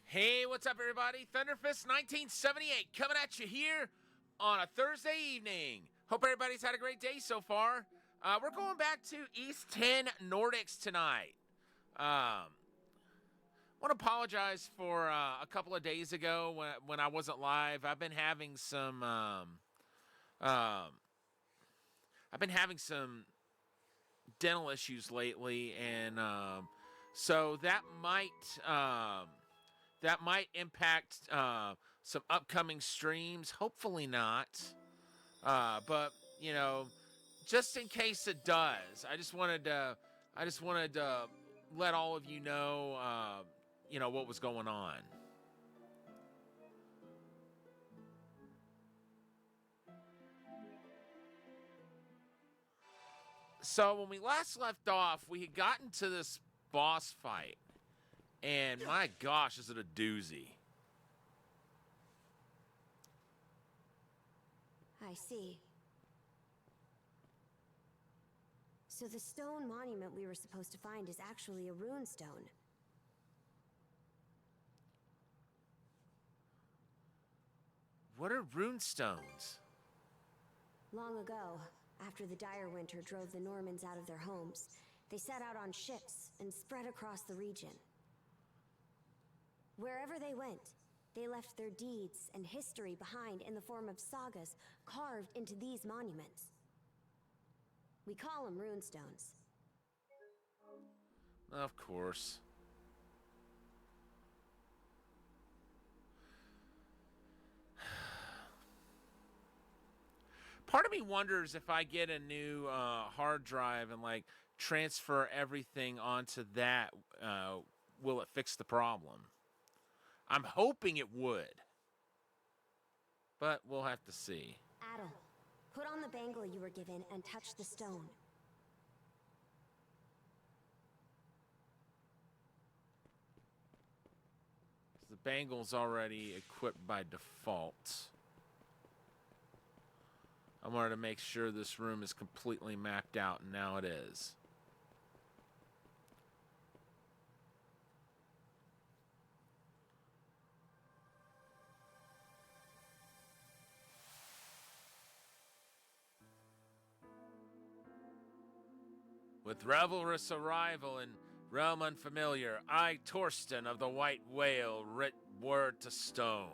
Hey, what's up, everybody? Thunderfist 1978 coming at you here on a Thursday evening. Hope everybody's had a great day so far. We're going back to East 10 Nordics tonight. Want to apologize for a couple of days ago when I wasn't live. I've been having some dental issues lately, and so that might impact some upcoming streams. Hopefully not. But just in case it does, I just wanted to let all of you know, what was going on. So when we last left off, we had gotten to this boss fight, and my gosh, is it a doozy. I see. So the stone monument we were supposed to find is actually a rune stone. What are rune stones? Long ago, after the dire winter drove the Normans out of their homes, they set out on ships and spread across the region. Wherever they went, they left their deeds and history behind in the form of sagas carved into these monuments. We call them runestones. Of course. Part of me wonders if I get a new hard drive and transfer everything onto that, will it fix the problem? I'm hoping it would, but we'll have to see. Adel, put on the bangle you were given and touch the stone. The bangle's already equipped by default. I wanted to make sure this room is completely mapped out, and now it is. With revelrous arrival in realm unfamiliar, I, Torsten of the White Whale, writ word to stone.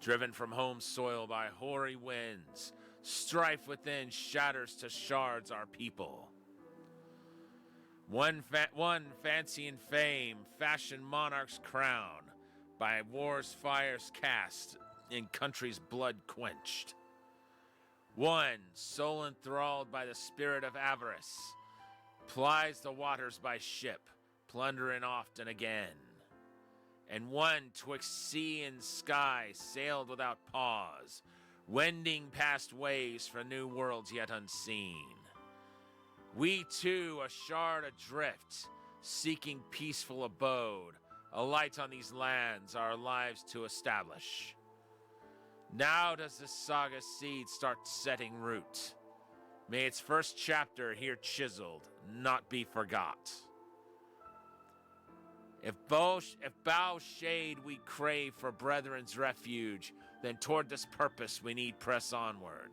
Driven from home soil by hoary winds, strife within shatters to shards our people. One fancy and fame, fashion monarch's crown, by war's fires cast, in country's blood quenched. One, soul enthralled by the spirit of avarice, plies the waters by ship, plundering oft and again. And one, twixt sea and sky, sailed without pause, wending past ways for new worlds yet unseen. We too, a shard adrift, seeking peaceful abode, a light on these lands, our lives to establish. Now does this saga seed start setting root. May its first chapter here chiseled not be forgot. If bow shade we crave for brethren's refuge, then toward this purpose we need press onward.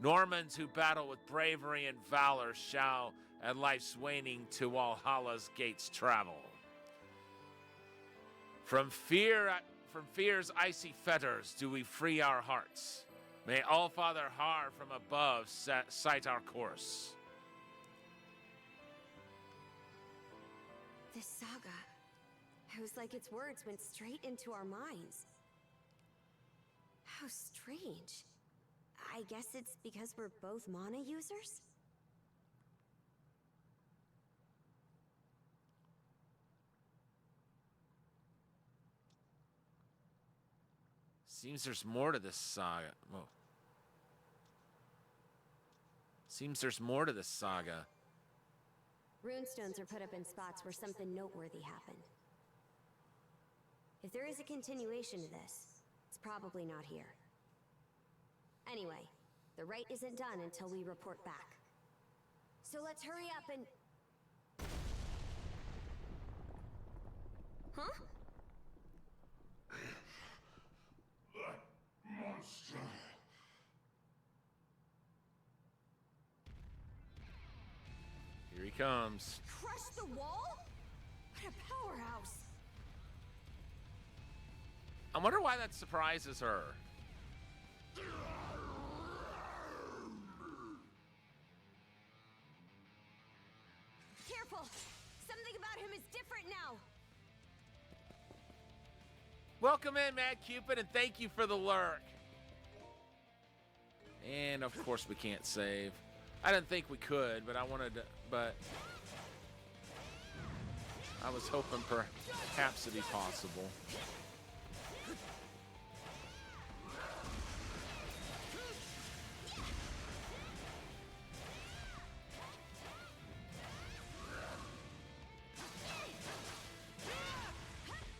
Normans who battle with bravery and valor shall, at life's waning, to Valhalla's gates travel. From fear's icy fetters do we free our hearts. May Allfather Har from above sight our course. This saga, it was like its words went straight into our minds. How strange. I guess it's because we're both mana users? Seems there's more to this saga. Whoa. Seems there's more to this saga. Runestones are put up in spots where something noteworthy happened. If there is a continuation to this, it's probably not here. Anyway, the rite isn't done until we report back. So let's hurry up and... Huh? That monster. Here he comes. Crush the wall? What a powerhouse! I wonder why that surprises her. Careful! Something about him is different now! Welcome in, Mad Cupid, and thank you for the lurk. And of course we can't save. I didn't think we could, but I wanted to, but I was hoping perhaps it'd be possible.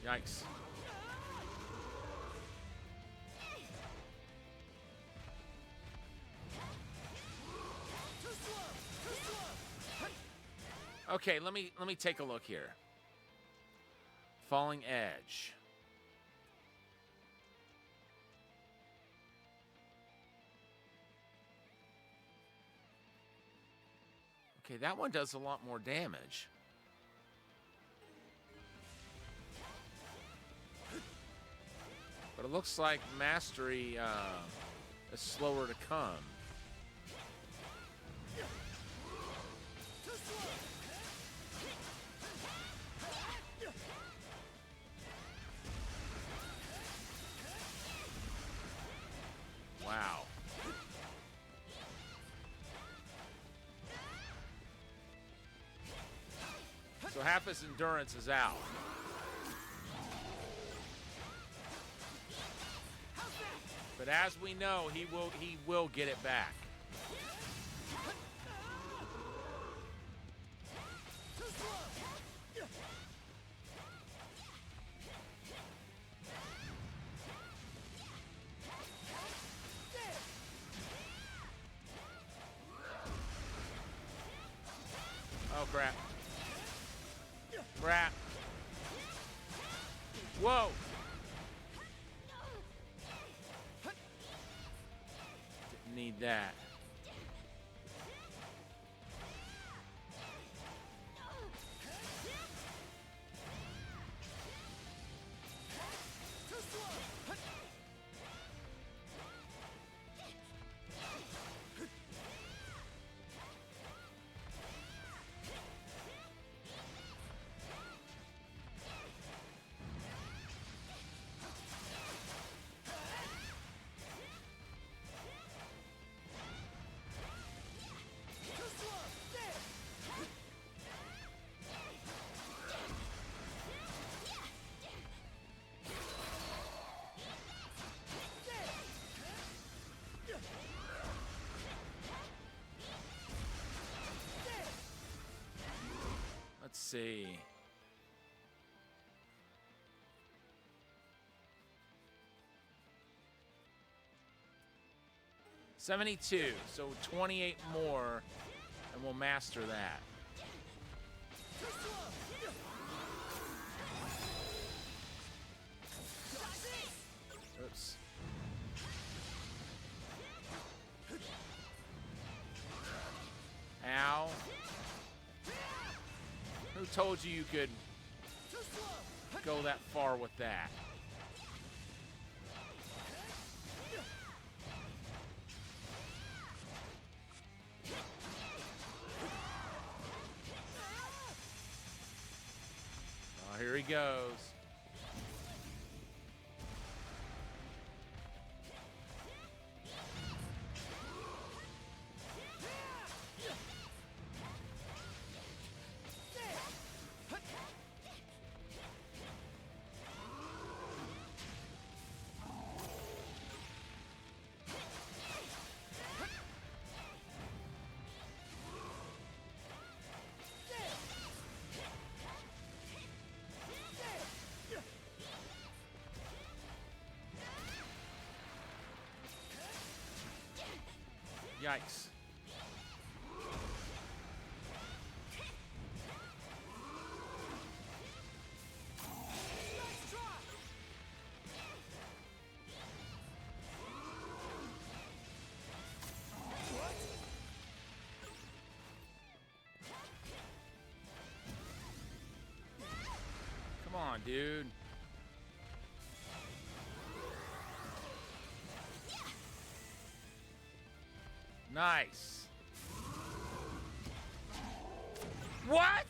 Yikes. Okay, let me take a look here. Falling Edge. Okay, that one does a lot more damage. But it looks like Mastery is slower to come. Wow. So half his endurance is out. But as we know, he will get it back. Oh crap. Crap. Whoa. Didn't need that. Let's see. $72, so 28 more, and we'll master that. Oops. Ow. Who told you you could go that far with that? Oh, here he goes. Yikes. Come on, dude. Nice. What?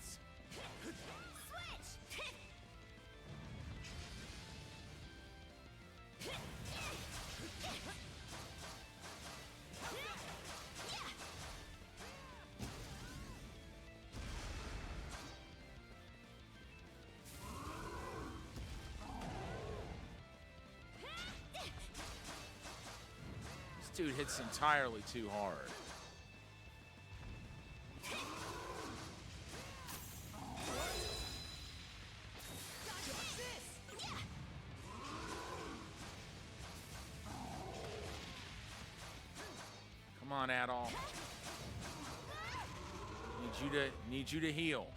This dude hits entirely too hard. Come on, Adol. Need you to heal.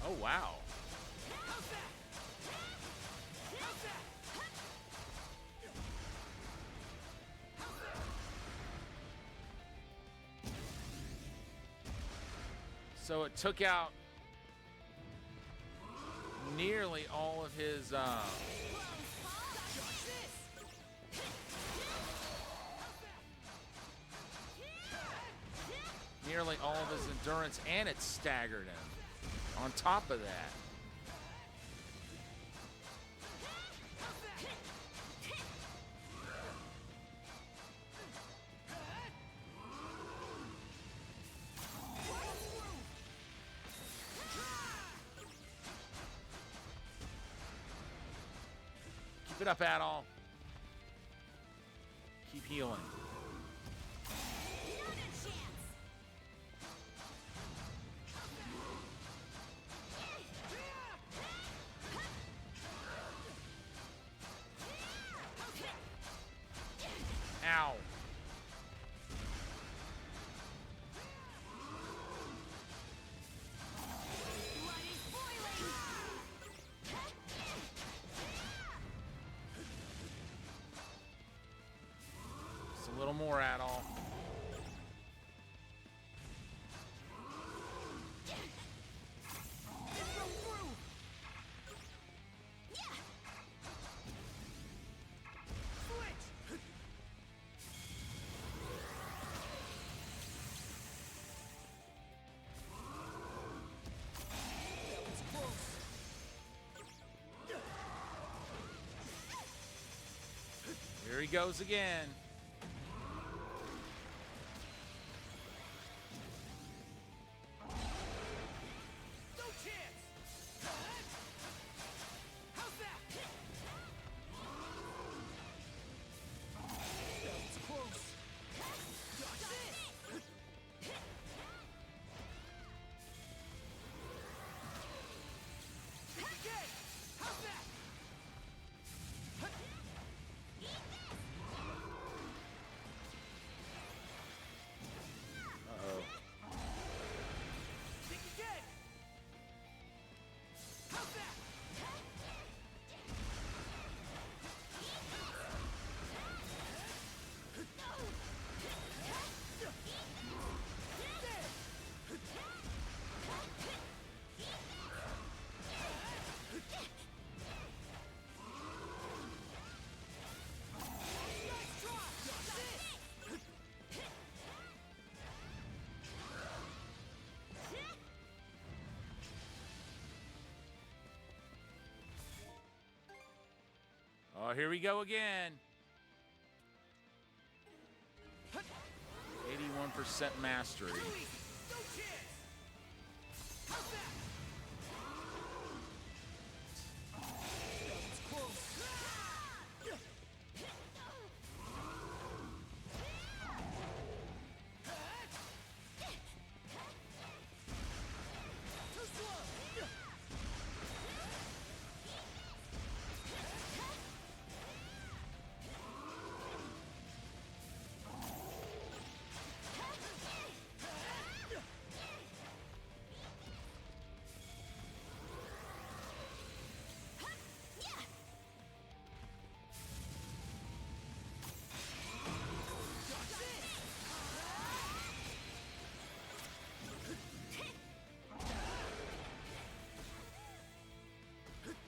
Oh wow. So it took out nearly all of his nearly all of his endurance, and it staggered him on top of that. Keep it up, Adol. Keep healing. Ow. Just a little more, Adol. Here he goes again. No chance. How's that? That was close. Dodge this. Again. How's that? Uh-oh. Think again. How's that? Nice try. Dodge this. Oh, here we go again. 81% mastery. No chance. How's that? That was close. Too slow.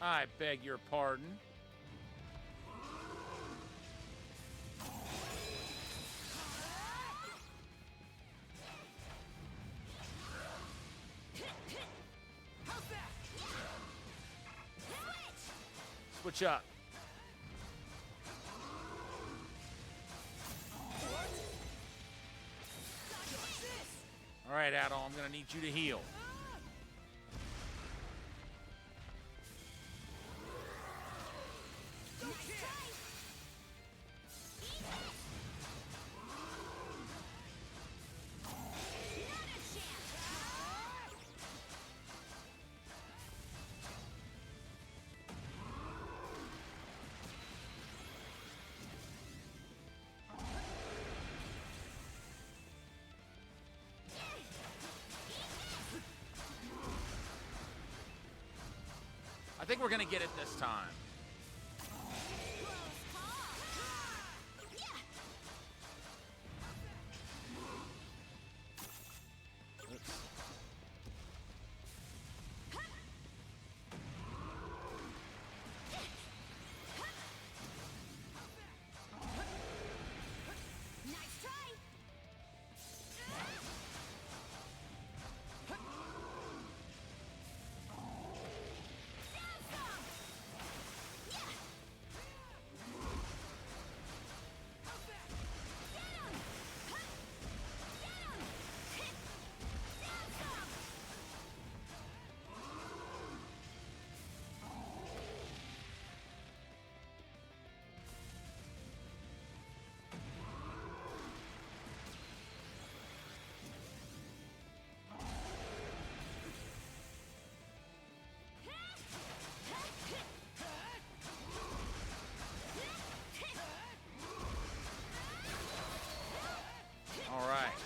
I beg your pardon. How's that? Switch up. Dodge this! All right, Adol, I'm gonna need you to heal. Don't care! I think we're gonna get it this time. Oops. Nice try! All right.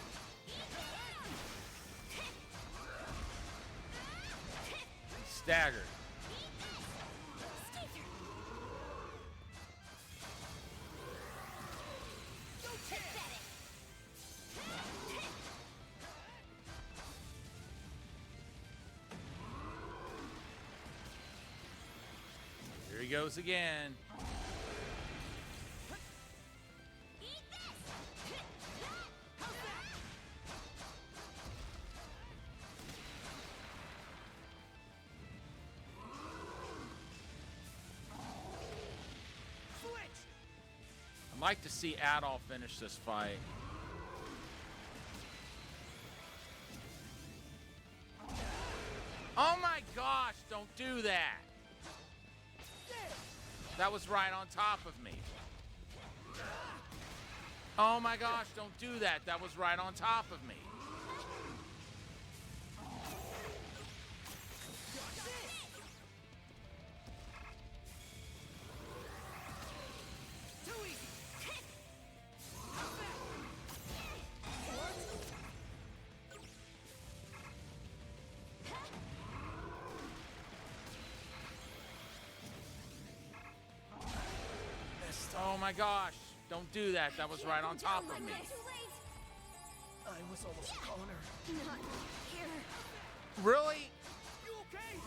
Staggered. Here he goes again. I'd like to see Adol finish this fight. Oh my gosh, don't do that. That was right on top of me. Oh my gosh, don't do that. That was right on top of me. Too easy! Oh my gosh, don't do that. That was right on top of me. I was almost a goner. Not here. Really? You okay?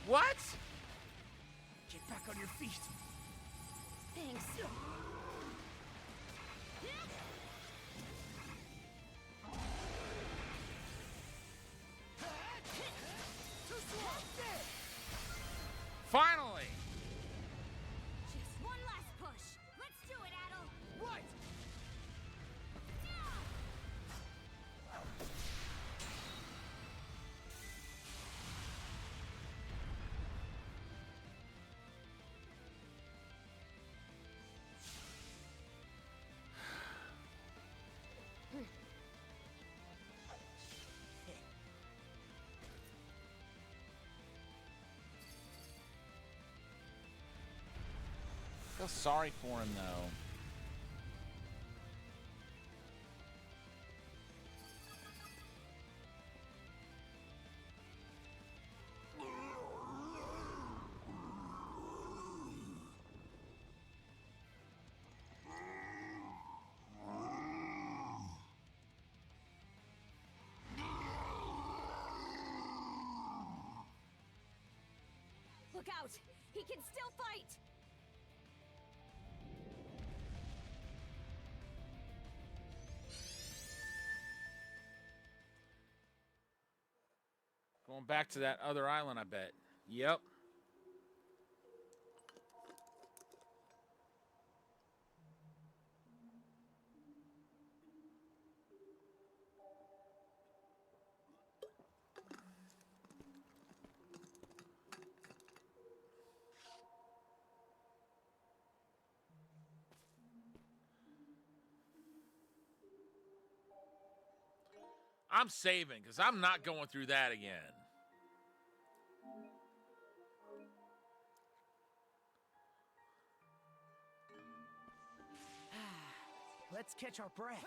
What? Get back on your feet. Thanks. Too slow! Finally! Just one last push. Let's do it, Adol. Right! I feel sorry for him though. Look out! He can still fight! Going back to that other island, I bet. Yep. I'm saving because I'm not going through that again. Let's catch our breath.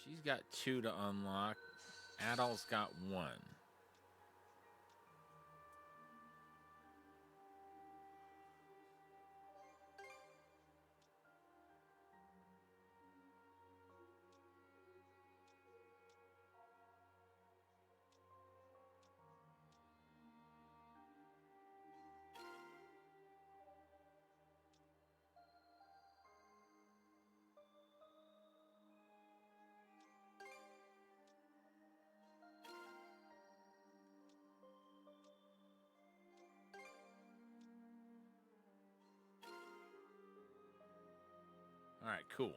She's got 2 to unlock. Adol's got 1. All right, cool.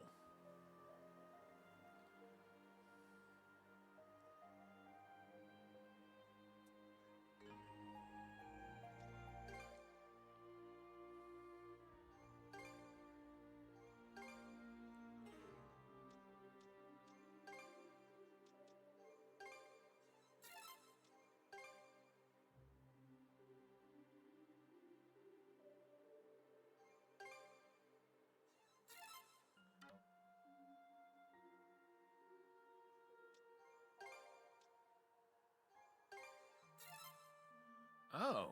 Oh.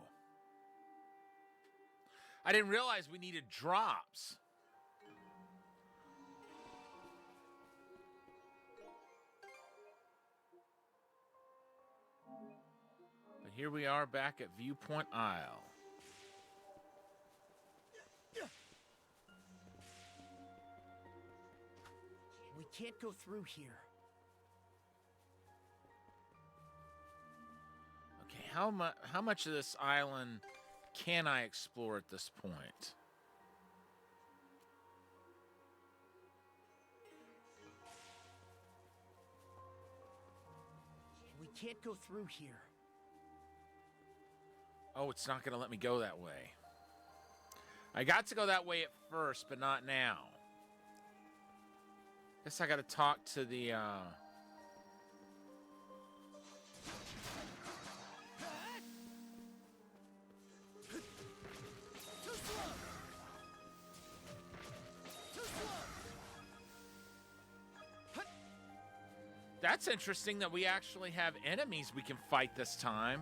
I didn't realize we needed drops. But here we are back at Viewpoint Isle. We can't go through here. Okay, how much of this island can I explore at this point? We can't go through here. Oh, it's not going to let me go that way. I got to go that way at first, but not now. Guess I got to talk to the, That's interesting that we actually have enemies we can fight this time.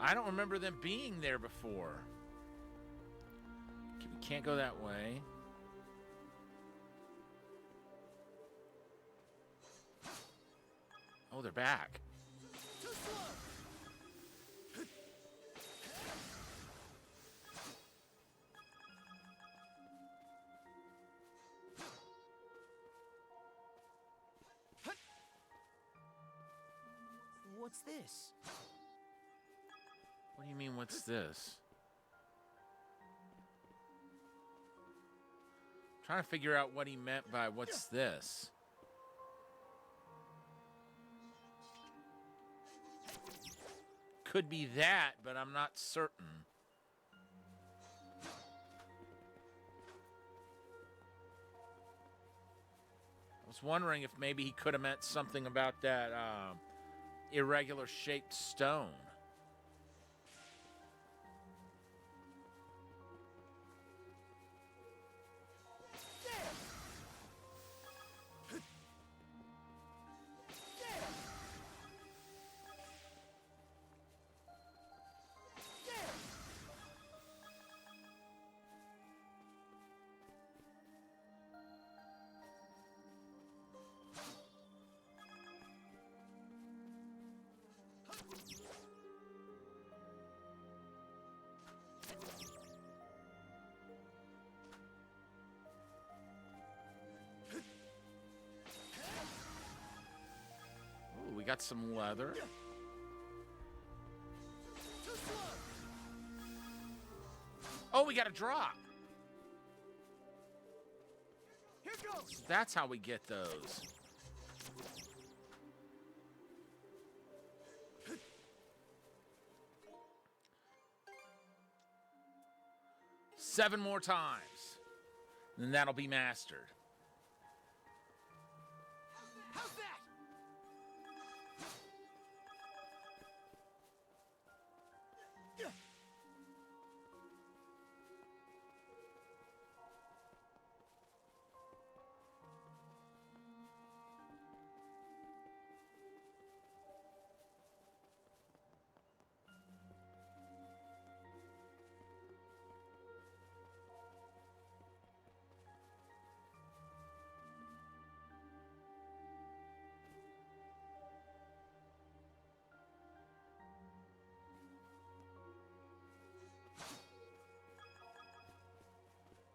I don't remember them being there before. We can't go that way. Oh, they're back. What's this? What do you mean, what's this? Trying to figure out what he meant by what's this. Could be that, but I'm not certain. I was wondering if maybe he could have meant something about that irregular shaped stone. got some leather. Too slow. Oh, we got a drop. Here goes. That's how we get those. Seven more times. And that'll be mastered. How's that?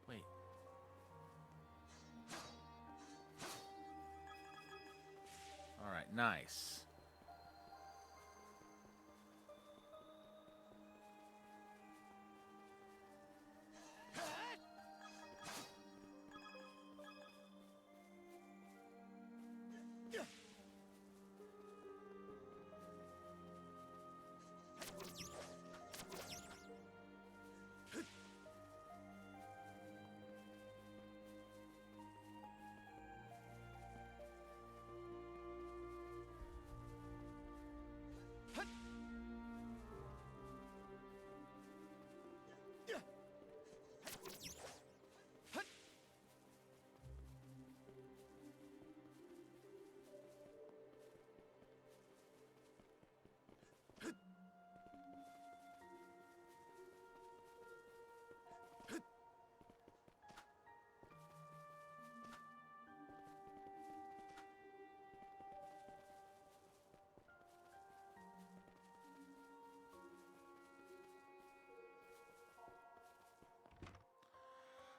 Wait. All right, nice.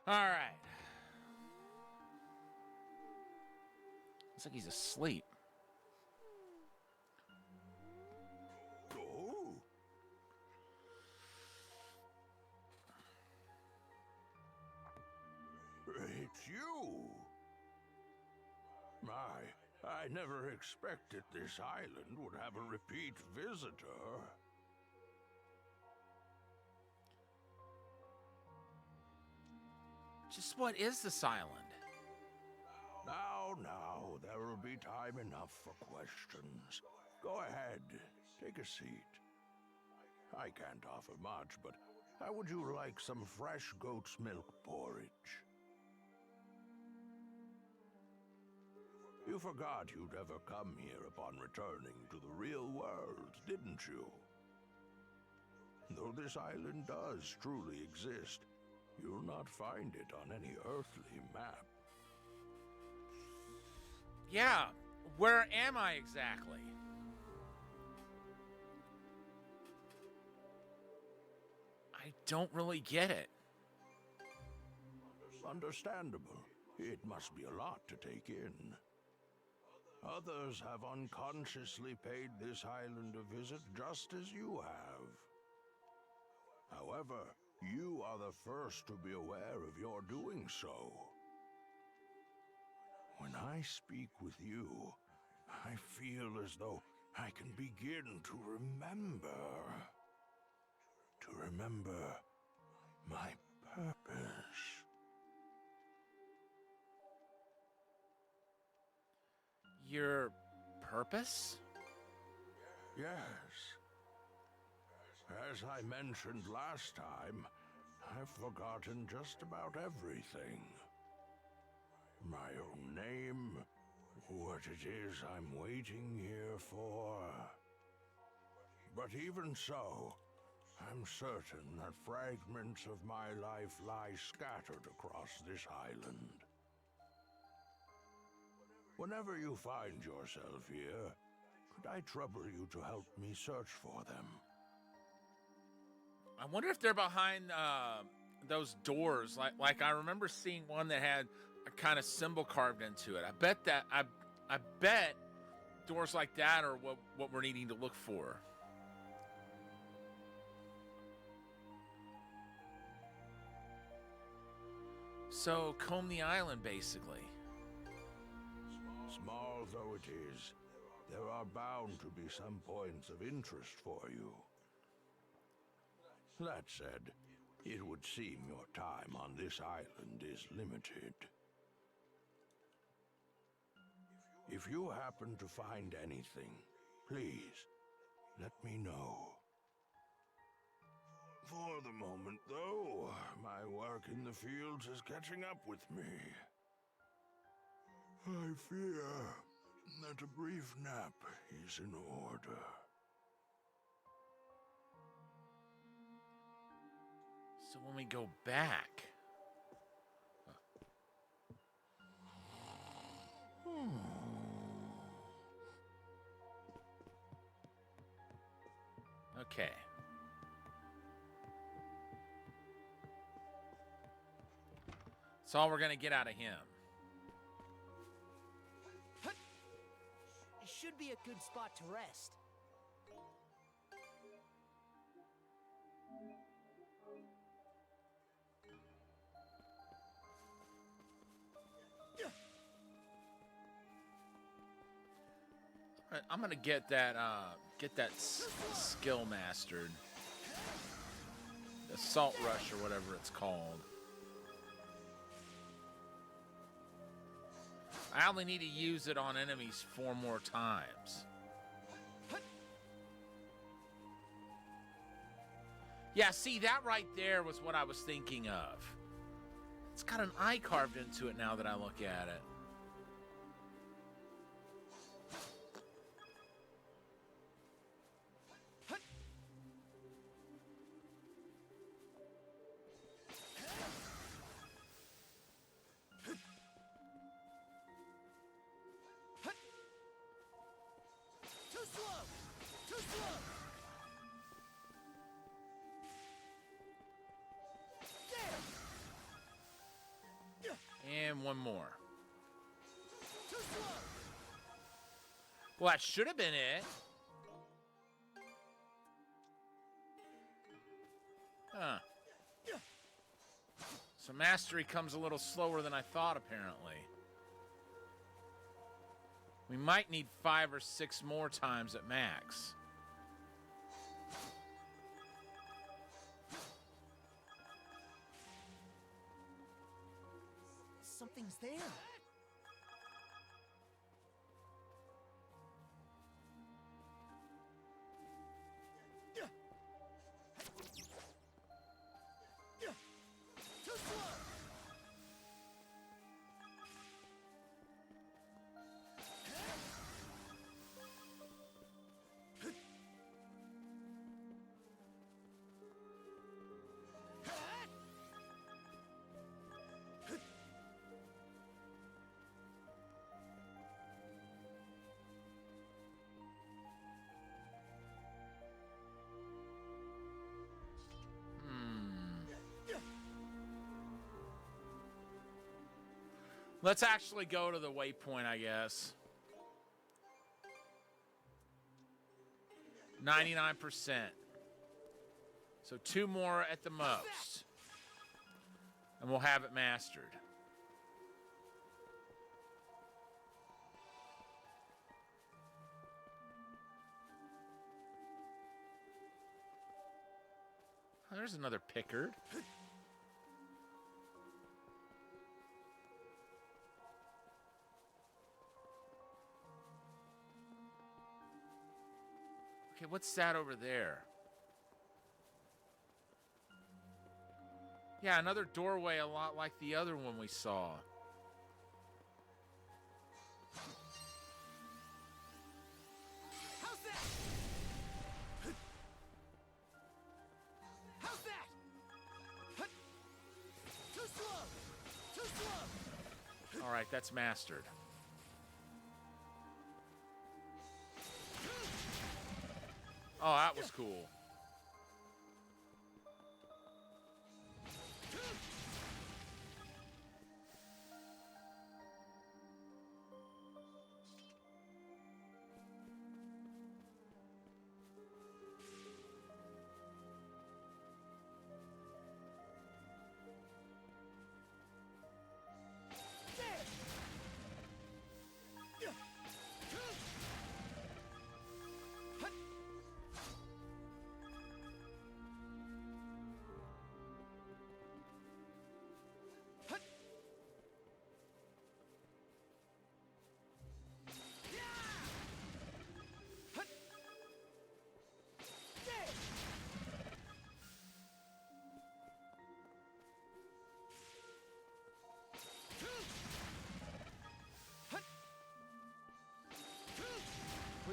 All right. Looks like he's asleep. Oh. It's you. I never expected this island would have a repeat visitor. Just what is this island? Now, there will be time enough for questions. Go ahead, take a seat. I can't offer much, but how would you like some fresh goat's milk porridge? You forgot you'd ever come here upon returning to the real world, didn't you? Though this island does truly exist, you'll not find it on any earthly map. Yeah, where am I exactly? I don't really get it. Understandable. It must be a lot to take in. Others have unconsciously paid this island a visit just as you have. However, you are the first to be aware of your doing so. When I speak with you, I feel as though I can begin to remember. To remember my purpose. Your purpose? Yes. As I mentioned last time, I've forgotten just about everything. My own name, what it is I'm waiting here for. But even so, I'm certain that fragments of my life lie scattered across this island. Whenever you find yourself here, could I trouble you to help me search for them? I wonder if they're behind those doors. Like I remember seeing one that had a kind of symbol carved into it. I bet doors like that are what we're needing to look for. So, comb the island, basically. Small though it is, there are bound to be some points of interest for you. That said, it would seem your time on this island is limited. If you happen to find anything, please, let me know. For the moment, though, my work in the fields is catching up with me. I fear that a brief nap is in order. So when we go back... Okay. That's all we're going to get out of him. It should be a good spot to rest. I'm going to get that skill mastered. Assault Rush or whatever it's called. I only need to use it on enemies 4 more times. Yeah, see, that right there was what I was thinking of. It's got an eye carved into it now that I look at it. And one more. Well, that should have been it. Huh. So mastery comes a little slower than I thought, apparently. We might need 5 or 6 more times at max. Something's there. Too slow. Let's actually go to the waypoint, I guess. 99%. So 2 more at the most. And we'll have it mastered. Oh, there's another Pickard. Okay, what's that over there? Yeah, another doorway a lot like the other one we saw. How's that? How's that? Too slow. Too slow. All right, that's mastered. Oh, that was cool.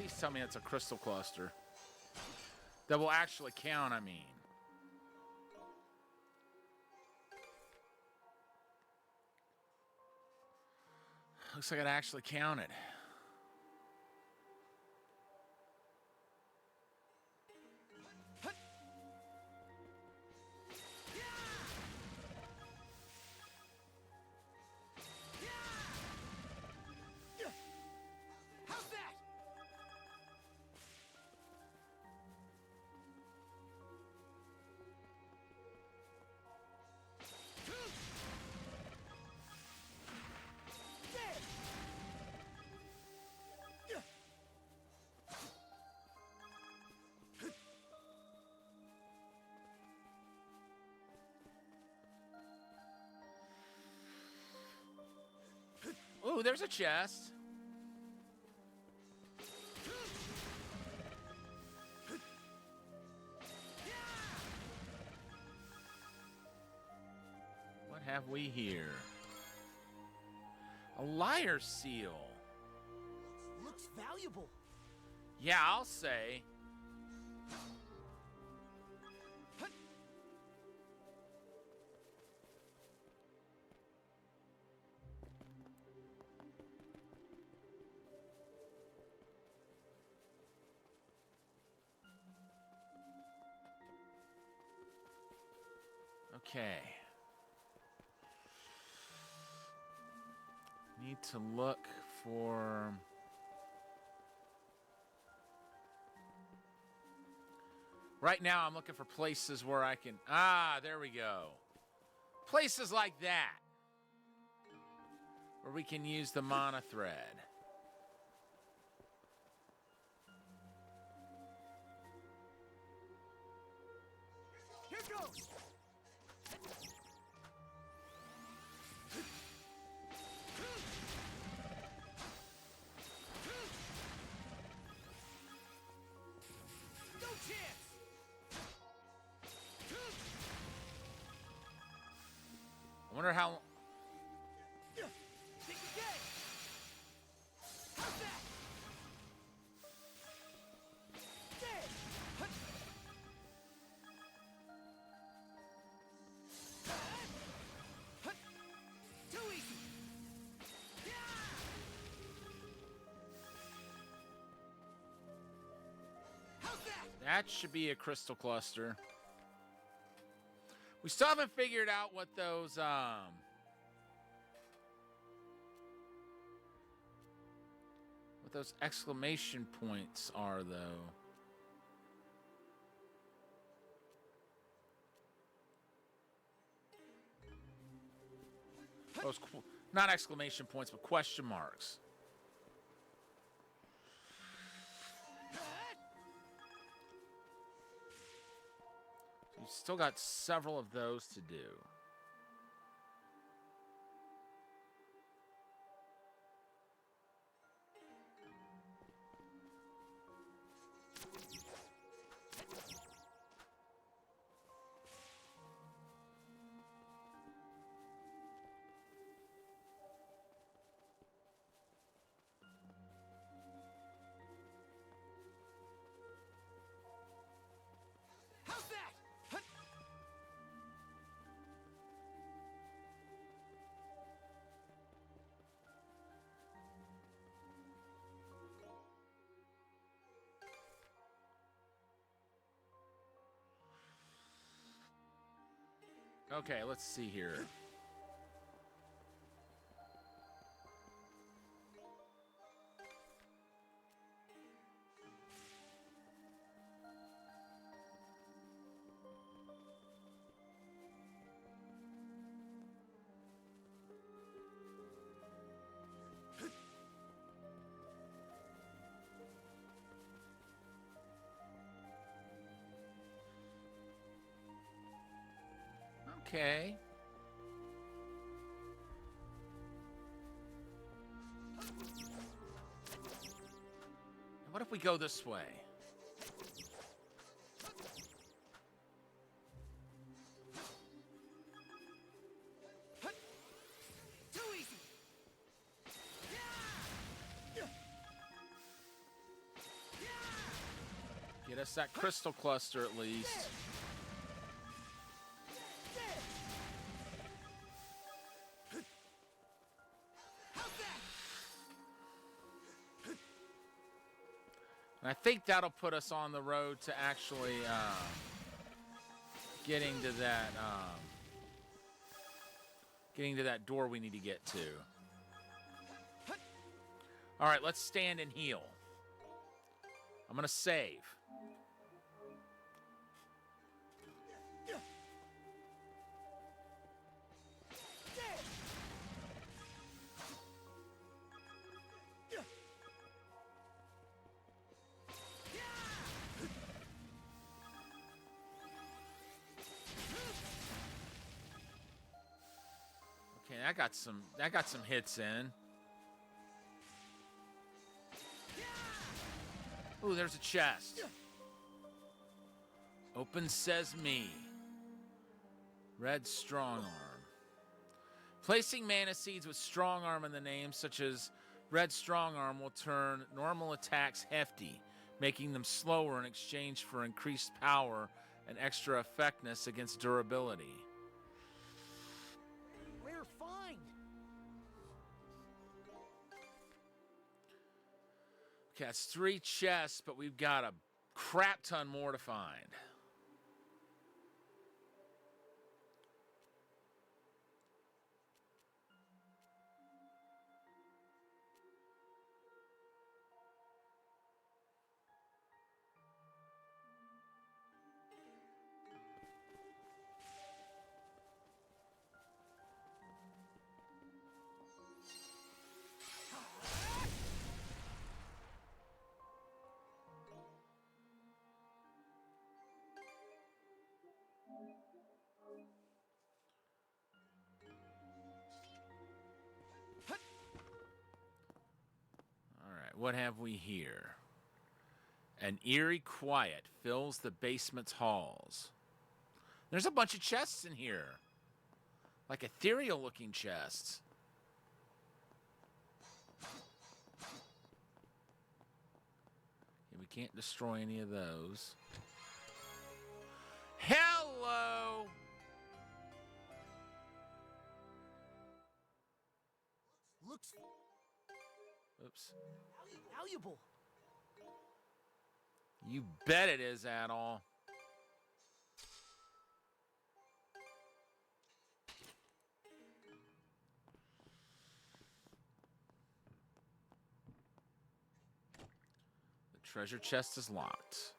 Please tell me it's a crystal cluster. That will actually count, I mean. Looks like it actually counted. How's that? Ooh, there's a chest. What have we here? A liar seal. Looks valuable. Yeah, I'll say. Okay. Need to look for... Right now, I'm looking for places where I can... Ah, there we go. Places like that. Where we can use the mana thread. Here goes. No chance. I wonder how... Think again. How's that? Dead. Hut. Hut. Too easy. How's that? That should be a crystal cluster. We still haven't figured out what those exclamation points are, though. Those not exclamation points, but question marks. So you've still got several of those to do. How's that? Hut. Okay, let's see here. Okay. What if we go this way? Hut. Too easy. us that crystal cluster at least. And I think that'll put us on the road to actually getting to that door we need to get to. All right, let's stand and heal. I'm gonna save. Okay, that got some hits in. Ooh, there's a chest. Open Sesame. Red Strong Arm. Placing mana seeds with Strong Arm in the name, such as Red Strong Arm, will turn normal attacks hefty, making them slower in exchange for increased power and extra effectiveness against durability. We're fine. Okay, that's 3 chests, but we've got a crap ton more to find. All right, what have we here? An eerie quiet fills the basement's halls. There's a bunch of chests in here. Like ethereal-looking chests. Okay, we can't destroy any of those. Hello! Looks Oops. valuable. You bet it is, Adol. The treasure chest is locked.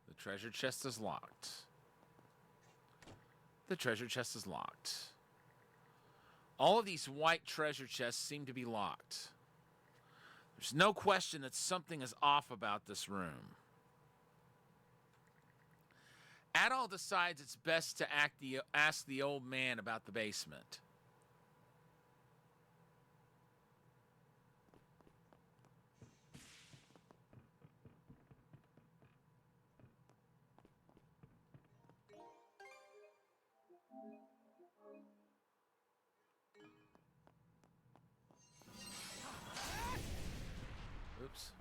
The treasure chest is locked. The treasure chest is locked. All of these white treasure chests seem to be locked. There's no question that something is off about this room. Adol decides it's best to ask the old man about the basement. Oops.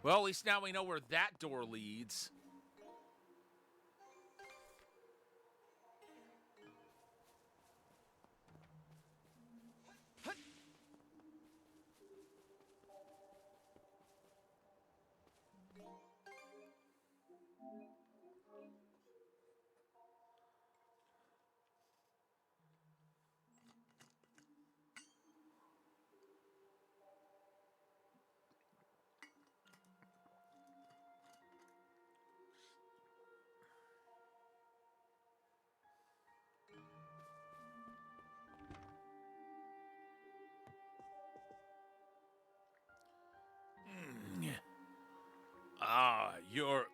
Well, at least now we know where that door leads. Ah, you're...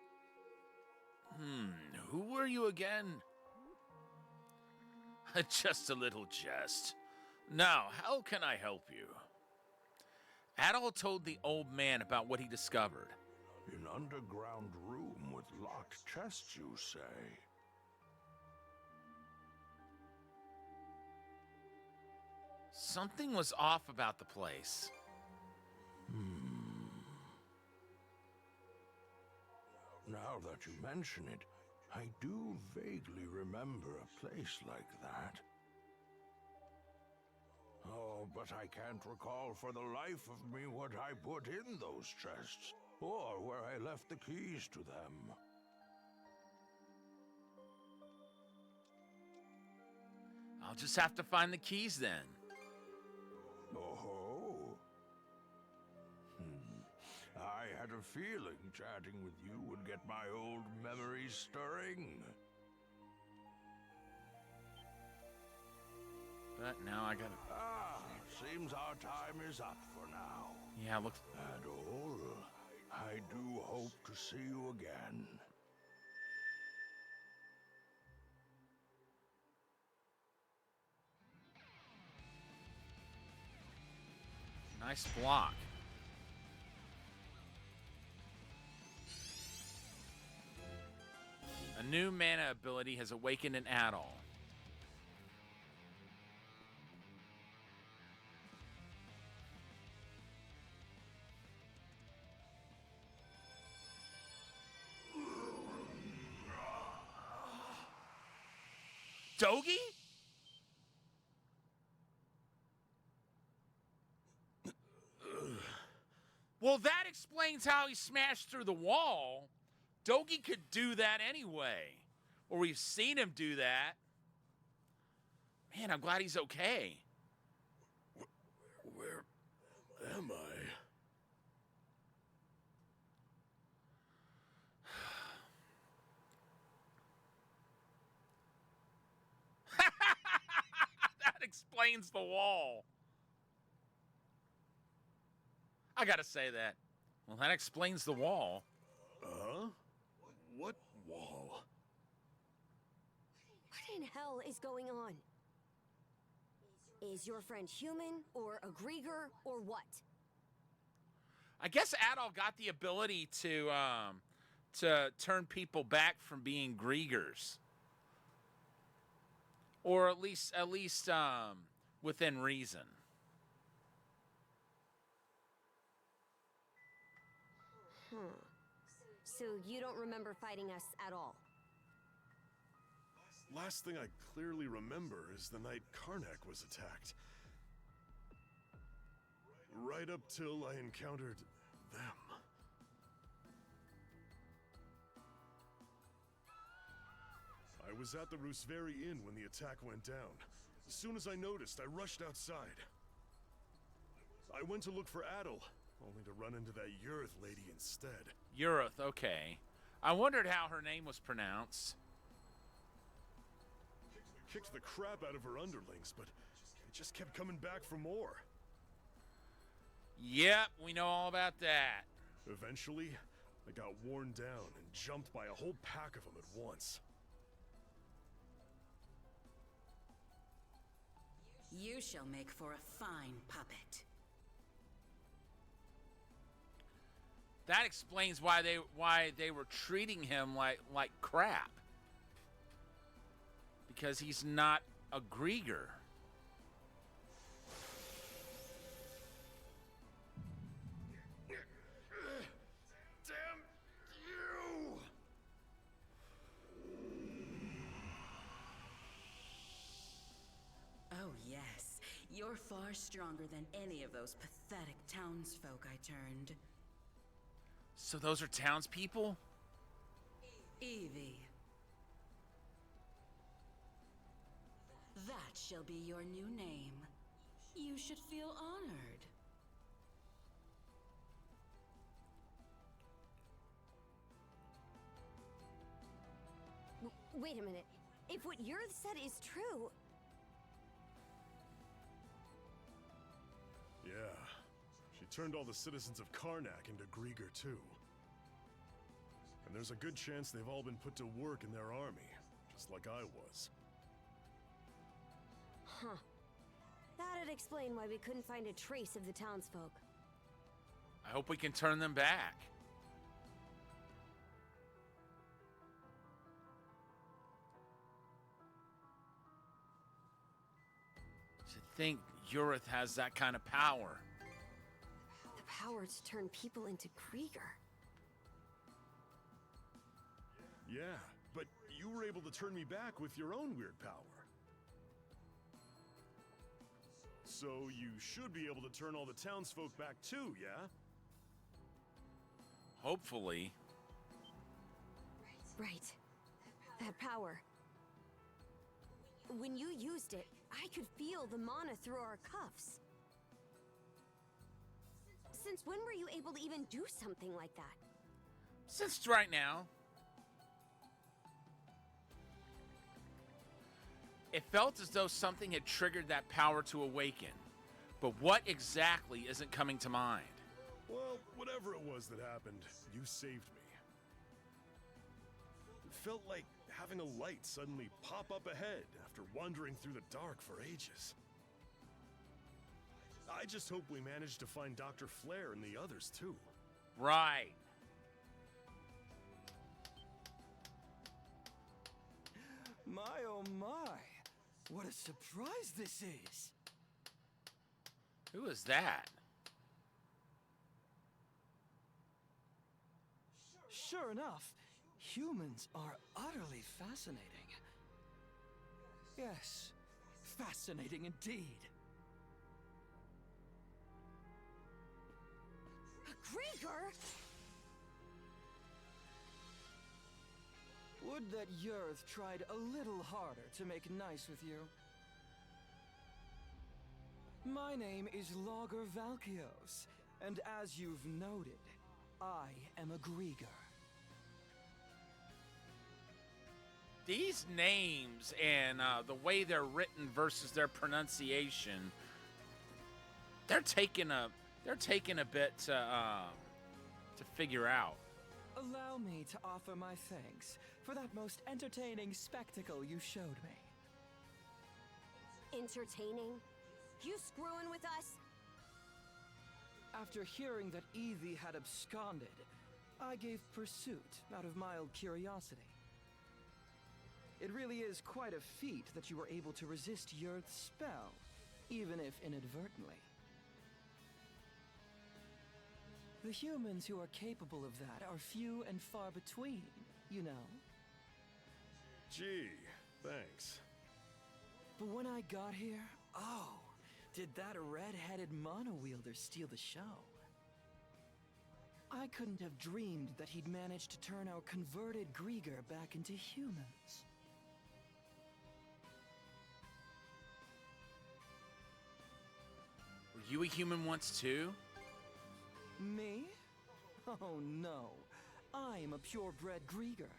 Who were you again? Just a little jest. Now, how can I help you? Adol told the old man about what he discovered. An underground room with locked chests, you say? Something was off about the place. Now that you mention it, I do vaguely remember a place like that. Oh, but I can't recall for the life of me what I put in those chests, or where I left the keys to them. I'll just have to find the keys then. Oh. I had a feeling chatting with you would get my old memories stirring. But now I gotta... Seems our time is up for now. Yeah, looks... And all, I do hope to see you again. Nice block. A new mana ability has awakened an Adol. Dogi? Well, that explains how he smashed through the wall. Dogi could do that anyway. Or we've seen him do that. Man, I'm glad he's okay. Where am I? That explains the wall. I gotta say that. Well, that explains the wall. What wall? What in hell is going on? Is your friend human, or a Grieger, or what? I guess Adol got the ability to turn people back from being Griegers. Or at least within reason. So you don't remember fighting us at all? Last thing I clearly remember is the night Karnak was attacked. Right up till I encountered them. I was at the Rooseveri Inn when the attack went down. As soon as I noticed, I rushed outside. I went to look for Adol, only to run into that Yurith lady instead. Yurith, okay. I wondered how her name was pronounced. Kicked the crap out of her underlings, but it just kept coming back for more. Yep, we know all about that. Eventually, I got worn down and jumped by a whole pack of them at once. You shall make for a fine puppet. That explains why they were treating him like crap. Because he's not a Grieger. Damn you! Oh yes, you're far stronger than any of those pathetic townsfolk I turned. So those are townspeople? Evie. That shall be your new name. You should feel honored. Wait a minute. If what Yurith said is true... Yeah, she turned all the citizens of Karnak into Grieger too. And there's a good chance they've all been put to work in their army, just like I was. Huh. That'd explain why we couldn't find a trace of the townsfolk. I hope we can turn them back. To think Yurith has that kind of power. The power to turn people into Krieger. Yeah, but you were able to turn me back with your own weird power. So you should be able to turn all the townsfolk back too, yeah? Hopefully. Right. That power. When you used it, I could feel the mana through our cuffs. Since when were you able to even do something like that? Since right now. It felt as though something had triggered that power to awaken. But what exactly isn't coming to mind? Well, whatever it was that happened, you saved me. It felt like having a light suddenly pop up ahead after wandering through the dark for ages. I just hope we managed to find Dr. Flare and the others too. Right. My oh my! What a surprise this is! Who is that? Sure enough, humans are utterly fascinating. Yes, fascinating indeed. A Krieger? Would that Yurth tried a little harder to make nice with you. My name is Logger Valkios, and as you've noted, I am a Grieger. These names and the way they're written versus their pronunciation, they're taking a bit to figure out. Allow me to offer my thanks for that most entertaining spectacle you showed me. Entertaining? You screwing with us? After hearing that Evie had absconded, I gave pursuit out of mild curiosity. It really is quite a feat that you were able to resist Yurth's spell, even if inadvertently. The humans who are capable of that are few and far between, you know. Gee, thanks. But when I got here, oh, did that red-headed mono-wielder steal the show. I couldn't have dreamed that he'd managed to turn our converted Grieger back into humans. Were you a human once too? Me? Oh no, I'm a purebred Grieger.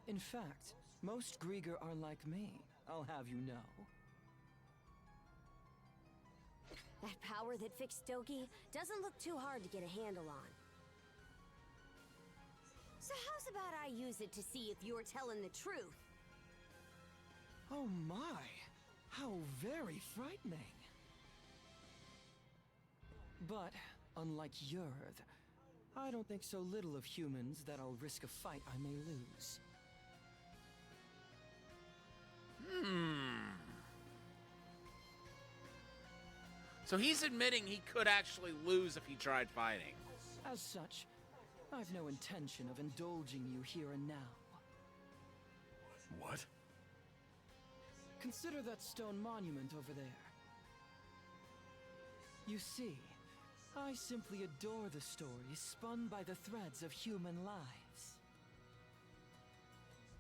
In fact, most Grieger are like me, I'll have you know. That power that fixed Doki doesn't look too hard to get a handle on. So how's about I use it to see if you're telling the truth? Oh my, how very frightening. But, unlike Yurth, I don't think so little of humans that I'll risk a fight I may lose. So he's admitting he could actually lose if he tried fighting. As such, I've no intention of indulging you here and now. What? Consider that stone monument over there. You see, I simply adore the stories spun by the threads of human lives.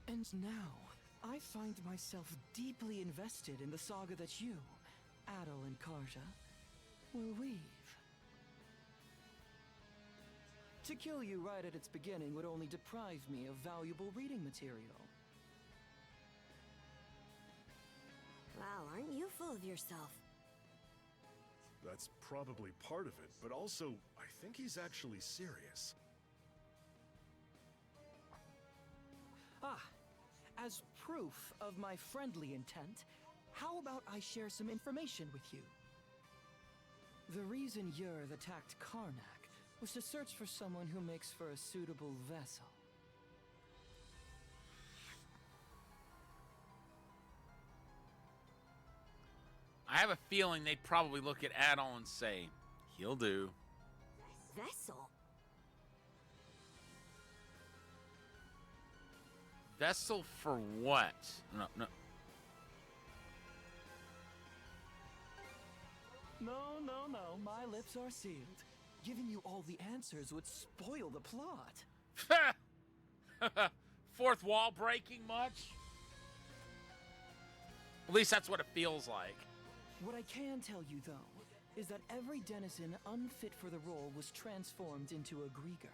And now, I find myself deeply invested in the saga that you, Adel and Karja, will weave. To kill you right at its beginning would only deprive me of valuable reading material. Wow, aren't you full of yourself? That's probably part of it, but also, I think he's actually serious. Ah, as proof of my friendly intent, how about I share some information with you? The reason Yurth attacked Karnak was to search for someone who makes for a suitable vessel. I have a feeling they'd probably look at Adol and say, he'll do. Vessel? Vessel for what? No. No. My lips are sealed. Giving you all the answers would spoil the plot. Fourth wall breaking much? At least that's what it feels like. What I can tell you, though, is that every denizen unfit for the role was transformed into a Grieger.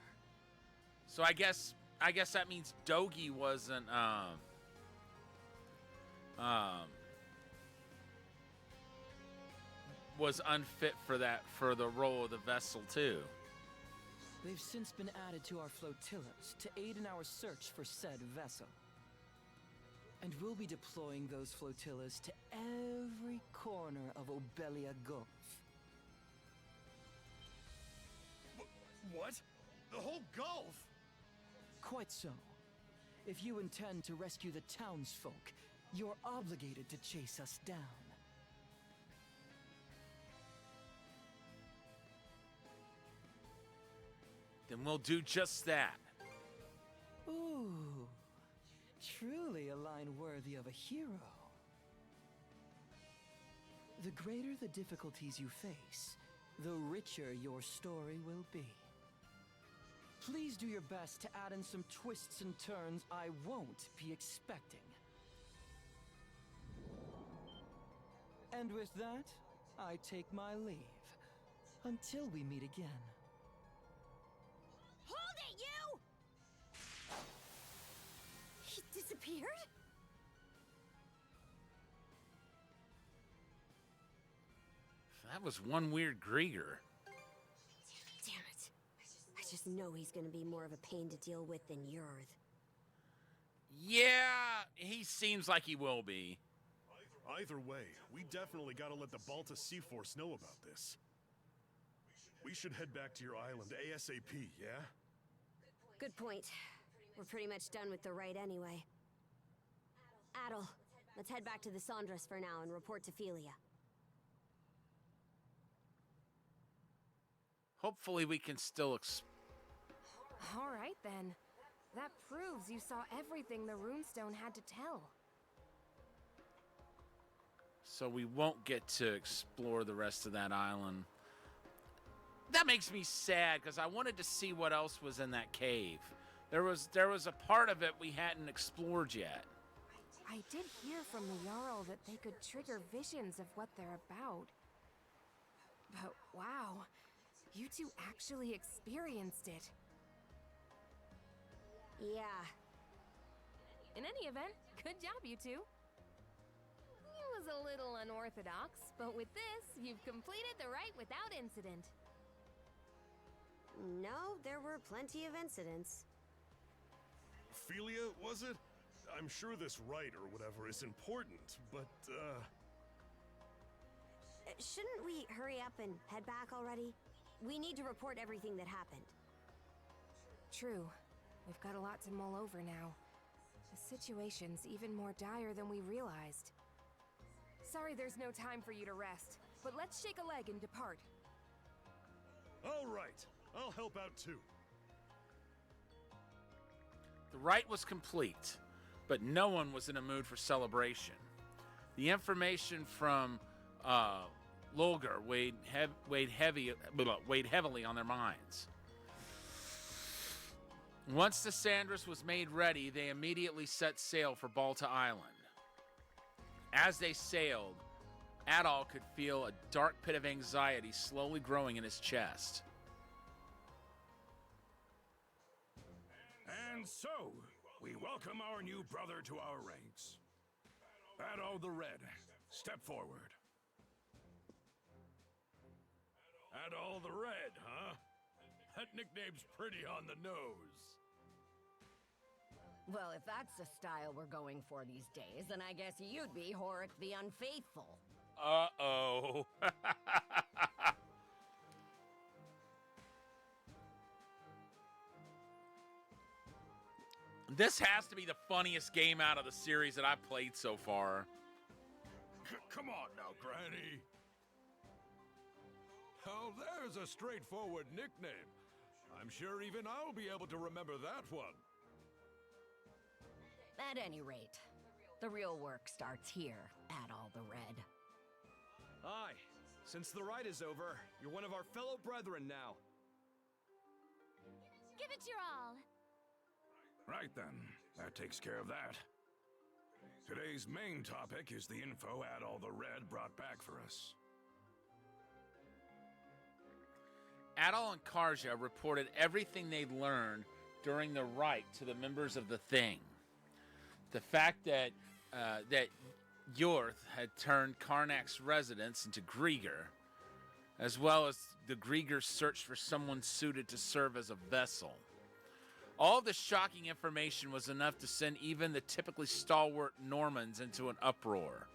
So I guess that means Dogi wasn't was unfit for the role of the vessel too. They've since been added to our flotillas to aid in our search for said vessel. And we'll be deploying those flotillas to every corner of Obelia Gulf. What? The whole Gulf? Quite so. If you intend to rescue the townsfolk, you're obligated to chase us down. Then we'll do just that. Ooh, truly a line worthy of a hero. The greater the difficulties you face, the richer your story will be. Please do your best to add in some twists and turns I won't be expecting. And with that, I take my leave. Until we meet again. Hold it, you! He disappeared? That was one weird Grieger. Damn it. I just know he's gonna be more of a pain to deal with than Yurth. Yeah, he seems like he will be. Either way, we definitely gotta let the Balta Sea Force know about this. We should head back to your island ASAP, yeah? Good point. We're pretty much done with the rite anyway. Adol, let's head back to the Sandras for now and report to Philia. Hopefully we can still All right, then. That proves you saw everything the runestone had to tell. so we won't get to explore the rest of that island. That makes me sad because I wanted to see what else was in that cave. There was a part of it we hadn't explored yet. I did hear from the Jarl that they could trigger visions of what they're about. But wow, you two actually experienced it. Yeah. In any event, good job, you two. It was a little unorthodox, but with this, you've completed the rite without incident. No, there were plenty of incidents. Philia, was it? I'm sure this rite or whatever is important, but, Shouldn't we hurry up and head back already? We need to report everything that happened. True. We've got a lot to mull over now. The situation's even more dire than we realized. Sorry there's no time for you to rest, but let's shake a leg and depart. all right. I'll help out too. The rite was complete, but no one was in a mood for celebration. The information from Lolgar weighed heavily on their minds. Once the Sandras was made ready, they immediately set sail for Balta Island. As they sailed, Adol could feel a dark pit of anxiety slowly growing in his chest. And so, we welcome our new brother to our ranks. Adol the Red, step forward. Adol the Red, huh? That nickname's pretty on the nose. Well, if that's the style we're going for these days, then I guess you'd be Horik the Unfaithful. Uh-oh. This has to be the funniest game out of the series that I've played so far. Come on now, Granny. Oh, there's a straightforward nickname. I'm sure even I'll be able to remember that one. At any rate, the real work starts here at All the Red. Aye. Since the ride is over, you're one of our fellow brethren now. Give it your all. Right then, that takes care of that. Today's main topic is the info All the Red brought back for us. Adol and Karja reported everything they'd learned during the rite to the members of the Thing. The fact that Yorth had turned Karnak's residence into Grieger, as well as the Grieger's search for someone suited to serve as a vessel. All the shocking information was enough to send even the typically stalwart Normans into an uproar.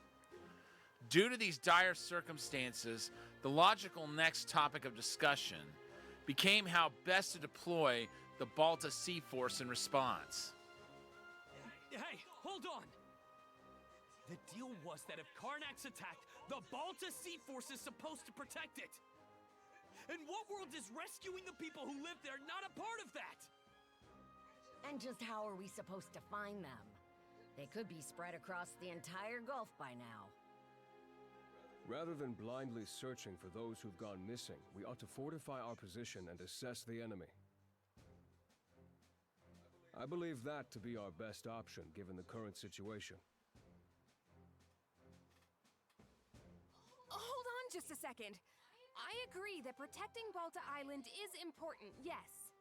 Due to these dire circumstances, the logical next topic of discussion became how best to deploy the Balta Sea Force in response. Hey, hold on! The deal was that if Karnak's attacked, the Balta Sea Force is supposed to protect it! In what world is rescuing the people who live there not a part of that? And just how are we supposed to find them? They could be spread across the entire Gulf by now. Rather than blindly searching for those who've gone missing, we ought to fortify our position and assess the enemy. I believe that to be our best option, given the current situation. Hold on just a second. I agree that protecting Balta Island is important, yes.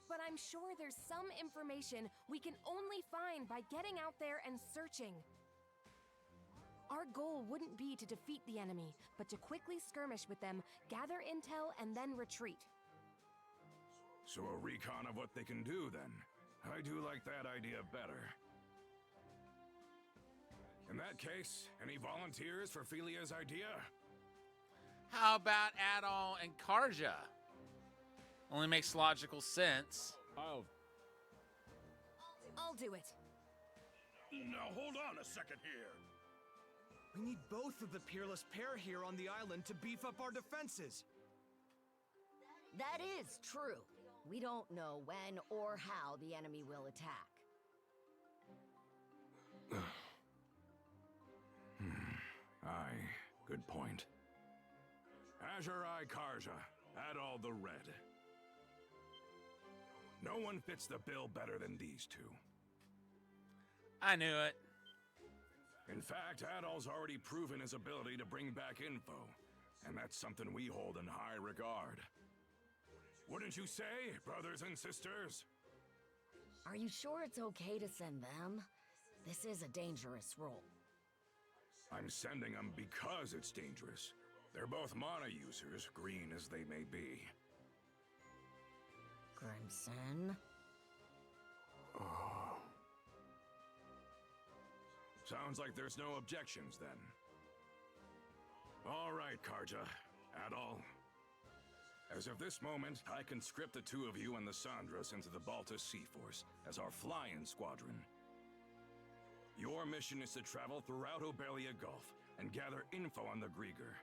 But I'm sure there's some information we can only find by getting out there and searching. Our goal wouldn't be to defeat the enemy, but to quickly skirmish with them, gather intel, and then retreat. So a recon of what they can do, then. I do like that idea better. In that case, any volunteers for Felia's idea? How about Adol and Karja? Only makes logical sense. I'll do it. Now hold on a second here. We need both of the peerless pair here on the island to beef up our defenses. That is true. We don't know when or how the enemy will attack. Aye, good point. Azure Eye Karja, Adol the Red. No one fits the bill better than these two. I knew it. In fact, Adol's already proven his ability to bring back info, and that's something we hold in high regard. Wouldn't you say, brothers and sisters? Are you sure it's okay to send them? This is a dangerous role. I'm sending them because it's dangerous. They're both mana users, green as they may be. Crimson? Oh. Sounds like there's no objections, then. All right, Karja. Adol. As of this moment, I conscript the two of you and the Sandras into the Balta Sea Force as our fly-in squadron. Your mission is to travel throughout Obelia Gulf and gather info on the Grieger.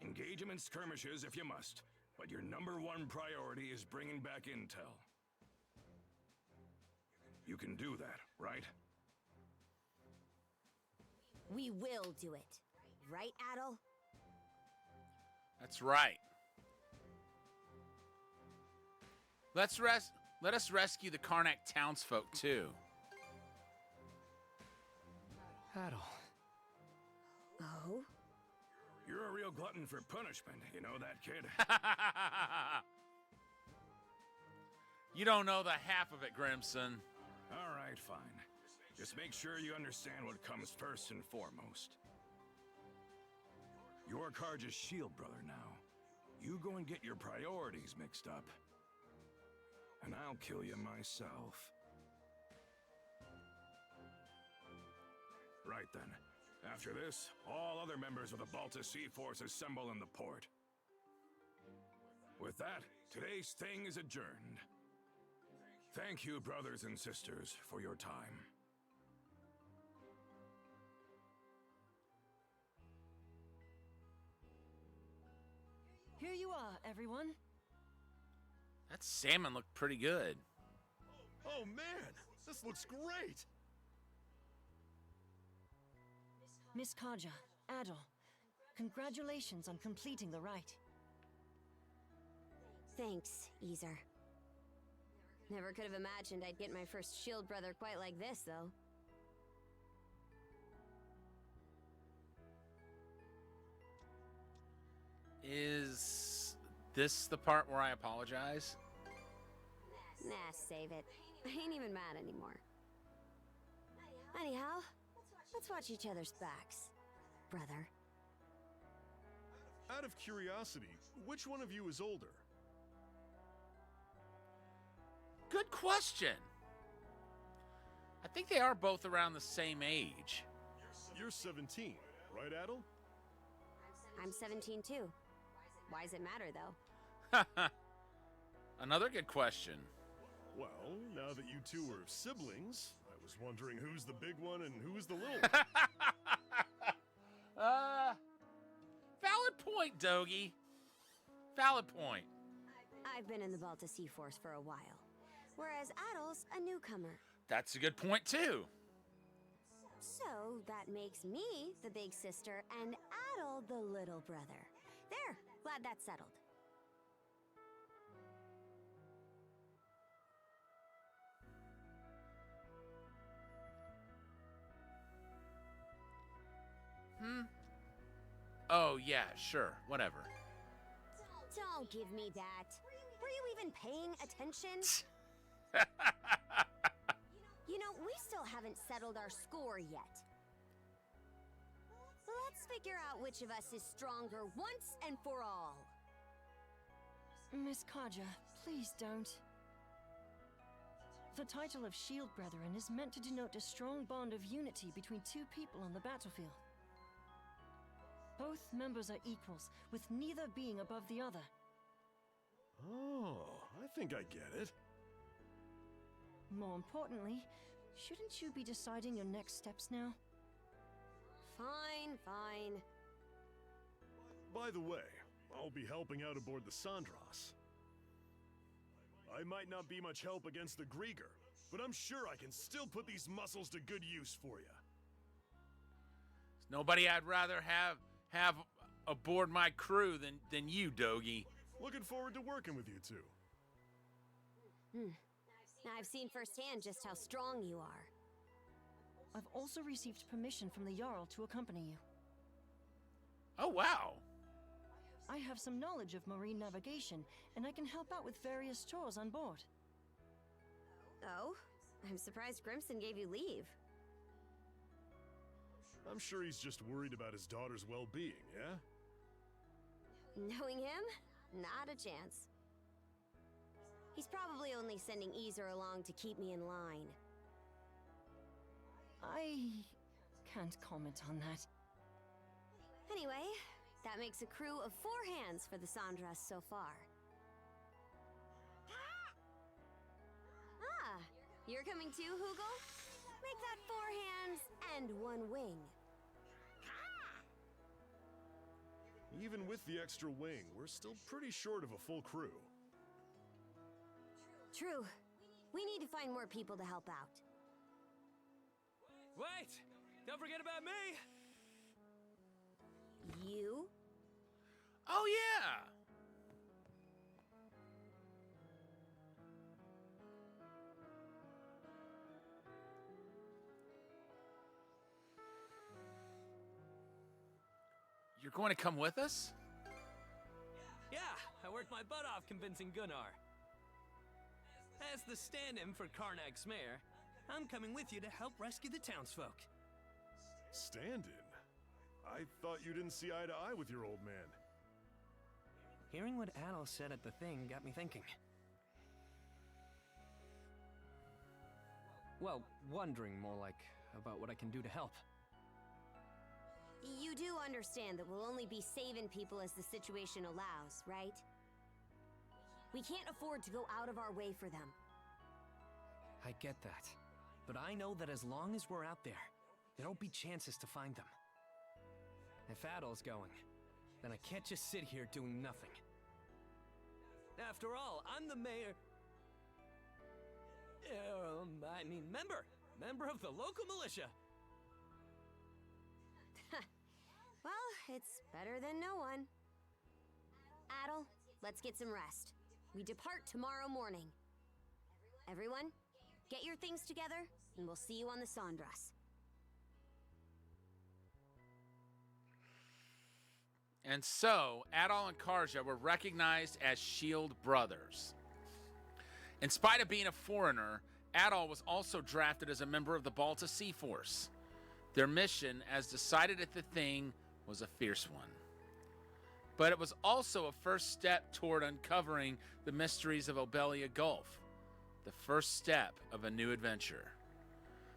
Engage them in skirmishes if you must, but your #1 priority is bringing back intel. You can do that, right? We will do it. Right, Adol? That's right. Let us rescue the Karnak townsfolk, too. Adol. Oh? You're a real glutton for punishment, you know that, kid? You don't know the half of it, Grimson. All right, fine. Just make sure you understand what comes first and foremost. You're Karja's shield brother now. You go and get your priorities mixed up. And I'll kill you myself. Right then. After this, all other members of the Balta Sea Force assemble in the port. With that, today's thing is adjourned. Thank you, brothers and sisters, for your time. everyone. That salmon looked pretty good. Oh man, this looks great! Miss Kaja, Adol, congratulations on completing the rite. Thanks, Ezer. Never could have imagined I'd get my first shield brother quite like this, though. Is this the part where I apologize? Nah, save it. I ain't even mad anymore. Anyhow, let's watch each other's backs, brother. Out of curiosity, which one of you is older? Good question. I think they are both around the same age. You're 17, right, Adel? I'm 17 too. Why does it matter, though? Another good question. Well, now that you two are siblings, I was wondering who's the big one and who's the little one. Valid point, Dogie. Valid point. I've been in the Balta Sea Force for a while, whereas Adel's a newcomer. That's a good point, too. So that makes me the big sister and Adel the little brother. There, glad that's settled. Oh, yeah, sure, whatever. Don't give me that. Were you even paying attention? You know, we still haven't settled our score yet. Let's figure out which of us is stronger once and for all. Miss Kaja, please don't. The title of Shield Brethren is meant to denote a strong bond of unity between two people on the battlefield. Both members are equals, with neither being above the other. Oh, I think I get it. More importantly, shouldn't you be deciding your next steps now? Fine, fine. By the way, I'll be helping out aboard the Sandras. I might not be much help against the Grieger, but I'm sure I can still put these muscles to good use for you. Nobody I'd rather have aboard my crew than you, Dogie. Looking forward to working with you two. Now I've seen firsthand just how strong you are. I've also received permission from the Jarl to accompany you. Oh, wow. I have some knowledge of marine navigation, and I can help out with various chores on board. Oh? I'm surprised Grimson gave you leave. I'm sure he's just worried about his daughter's well-being, yeah? Knowing him? Not a chance. He's probably only sending Ezer along to keep me in line. I can't comment on that. Anyway, that makes a crew of 4 hands for the Sandras so far. Ah, you're coming too, Hoogle? Make that 4 hands and 1 wing. Even with the extra wing, we're still pretty short of a full crew. True. We need to find more people to help out. Wait! Don't forget about me! You? Oh, yeah! You're going to come with us? Yeah, I worked my butt off convincing Gunnar. As the stand-in for Karnak's mayor, I'm coming with you to help rescue the townsfolk. Stand-in? I thought you didn't see eye to eye with your old man. Hearing what Adel said at the thing got me thinking. Well, wondering more like about what I can do to help. You do understand that we'll only be saving people as the situation allows, right? We can't afford to go out of our way for them. I get that. But I know that as long as we're out there, there'll be chances to find them. If Adel's going, then I can't just sit here doing nothing. After all, I'm the mayor. Member of the local militia. Well, it's better than no one. Adel, let's get some rest. We depart tomorrow morning. Everyone, get your things together, and we'll see you on the Sandras. And so, Adol and Karja were recognized as Shield brothers. In spite of being a foreigner, Adol was also drafted as a member of the Balta Sea Force. Their mission, as decided at the Thing, was a fierce one. But it was also a first step toward uncovering the mysteries of Obelia Gulf, the first step of a new adventure.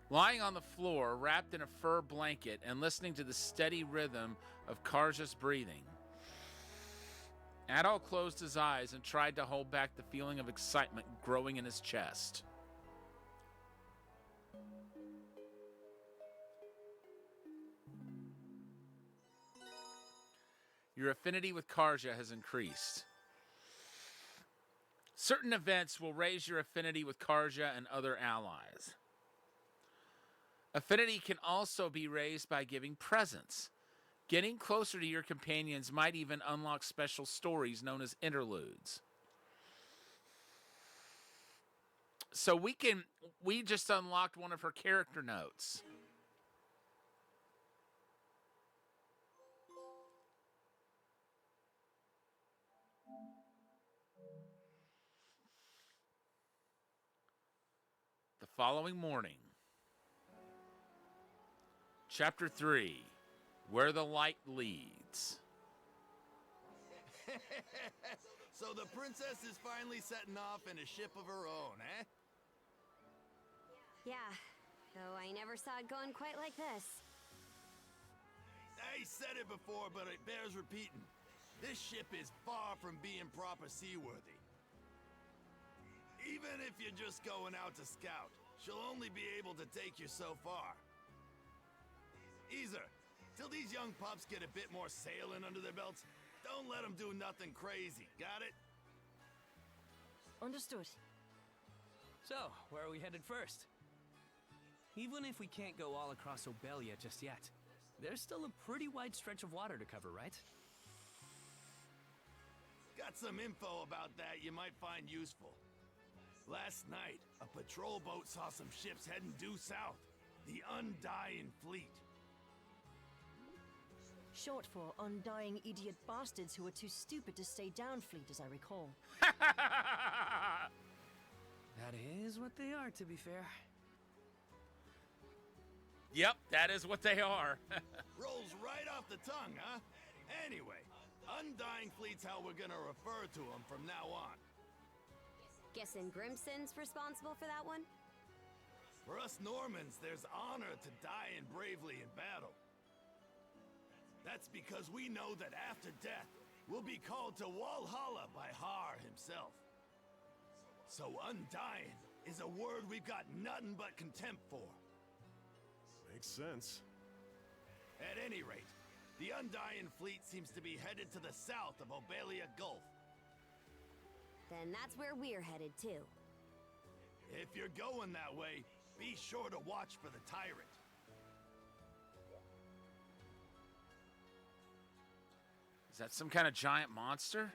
Lying on the floor, wrapped in a fur blanket and listening to the steady rhythm of Karja's breathing, Adol closed his eyes and tried to hold back the feeling of excitement growing in his chest. Your affinity with Karja has increased. Certain events will raise your affinity with Karja and other allies. Affinity can also be raised by giving presents. Getting closer to your companions might even unlock special stories known as interludes. So we just unlocked one of her character notes. The following morning, Chapter 3, Where the Light Leads. So the princess is finally setting off in a ship of her own, eh? Yeah, though I never saw it going quite like this. I said it before, but it bears repeating. This ship is far from being proper seaworthy. Even if you're just going out to scout, she'll only be able to take you so far. Either, till these young pups get a bit more sailing under their belts, don't let them do nothing crazy, got it? Understood. So, where are we headed first? Even if we can't go all across Obelia just yet, there's still a pretty wide stretch of water to cover, right? Got some info about that you might find useful. Last night, a patrol boat saw some ships heading due south. The Undying Fleet. Short for undying idiot bastards who are too stupid to stay down fleet, as I recall. That is what they are, to be fair. Yep, that is what they are. Rolls right off the tongue, huh? Anyway, Undying Fleet's how we're gonna refer to them from now on. Guessing Grimson's responsible for that one? For us Normans, there's honor to dying bravely in battle. That's because we know that after death, we'll be called to Walhalla by Har himself. So Undying is a word we've got nothing but contempt for. Makes sense. At any rate, the Undying Fleet seems to be headed to the south of Obelia Gulf. Then that's where we're headed too. If you're going that way, be sure to watch for the tyrant. Is that some kind of giant monster?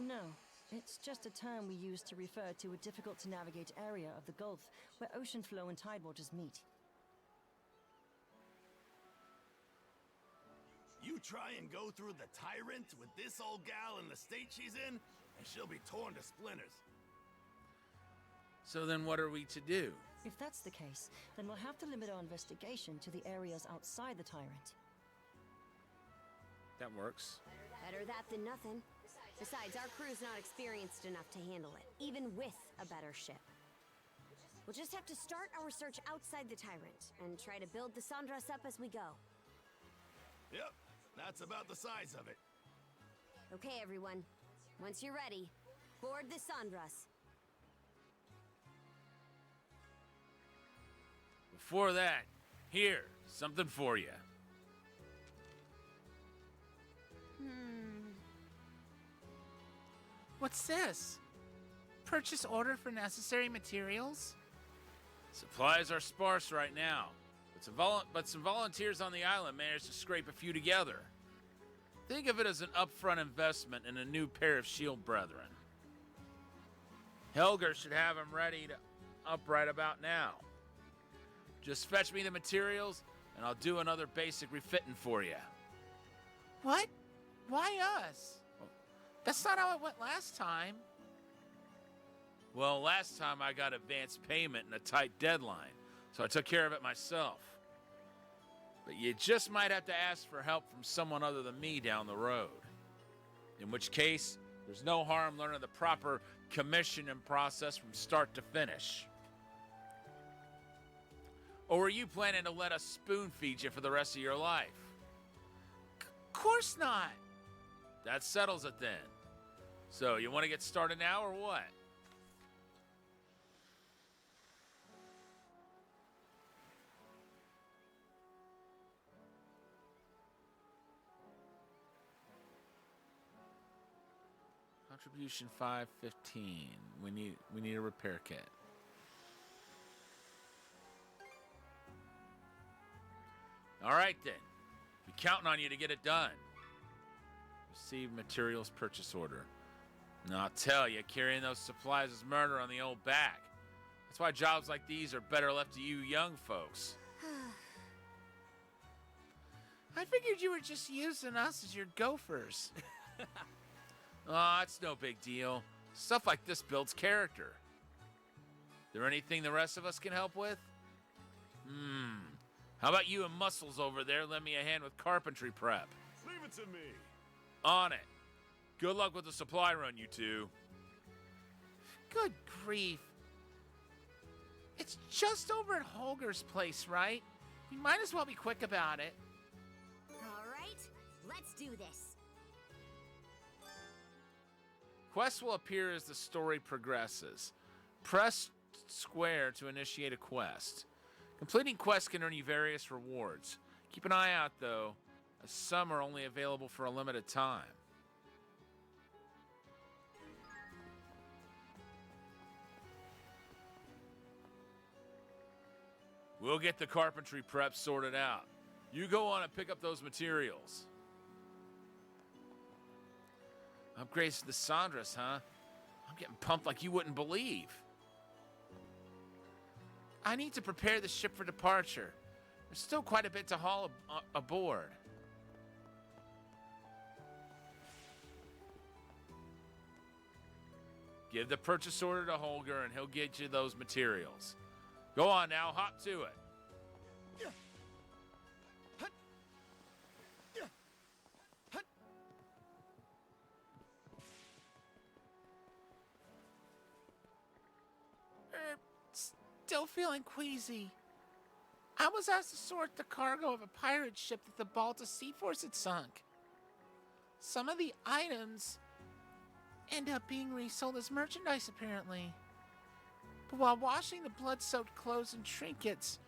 No, it's just a term we use to refer to a difficult-to-navigate area of the Gulf where ocean flow and tidewaters meet. You try and go through the tyrant with this old gal in the state she's in, and she'll be torn to splinters. So then what are we to do? If that's the case, then we'll have to limit our investigation to the areas outside the tyrant. That works. Better that than nothing. Besides, our crew's not experienced enough to handle it, even with a better ship. We'll just have to start our search outside the tyrant, and try to build the Sandras up as we go. Yep, that's about the size of it. Okay, everyone. Once you're ready, board the Sandras. Before that, here, something for you. What's this? Purchase order for necessary materials? Supplies are sparse right now, but some volunteers on the island managed to scrape a few together. Think of it as an upfront investment in a new pair of shield brethren. Helger should have them ready to up right about now. Just fetch me the materials, and I'll do another basic refitting for you. What? Why us? That's not how it went last time. Well, last time I got advance payment and a tight deadline, so I took care of it myself. But you just might have to ask for help from someone other than me down the road. In which case, there's no harm learning the proper commissioning process from start to finish. Or were you planning to let us spoon feed you for the rest of your life? Course not. That settles it then. So, you want to get started now or what? Contribution 515. We need a repair kit. All right then. We're counting on you to get it done. Receive materials purchase order. Now I'll tell you, carrying those supplies is murder on the old back. That's why jobs like these are better left to you young folks. I figured you were just using us as your gophers. Oh, it's no big deal. Stuff like this builds character. There anything the rest of us can help with? How about you and Muscles over there lend me a hand with carpentry prep? Leave it to me. On it. Good luck with the supply run, you two. Good grief. It's just over at Holger's place, right? We might as well be quick about it. All right, let's do this. Quests will appear as the story progresses. Press square to initiate a quest. Completing quests can earn you various rewards. Keep an eye out, though, as some are only available for a limited time. We'll get the carpentry prep sorted out. You go on and pick up those materials. Upgrades to the Sandras, huh? I'm getting pumped like you wouldn't believe. I need to prepare the ship for departure. There's still quite a bit to haul aboard. Give the purchase order to Holger and he'll get you those materials. Go on now, hop to it. Still feeling queasy. I was asked to sort the cargo of a pirate ship that the Balta Sea Force had sunk. Some of the items end up being resold as merchandise, apparently. But while washing the blood-soaked clothes and trinkets,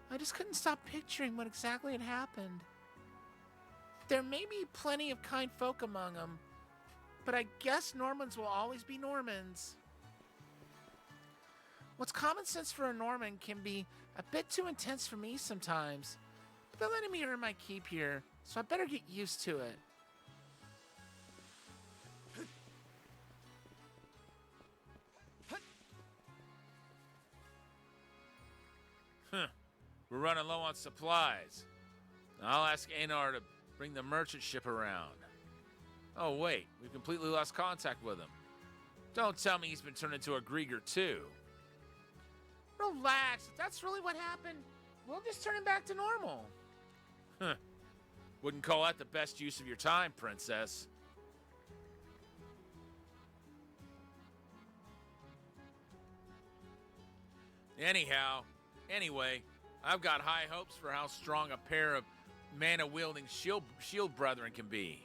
I just couldn't stop picturing what exactly had happened. There may be plenty of kind folk among them, but I guess Normans will always be Normans. What's common sense for a Norman can be a bit too intense for me sometimes. But they're letting me earn my keep here, so I better get used to it. We're running low on supplies. I'll ask Einar to bring the merchant ship around. Oh wait, we've completely lost contact with him. Don't tell me he's been turned into a Grieger too. Relax, if that's really what happened, we'll just turn him back to normal. Wouldn't call that the best use of your time, princess. Anyway, I've got high hopes for how strong a pair of mana-wielding shield brethren can be.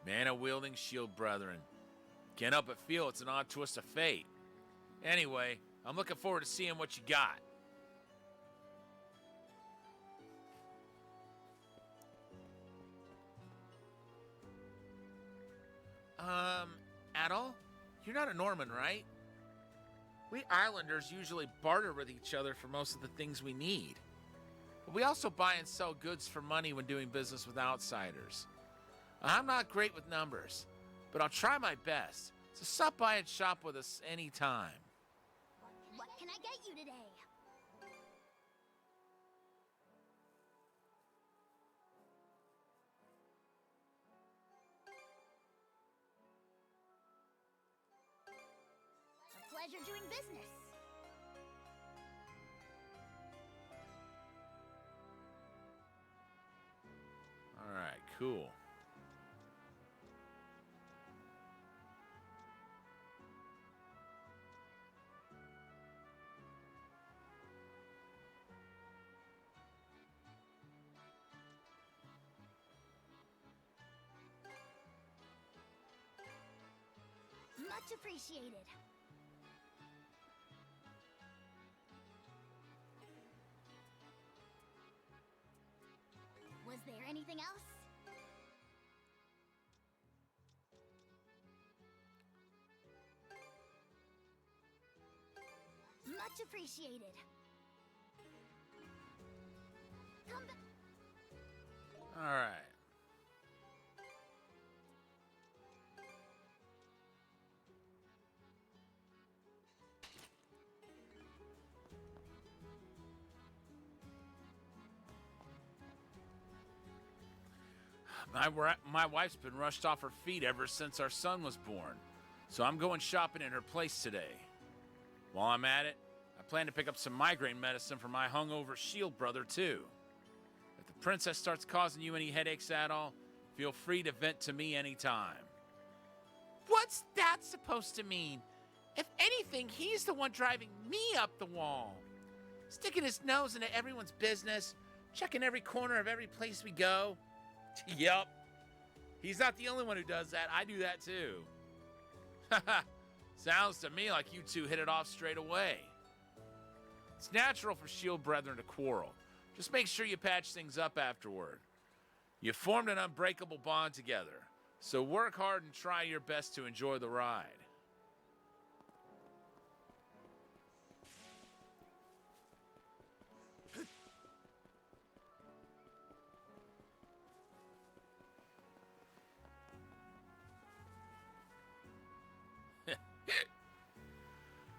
Mana-wielding shield brethren. Can't help but feel it's an odd twist of fate. Anyway, I'm looking forward to seeing what you got. Adol, you're not a Norman, right? We islanders usually barter with each other for most of the things we need. But we also buy and sell goods for money when doing business with outsiders. I'm not great with numbers, but I'll try my best. So stop by and shop with us anytime. What can I get you today? A pleasure doing business. All right, cool. Much appreciated. Was there anything else? Much appreciated. Come back. All right. My wife's been rushed off her feet ever since our son was born, so I'm going shopping in her place today. While I'm at it, I plan to pick up some migraine medicine for my hungover shield brother, too. If the princess starts causing you any headaches at all, feel free to vent to me anytime. What's that supposed to mean? If anything, he's the one driving me up the wall. Sticking his nose into everyone's business, checking every corner of every place we go. Yup. He's not the only one who does that. I do that too. Haha. Sounds to me like you two hit it off straight away. It's natural for shield brethren to quarrel. Just make sure you patch things up afterward. You formed an unbreakable bond together, so work hard and try your best to enjoy the ride.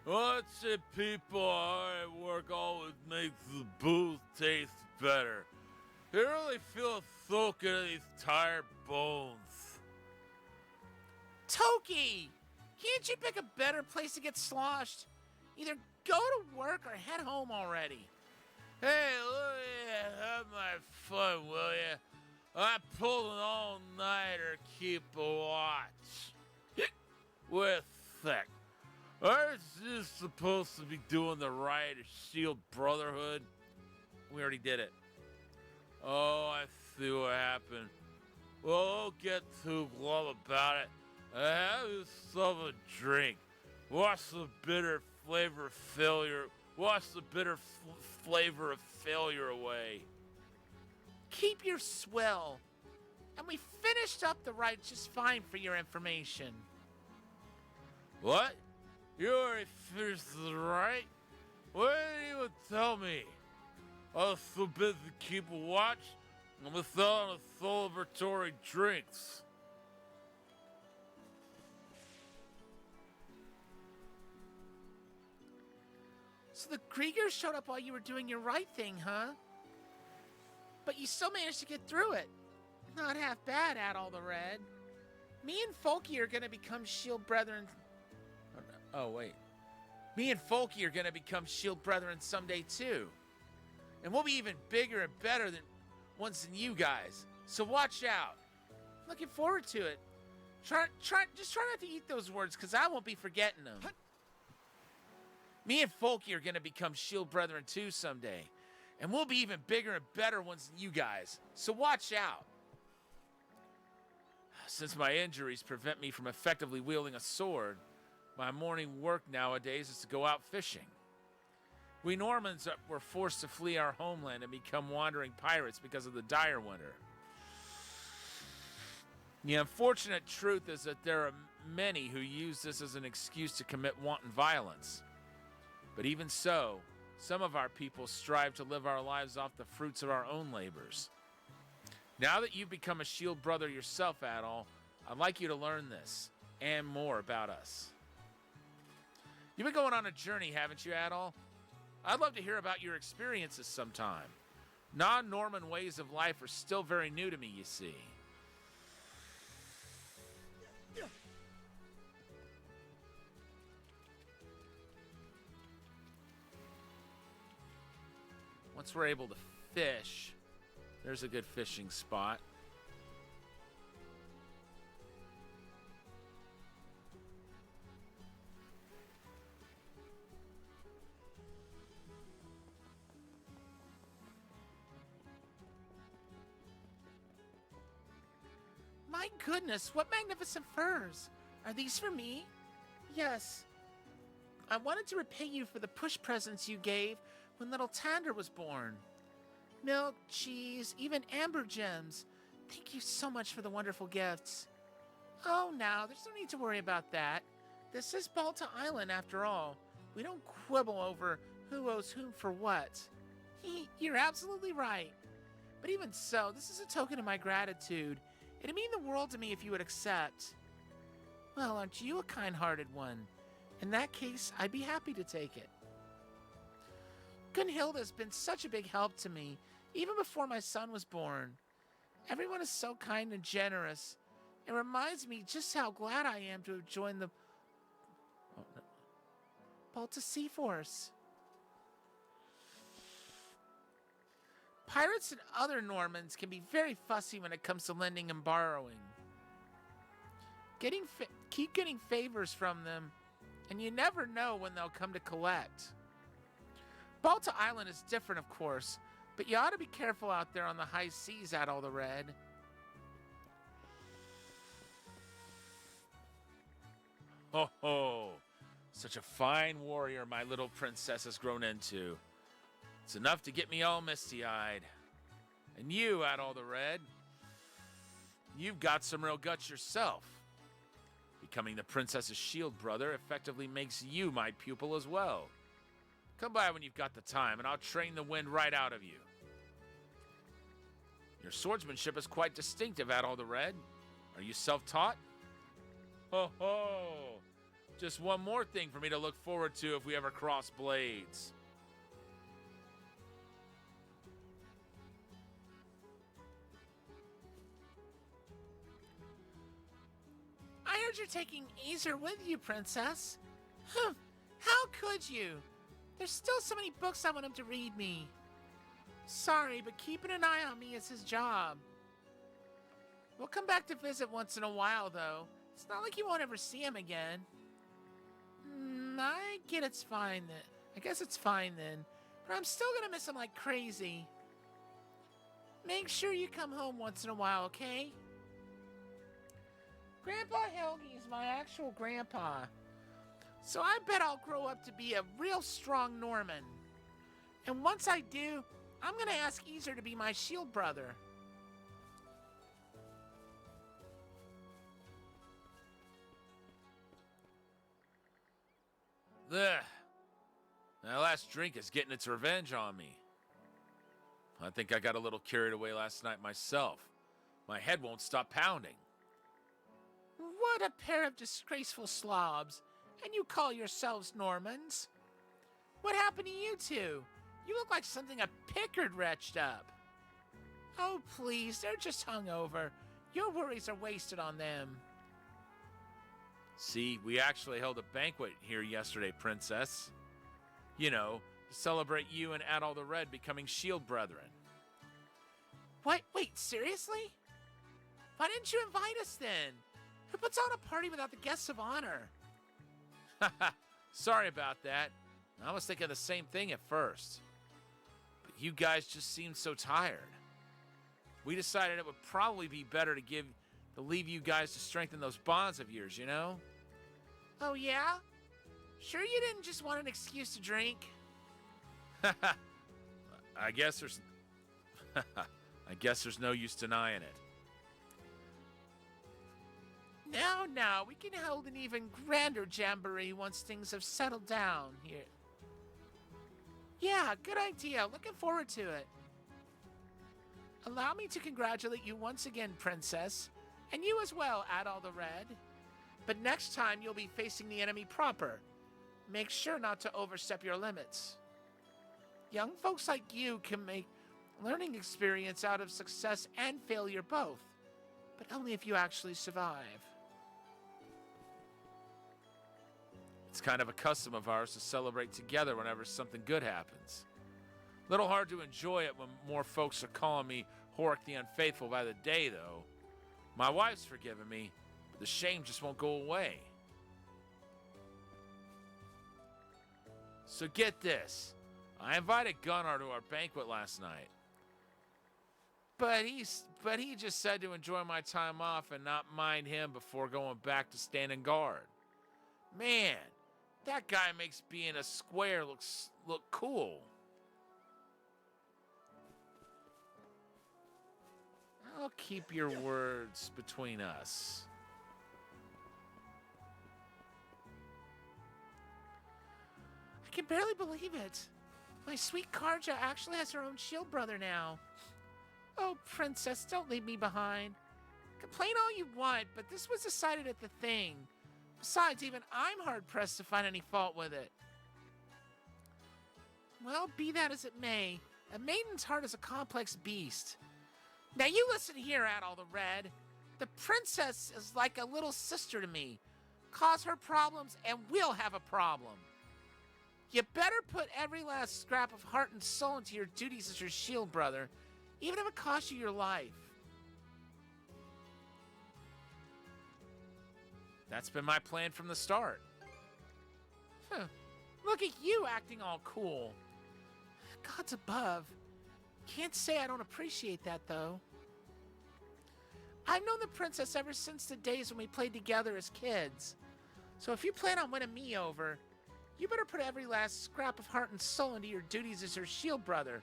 What's it, people? Hard work always makes the booze taste better. You really feel a soak into these tired bones. Toki! Can't you pick a better place to get sloshed? Either go to work or head home already. Hey, look at have my fun, will ya? I pulled an all-nighter, keep a watch. We're thick. Aren't you supposed to be doing the right Shield Brotherhood? We already did it. Oh, I see what happened. Well, don't get too glum about it. Have yourself a drink. Wash the bitter flavor of failure. Wash the bitter flavor of failure away. Keep your swill. And we finished up the ride just fine for your information. What? You already finished the ride? Why didn't you even tell me? I was so busy keeping watch, I missed out on the celebratory drinks. So the Kriegers showed up while you were doing your right thing, huh? But you still managed to get through it. Not half bad, Adol the Red. Me and Folky are gonna become Shield Brethren. Oh, wait. Me and Folky are gonna become Shield Brethren someday, too. And we'll be even bigger and better than ones than you guys. So watch out. Looking forward to it. Just try not to eat those words, because I won't be forgetting them. Me and Folky are gonna become Shield Brethren, too, someday. And we'll be even bigger and better ones than you guys. So watch out. Since my injuries prevent me from effectively wielding a sword, my morning work nowadays is to go out fishing. We Normans were forced to flee our homeland and become wandering pirates because of the dire winter. The unfortunate truth is that there are many who use this as an excuse to commit wanton violence. But even so, some of our people strive to live our lives off the fruits of our own labors. Now that you've become a shield brother yourself, Adol, I'd like you to learn this and more about us. You've been going on a journey, haven't you, Adol? I'd love to hear about your experiences sometime. Non-Norman ways of life are still very new to me, you see. Once we're able to fish, there's a good fishing spot. My goodness, what magnificent furs! Are these for me? Yes. I wanted to repay you for the push presents you gave when little Tander was born. Milk, cheese, even amber gems. Thank you so much for the wonderful gifts. Oh, now, there's no need to worry about that. This is Balta Island, after all. We don't quibble over who owes whom for what. You're absolutely right. But even so, this is a token of my gratitude. It'd mean the world to me if you would accept. Well, aren't you a kind-hearted one? In that case, I'd be happy to take it. Gunhilda's been such a big help to me, even before my son was born. Everyone is so kind and generous. It reminds me just how glad I am to have joined the Balta Sea Force. Pirates and other Normans can be very fussy when it comes to lending and borrowing. Keep getting favors from them, and you never know when they'll come to collect. Balta Island is different, of course, but you ought to be careful out there on the high seas, Adol the Red. Ho ho! Such a fine warrior my little princess has grown into. It's enough to get me all misty-eyed. And you, Adol the Red, you've got some real guts yourself. Becoming the princess's shield brother effectively makes you my pupil as well. Come by when you've got the time, and I'll train the wind right out of you. Your swordsmanship is quite distinctive, Adol the Red. Are you self-taught? Ho ho! Just one more thing for me to look forward to if we ever cross blades. I heard you're taking Easer with you, Princess. How could you? There's still so many books I want him to read me. Sorry, but keeping an eye on me is his job. We'll come back to visit once in a while, though. It's not like you won't ever see him again. I get it's fine then. I guess it's fine then. But I'm still gonna miss him like crazy. Make sure you come home once in a while, okay? Grandpa Helgi is my actual grandpa. So I bet I'll grow up to be a real strong Norman. And once I do, I'm gonna ask Easer to be my shield brother. Ugh. That last drink is getting its revenge on me. I think I got a little carried away last night myself. My head won't stop pounding. What a pair of disgraceful slobs. And you call yourselves Normans? What happened to you two? You look like something a Pickard retched up. Oh, please, they're just hungover. Your worries are wasted on them. See, we actually held a banquet here yesterday, Princess. You know, to celebrate you and Adol the Red becoming shield brethren. What? Wait, seriously? Why didn't you invite us then? Who puts on a party without the guests of honor? Sorry about that. I was thinking the same thing at first. But you guys just seemed so tired. We decided it would probably be better to leave you guys to strengthen those bonds of yours, you know? Oh, yeah? Sure you didn't just want an excuse to drink? I guess there's no use denying it. Now, we can hold an even grander jamboree once things have settled down here. Yeah, good idea. Looking forward to it. Allow me to congratulate you once again, Princess. And you as well, Adol the Red. But next time you'll be facing the enemy proper. Make sure not to overstep your limits. Young folks like you can make learning experience out of success and failure both. But only if you actually survive. It's kind of a custom of ours to celebrate together whenever something good happens. Little hard to enjoy it when more folks are calling me Horik the Unfaithful by the day, though. My wife's forgiven me, but the shame just won't go away. So get this. I invited Gunnar to our banquet last night. But he just said to enjoy my time off and not mind him before going back to standing guard. Man, that guy makes being a square look cool. I'll keep your words between us. I can barely believe it. My sweet Karja actually has her own shield brother now. Oh, Princess, don't leave me behind. Complain all you want, but this was decided at the thing. Besides, even I'm hard-pressed to find any fault with it. Well, be that as it may, a maiden's heart is a complex beast. Now you listen here, Adol the Red. The princess is like a little sister to me. Cause her problems and we'll have a problem. You better put every last scrap of heart and soul into your duties as her shield brother, even if it costs you your life. That's been my plan from the start. Huh. Look at you acting all cool. Gods above. Can't say I don't appreciate that, though. I've known the princess ever since the days when we played together as kids. So if you plan on winning me over, you better put every last scrap of heart and soul into your duties as her shield brother,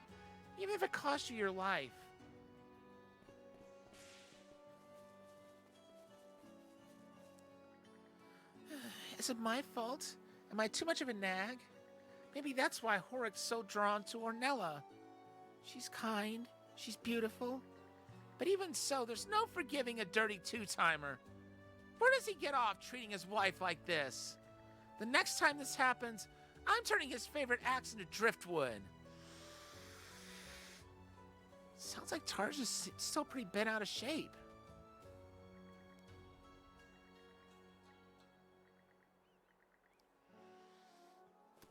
even if it costs you your life. Is it my fault? Am I too much of a nag? Maybe that's why Horik's so drawn to Ornella. She's kind, she's beautiful. But even so, there's no forgiving a dirty two-timer. Where does he get off treating his wife like this? The next time this happens, I'm turning his favorite axe into driftwood. Sounds like Tarja's still pretty bent out of shape.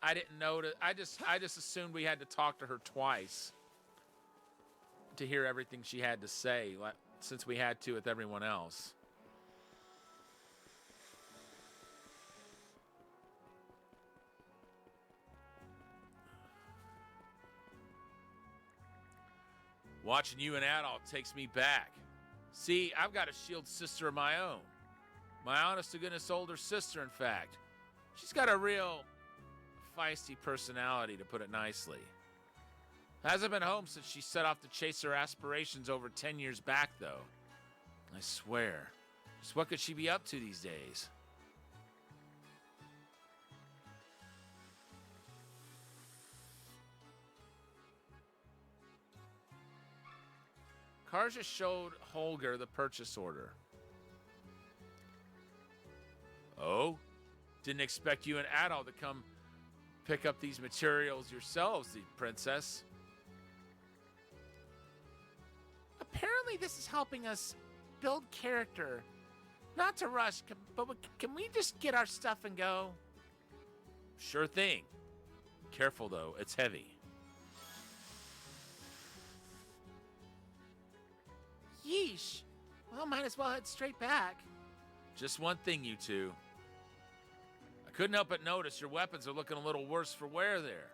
I didn't notice. I just assumed we had to talk to her twice to hear everything she had to say, since we had to with everyone else. Watching you and Adol takes me back. See, I've got a shield sister of my own. My honest-to-goodness older sister, in fact. She's got a real feisty personality, to put it nicely. Hasn't been home since she set off to chase her aspirations over 10 years back, though. I swear. Just what could she be up to these days? Karja showed Holger the purchase order. Oh? Didn't expect you and Adol to come pick up these materials yourselves, the princess. Apparently this is helping us build character. Not to rush, but can we just get our stuff and go? Sure thing. Careful, though. It's heavy. Yeesh. Well, might as well head straight back. Just one thing, you two. I couldn't help but notice your weapons are looking a little worse for wear there.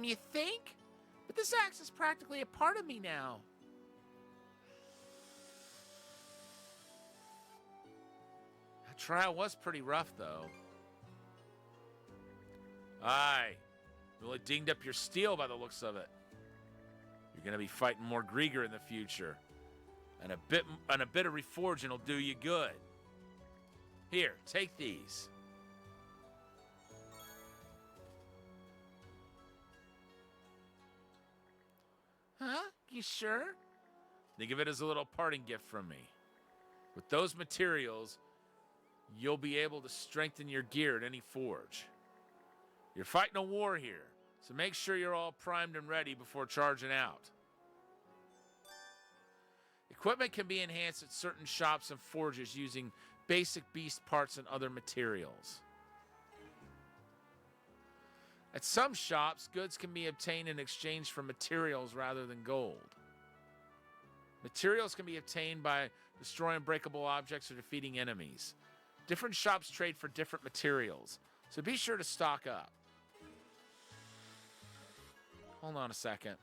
You think? But this axe is practically a part of me now. That trial was pretty rough, though. Aye. Really dinged up your steel by the looks of it. You're gonna be fighting more Grieger in the future. And a bit of reforging will do you good. Here, take these. Huh? You sure? Think of it as a little parting gift from me. With those materials, you'll be able to strengthen your gear at any forge. You're fighting a war here, so make sure you're all primed and ready before charging out. Equipment can be enhanced at certain shops and forges using basic beast parts and other materials. At some shops, goods can be obtained in exchange for materials rather than gold. Materials can be obtained by destroying breakable objects or defeating enemies. Different shops trade for different materials, so be sure to stock up. Hold on a second.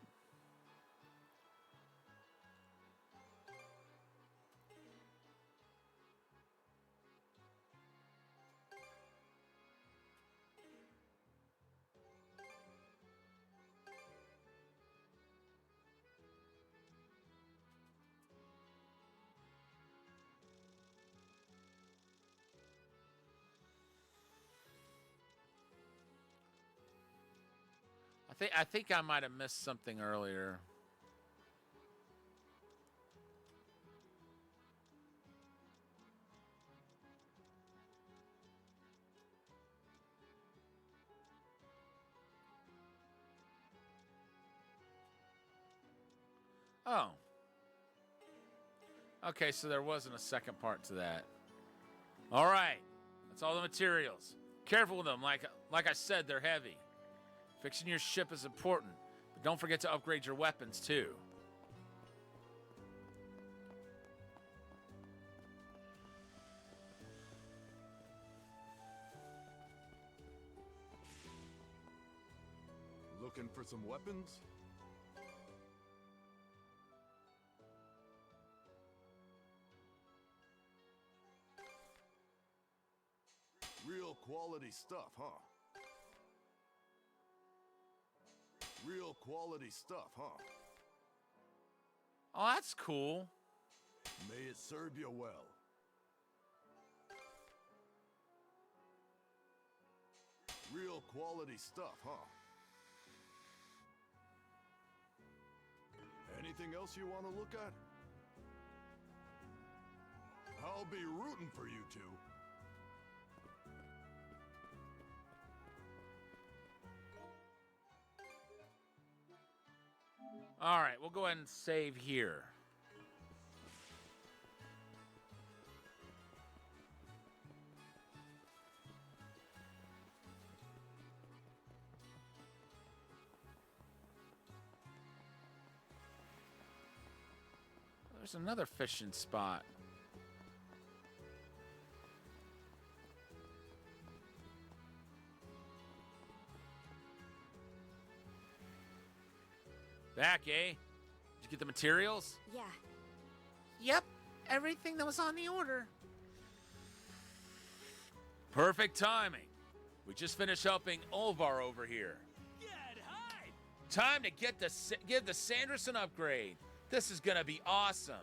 I think I might have missed something earlier. Oh. Okay, so there wasn't a second part to that. All right. That's all the materials. Careful with them. Like I said, they're heavy. Fixing your ship is important, but don't forget to upgrade your weapons too. Looking for some weapons? Real quality stuff, huh? Real quality stuff, huh? Oh, that's cool. May it serve you well. Real quality stuff, huh? Anything else you want to look at? I'll be rooting for you two. All right, we'll go ahead and save here. There's another fishing spot. Back, eh? Did you get the materials? Yeah. Yep, everything that was on the order. Perfect timing. We just finished helping Ulvar over here. Time to give the Sandris an upgrade. This is gonna be awesome.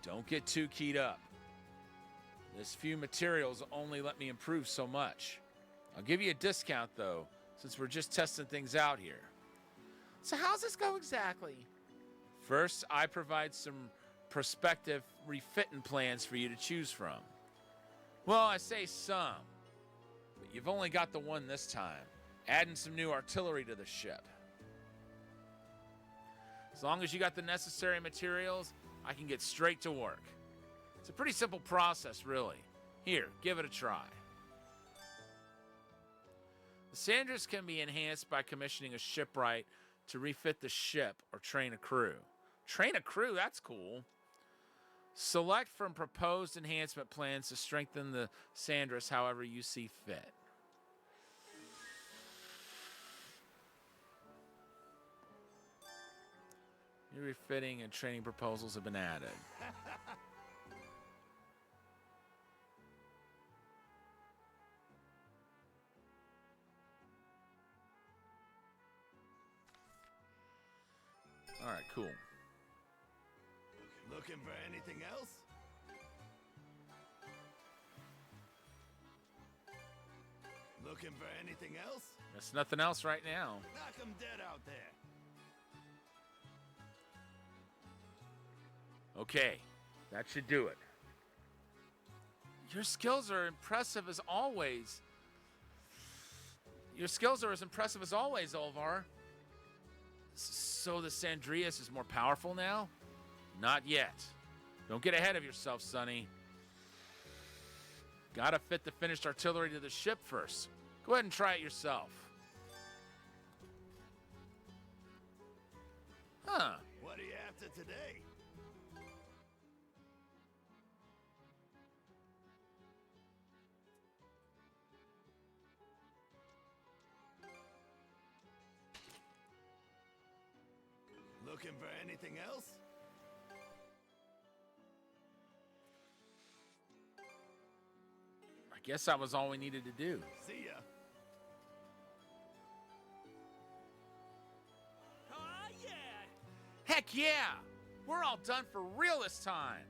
Don't get too keyed up. This few materials only let me improve so much. I'll give you a discount though, since we're just testing things out here. So how's this go exactly? First, I provide some prospective refitting plans for you to choose from. Well, I say some, but you've only got the one this time, adding some new artillery to the ship. As long as you got the necessary materials, I can get straight to work. It's a pretty simple process, really. Here, give it a try. The Sandris can be enhanced by commissioning a shipwright to refit the ship or train a crew. Train a crew? That's cool. Select from proposed enhancement plans to strengthen the Sandris however you see fit. New refitting and training proposals have been added. All right, cool. Looking for anything else? Looking for anything else? There's nothing else right now. Knock 'em dead out there. Okay, that should do it. Your skills are impressive as always. Your skills are as impressive as always, Olvar. So the Sandrias is more powerful now? Not yet. Don't get ahead of yourself, Sonny. Gotta fit the finished artillery to the ship first. Go ahead and try it yourself. Huh. What are you after today? Looking for anything else? I guess that was all we needed to do. See ya. Ah, yeah! Heck yeah! We're all done for real this time.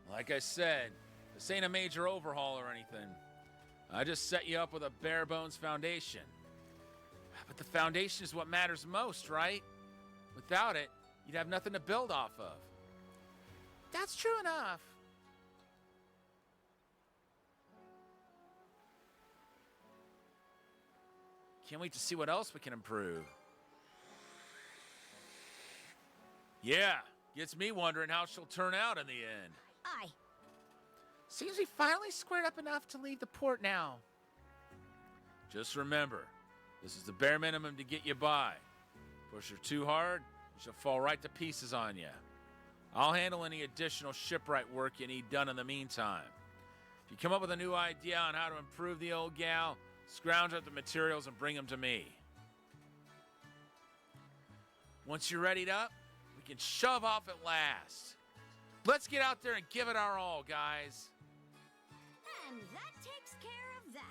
Like I said, this ain't a major overhaul or anything. I just set you up with a bare bones foundation. But the foundation is what matters most, right? Without it, you'd have nothing to build off of. That's true enough. Can't wait to see what else we can improve. Yeah, gets me wondering how she'll turn out in the end. Aye. Seems we finally squared up enough to leave the port now. Just remember, this is the bare minimum to get you by. Push her too hard, she'll fall right to pieces on you. I'll handle any additional shipwright work you need done in the meantime. If you come up with a new idea on how to improve the old gal, scrounge up the materials and bring them to me. Once you're readied up, we can shove off at last. Let's get out there and give it our all, guys. And that takes care of that.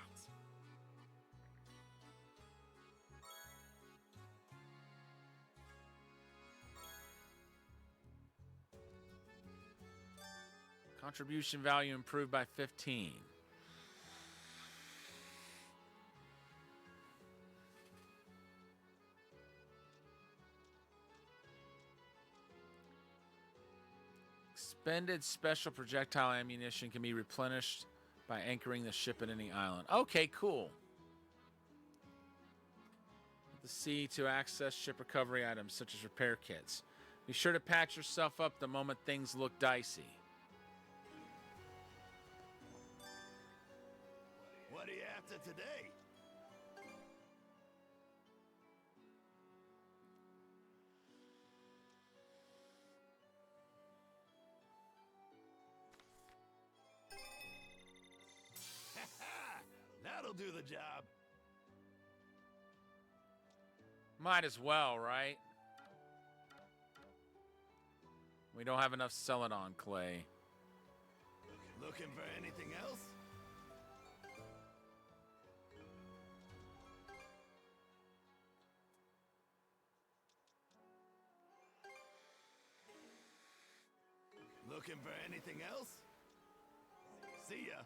Contribution value improved by 15. Expended special projectile ammunition can be replenished by anchoring the ship at any island. Okay, cool. The C to access ship recovery items such as repair kits. Be sure to patch yourself up the moment things look dicey. What are you after today? That'll do the job. Might as well, right? We don't have enough Celadon clay. Looking for anything else? Looking for anything else? See ya.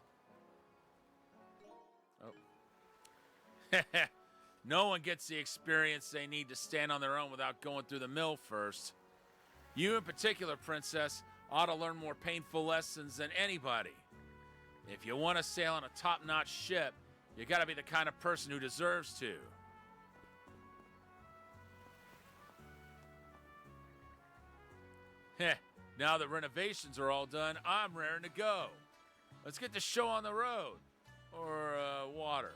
Oh. No one gets the experience they need to stand on their own without going through the mill first. You in particular, Princess, ought to learn more painful lessons than anybody. If you want to sail on a top-notch ship, you gotta be the kind of person who deserves to. Heh, now that renovations are all done, I'm raring to go. Let's get the show on the road. Or, water.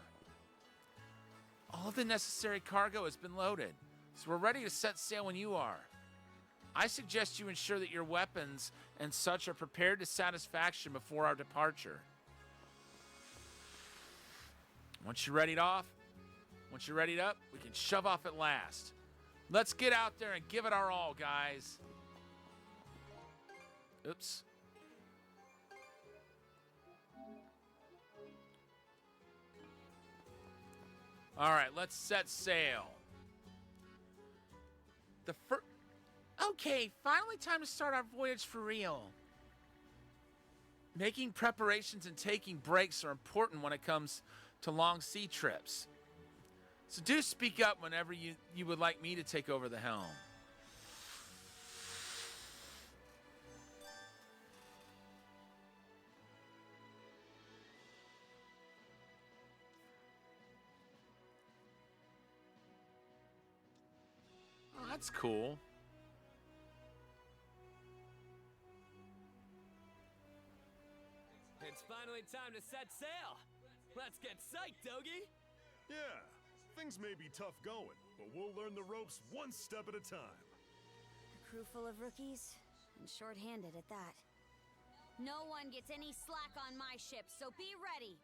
All of the necessary cargo has been loaded, so we're ready to set sail when you are. I suggest you ensure that your weapons and such are prepared to satisfaction before our departure. Once you're readied up, we can shove off at last. Let's get out there and give it our all, guys. Oops. All right, let's set sail. Oh Okay, finally time to start our voyage for real. Making preparations and taking breaks are important when it comes to long sea trips. So do speak up whenever you would like me to take over the helm. Oh, that's cool. It's finally time to set sail. Let's get psyched, Dogie. Yeah, things may be tough going, but we'll learn the ropes one step at a time. A crew full of rookies, and short-handed at that. No one gets any slack on my ship, so be ready.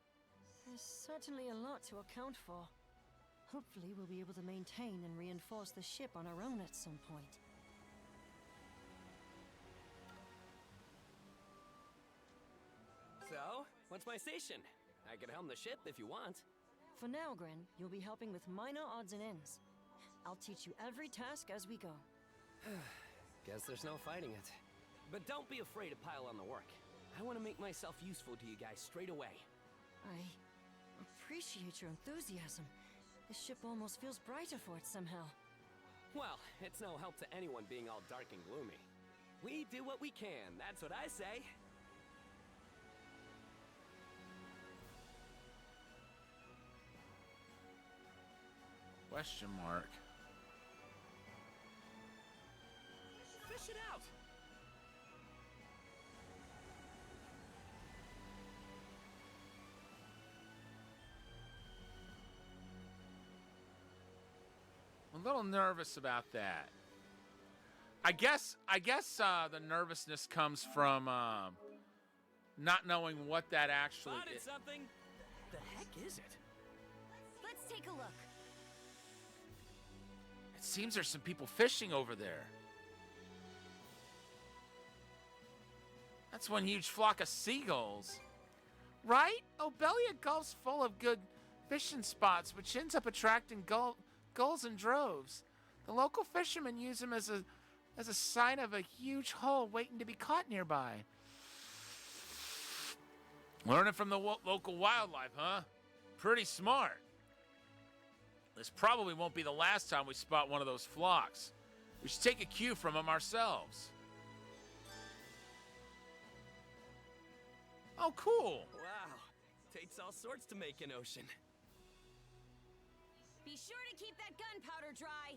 There's certainly a lot to account for. Hopefully we'll be able to maintain and reinforce the ship on our own at some point. So, what's my station? I can helm the ship if you want. For now, Grin, you'll be helping with minor odds and ends. I'll teach you every task as we go. Guess there's no fighting it. But don't be afraid to pile on the work. I want to make myself useful to you guys straight away. I appreciate your enthusiasm. This ship almost feels brighter for it somehow. Well, it's no help to anyone being all dark and gloomy. We do what we can, that's what I say. Question mark. Fish it out! I'm a little nervous about that. I guess the nervousness comes from not knowing what that actually Spotted is. something? The heck is it? Let's take a look. It seems there's some people fishing over there. That's one huge flock of seagulls. Right? Obelia Gulf's full of good fishing spots, which ends up attracting gulls in droves. The local fishermen use them as a sign of a huge hole waiting to be caught nearby. Learning from the local wildlife, huh? Pretty smart. This probably won't be the last time we spot one of those flocks. We should take a cue from them ourselves. Oh, cool. Wow. Takes all sorts to make an ocean. Be sure to keep that gunpowder dry.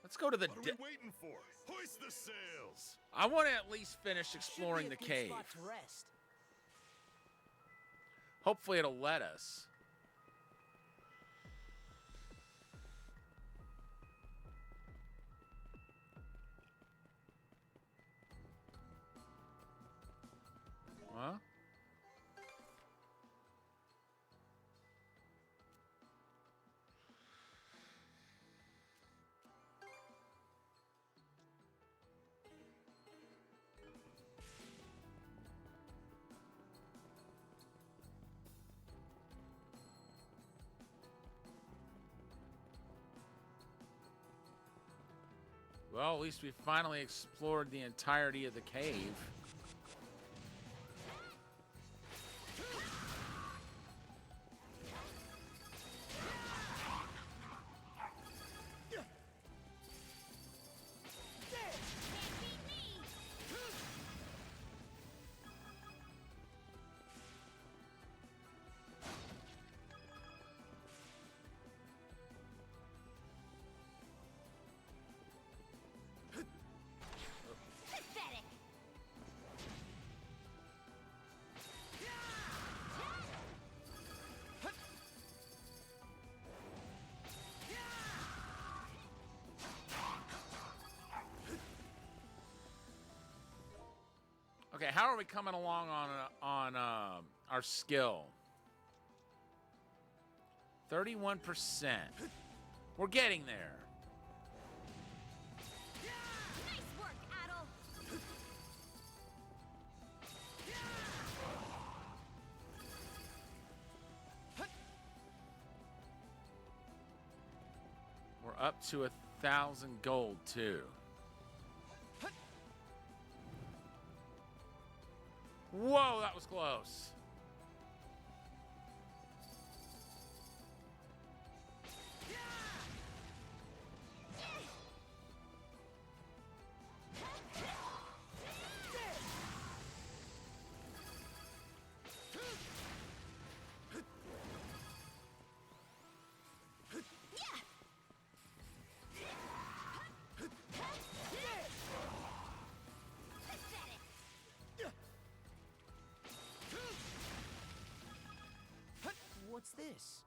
Let's go to the. What are we waiting for? Hoist the sails! I want to at least finish exploring the cave. To rest. Hopefully it'll let us. Huh? Well, at least we finally explored the entirety of the cave. Pathetic. Okay, how are we coming along on our skill? 31%. We're getting there. Nice work, Adel. We're up to 1,000 gold, too. Whoa, that was close. What's this?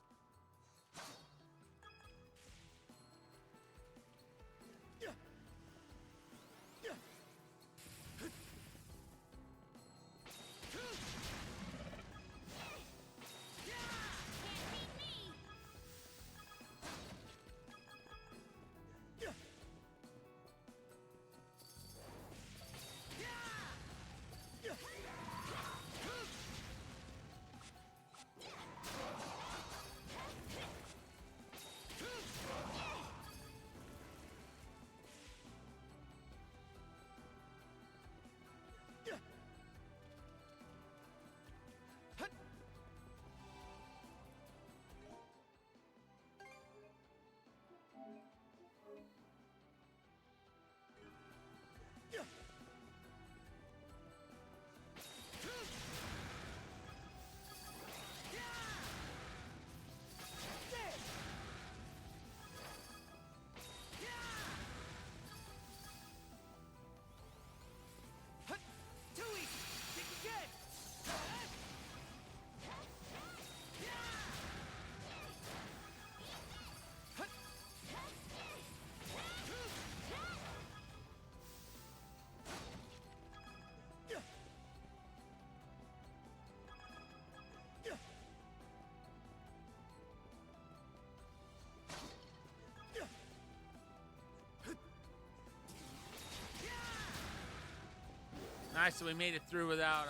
Nice, so we made it through without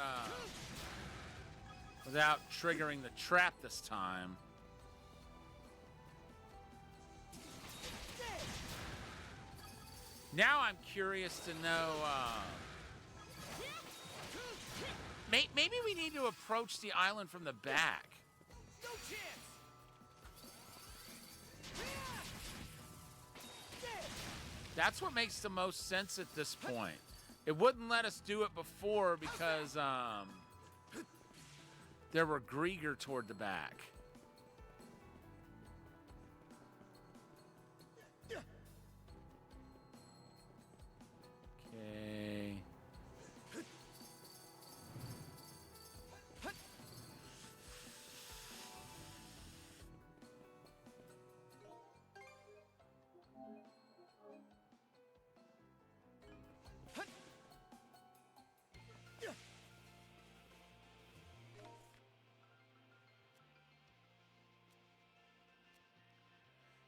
triggering the trap this time. Now I'm curious to know. Maybe we need to approach the island from the back. No chance. That's what makes the most sense at this point. It wouldn't let us do it before because there were Grieger toward the back. Okay.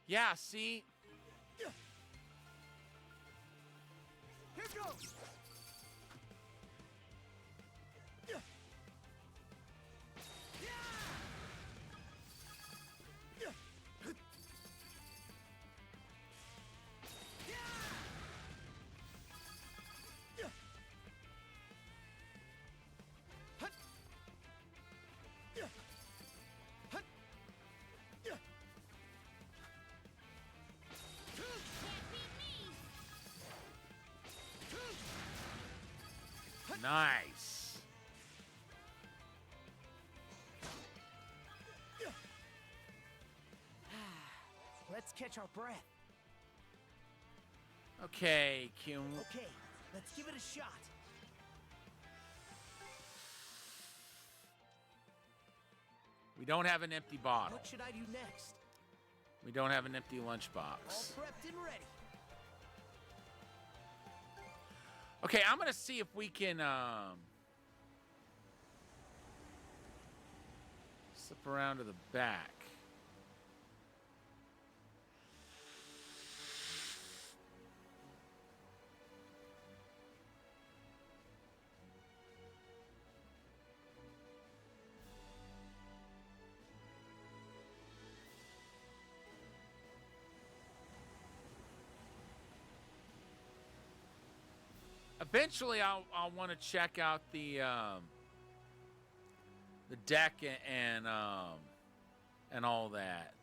Yeah, see? Here goes. Nice. Let's catch our breath. Okay, can Okay, let's give it a shot. we don't have an empty bottle. What should I do next? We don't have an empty All lunchbox. prepped and ready. Okay, I'm gonna see if we can slip around to the back. Eventually, I'll want to check out the deck and all that.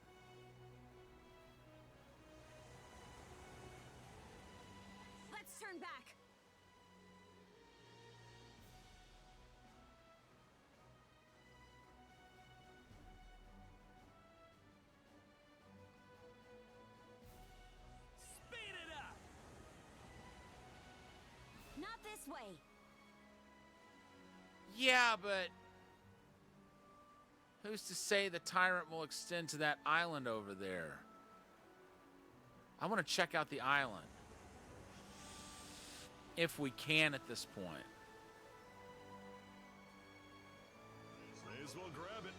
Let's turn back. Speed it up! Not this way. Yeah, but who's to say the tyrant will extend to that island over there? I want to check out the island. If we can at this point. May as well grab it.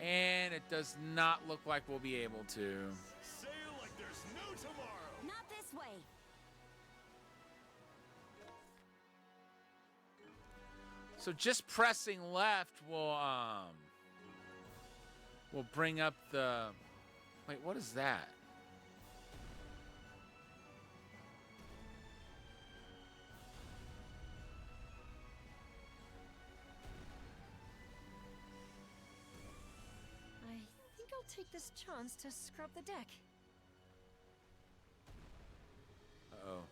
And it does not look like we'll be able to. Sail like there's no tomorrow. Not this way. So just pressing left will bring up the... Wait, what is that? I think I'll take this chance to scrub the deck. Uh-oh.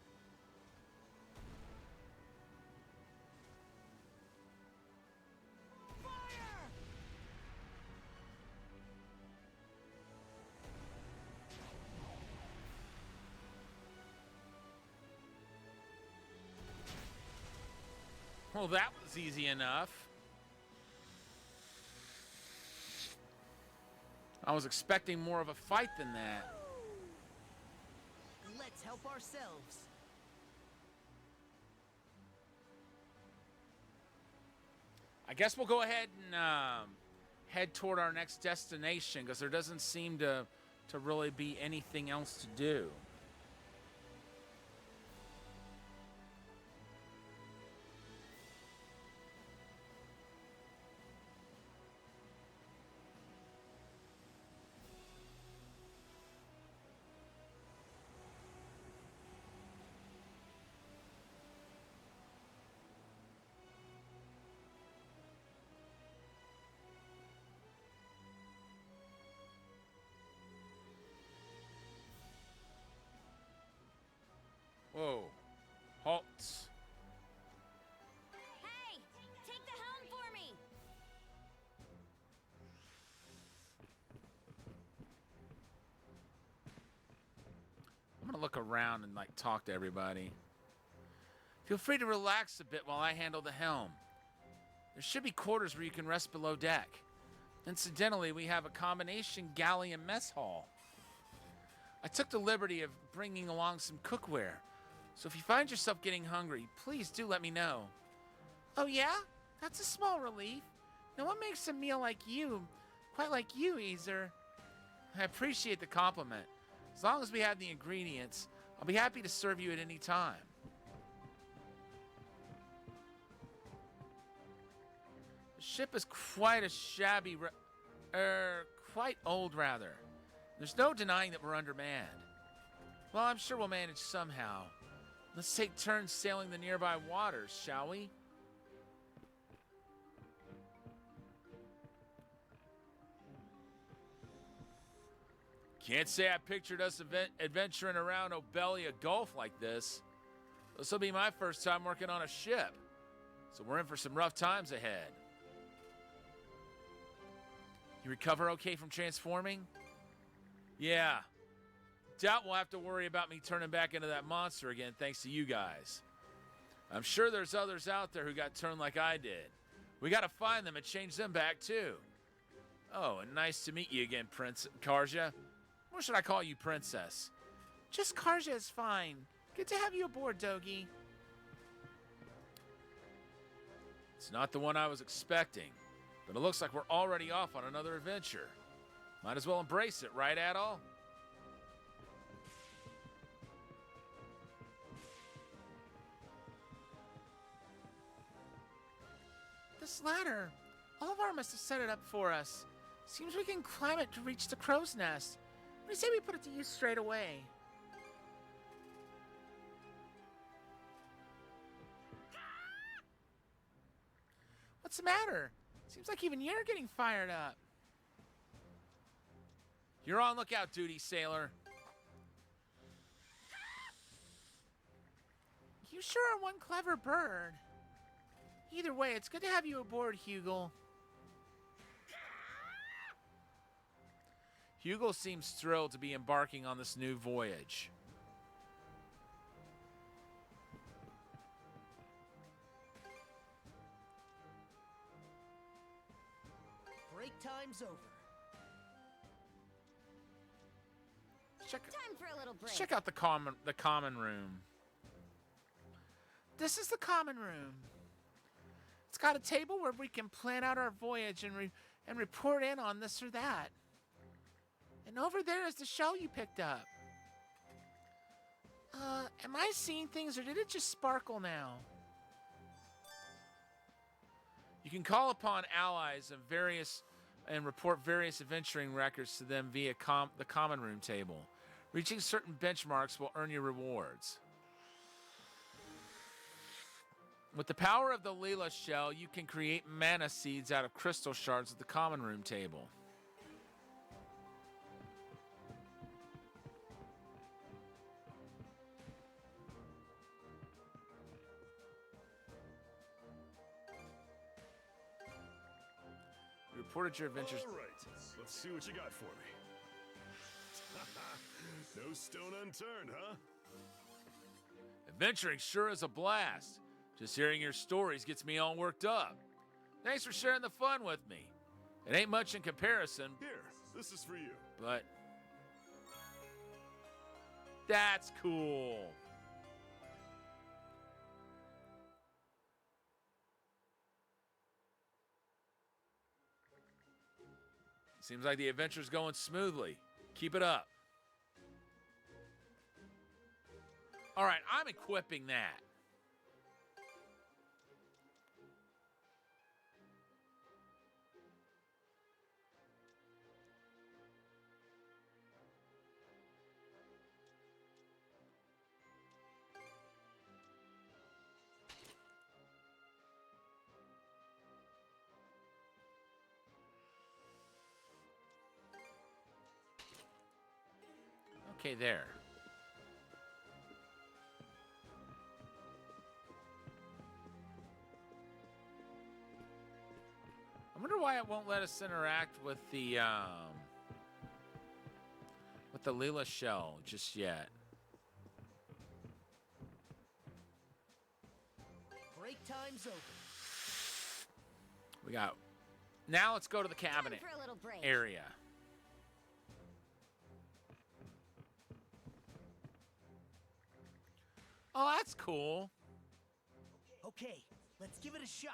Well, that was easy enough. I was expecting more of a fight than that. Let's help ourselves. I guess we'll go ahead and head toward our next destination because there doesn't seem to really be anything else to do. Whoa. Halt. Hey! Take the helm for me! I'm gonna look around and like talk to everybody. Feel free to relax a bit while I handle the helm. There should be quarters where you can rest below deck. Incidentally, we have a combination galley and mess hall. I took the liberty of bringing along some cookware, so if you find yourself getting hungry, please do let me know. Oh yeah? That's a small relief. No one makes a meal like you, quite like you, Easer. I appreciate the compliment. As long as we have the ingredients, I'll be happy to serve you at any time. The ship is quite a shabby, quite old rather. There's no denying that we're undermanned. Well, I'm sure we'll manage somehow. Let's take turns sailing the nearby waters, shall we? Can't say I pictured us adventuring around Obelia Gulf like this. This will be my first time working on a ship, so we're in for some rough times ahead. You recover okay from transforming? Yeah. Doubt we'll have to worry about me turning back into that monster again thanks to you guys. I'm sure there's others out there who got turned like I did. We gotta find them and change them back too. Oh, and nice to meet you again, Prince Karja. Or should I call you Princess? Just Karja is fine. Good to have you aboard, Dogi. It's not the one I was expecting, but it looks like we're already off on another adventure. Might as well embrace it, right, Adol? This ladder. Olivar must have set it up for us. Seems we can climb it to reach the crow's nest. What do you say we put it to use straight away? What's the matter? Seems like even you're getting fired up. You're on lookout duty, sailor. You sure are one clever bird. Either way, it's good to have you aboard, Hugel. Hugel seems thrilled to be embarking on this new voyage. Break time's over. Time for a little break. Check out the common room. This is the common room. It's got a table where we can plan out our voyage and report in on this or that. And over there is the shell you picked up. Am I seeing things or did it just sparkle now? You can call upon allies and report various adventuring records to them via the common room table. Reaching certain benchmarks will earn you rewards. With the power of the Leela shell, you can create mana seeds out of crystal shards at the common room table. You reported your adventures. All right, let's see what you got for me. No stone unturned, huh? Adventuring sure is a blast. Just hearing your stories gets me all worked up. Thanks for sharing the fun with me. It ain't much in comparison. Here, this is for you. But that's cool. Seems like the adventure's going smoothly. Keep it up. All right, I'm equipping that. Okay, there. I wonder why it won't let us interact with the Leela shell just yet. Break time's over. We got. Now let's go to the cabinet Time for a little break. area. Oh, that's cool. Okay, let's give it a shot.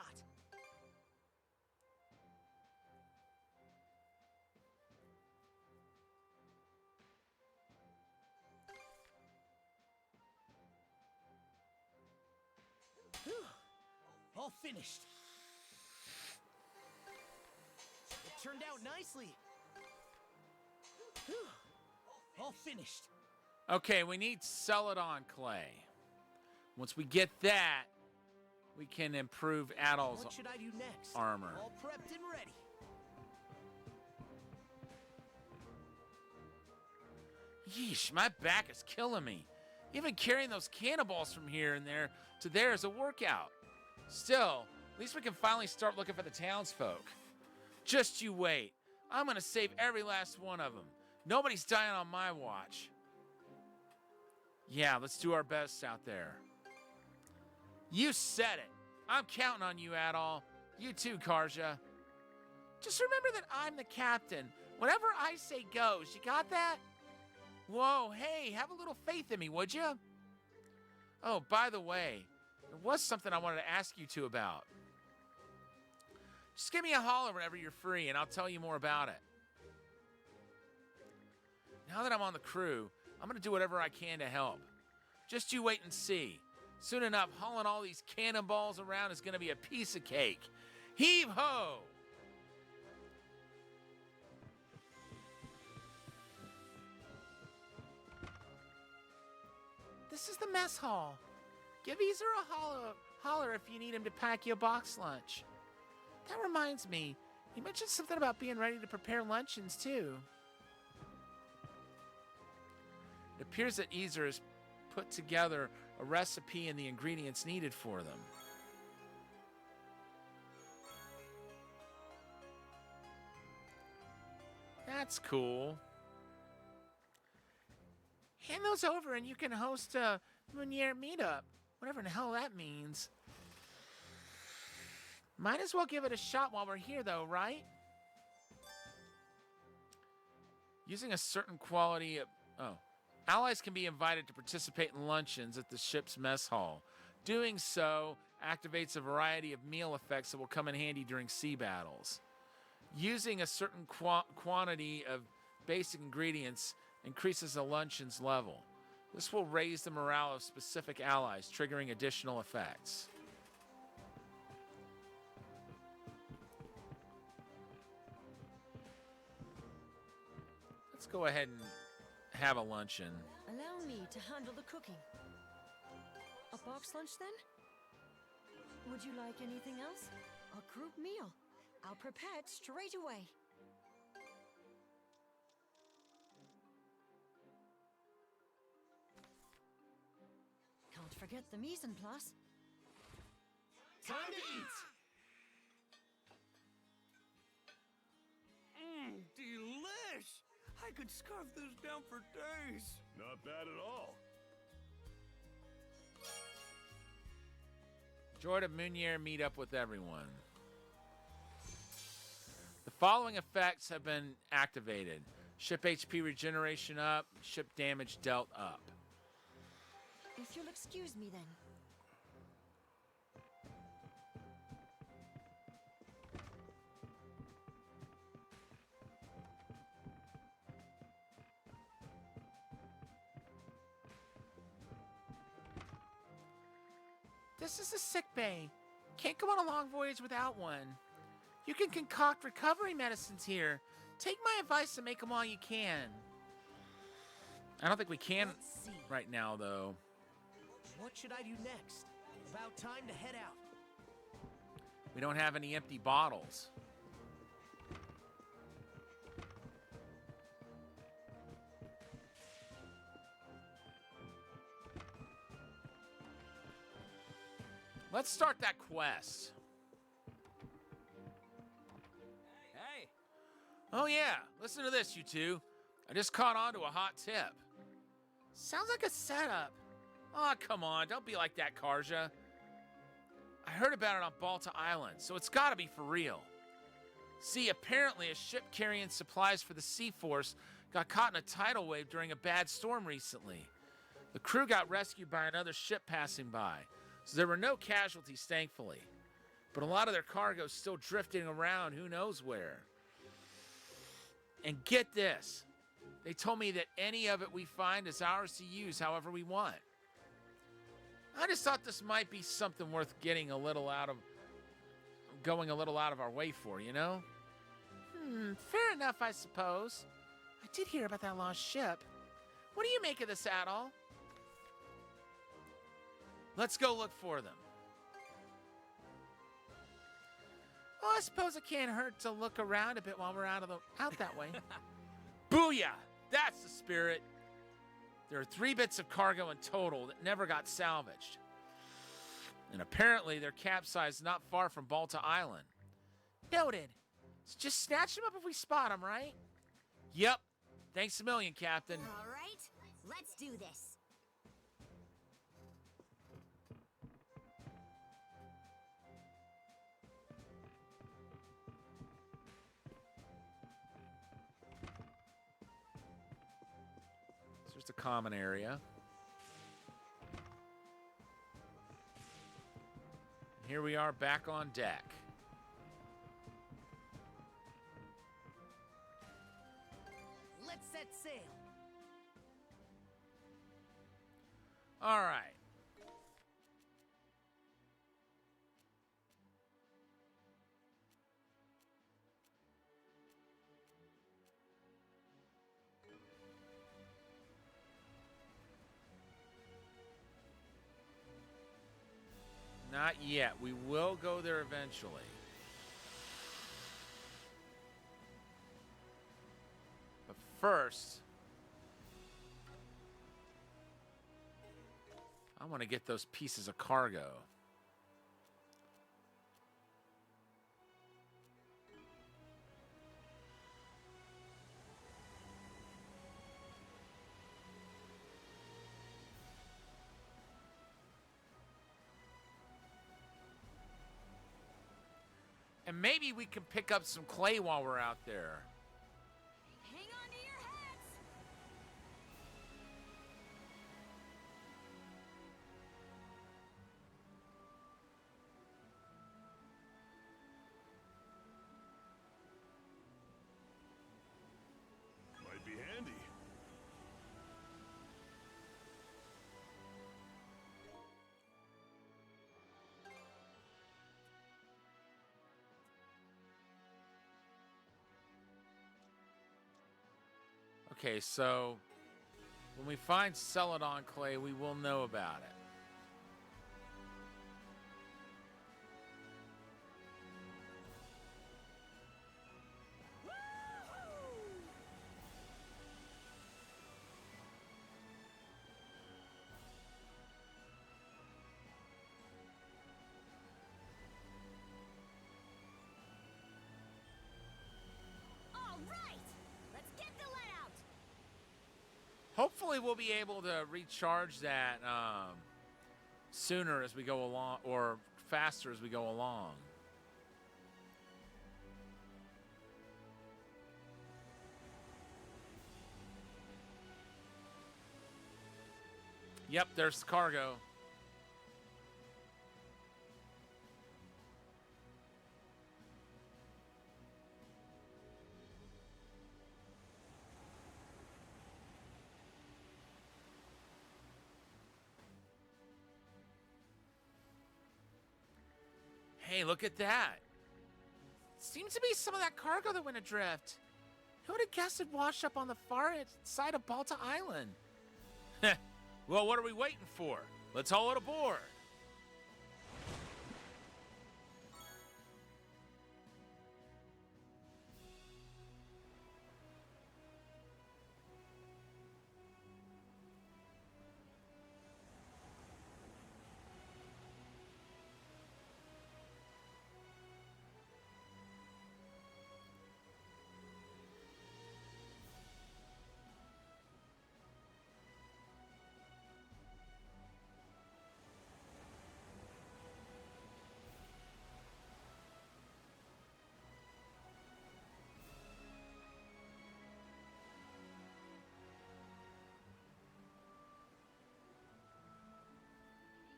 Whew. All finished. It turned out nicely. Whew. All finished. Okay, we need Celadon clay. Once we get that, we can improve Adol's What should I do next? armor. All prepped and ready. Yeesh, my back is killing me. Even carrying those cannonballs from here and there to there is a workout. Still, at least we can finally start looking for the townsfolk. Just you wait. I'm gonna save every last one of them. Nobody's dying on my watch. Yeah, let's do our best out there. You said it. I'm counting on you, Adol. You too, Karja. Just remember that I'm the captain. Whatever I say goes. You got that? Whoa, hey, have a little faith in me, would you? Oh, by the way, there was something I wanted to ask you two about. Just give me a holler whenever you're free, and I'll tell you more about it. Now that I'm on the crew, I'm going to do whatever I can to help. Just you wait and see. Soon enough, hauling all these cannonballs around is going to be a piece of cake. Heave-ho! This is the mess hall. Give Easer a holler if you need him to pack you a box lunch. That reminds me, you mentioned something about being ready to prepare luncheons, too. It appears that Ezer has put together a recipe and the ingredients needed for them. That's cool. Hand those over and you can host a Munier meetup. Whatever the hell that means. Might as well give it a shot while we're here, though, right? Using a certain quality of... Oh. Allies can be invited to participate in luncheons at the ship's mess hall. Doing so activates a variety of meal effects that will come in handy during sea battles. Using a certain quantity of basic ingredients increases the luncheon's level. This will raise the morale of specific allies, triggering additional effects. Let's go ahead and have a luncheon. Allow me to handle the cooking. A box lunch then? Would you like anything else? A group meal. I'll prepare it straight away. Can't forget the mise en place. Time to eat! Delish! I could scarf this down for days. Not bad at all. Joy to Munier meet up with everyone. The following effects have been activated. Ship HP regeneration up, ship damage dealt up. If you'll excuse me then. This is a sick bay. Can't go on a long voyage without one. You can concoct recovery medicines here. Take my advice and make them all you can. I don't think we can right now, though. What should I do next? About time to head out. We don't have any empty bottles. Let's start that quest. Hey! Oh yeah, listen to this, you two. I just caught on to a hot tip. Sounds like a setup. Oh, come on, don't be like that, Karja. I heard about it on Balta Island, so it's gotta be for real. See, apparently a ship carrying supplies for the Sea Force got caught in a tidal wave during a bad storm recently. The crew got rescued by another ship passing by, so there were no casualties, thankfully. But a lot of their cargo's still drifting around who knows where. And get this, they told me that any of it we find is ours to use however we want. I just thought this might be something worth going a little out of our way for, you know? Fair enough, I suppose. I did hear about that lost ship. What do you make of this, Adol? Let's go look for them. Oh, I suppose it can't hurt to look around a bit while we're out that way. Booyah! That's the spirit. There are 3 bits of cargo in total that never got salvaged. And apparently they're capsized not far from Balta Island. Noted. So just snatch them up if we spot them, right? Yep. Thanks a million, Captain. All right, let's do this. There's the common area. Here we are back on deck. Let's set sail. All right. Not yet. We will go there eventually. first, I want to get those pieces of cargo. And maybe we can pick up some clay while we're out there. Hang on to your hats! Might be handy. Okay, so when we find Celadon clay, we will know about it. All right! Let's get the let out! Hopefully we'll be able to recharge that sooner as we go along, or faster as we go along. Yep, there's the cargo. Hey, look at that. Seems to be some of that cargo that went adrift. Who would have guessed it washed up on the far side of Balta Island? Well, what are we waiting for? Let's haul it aboard.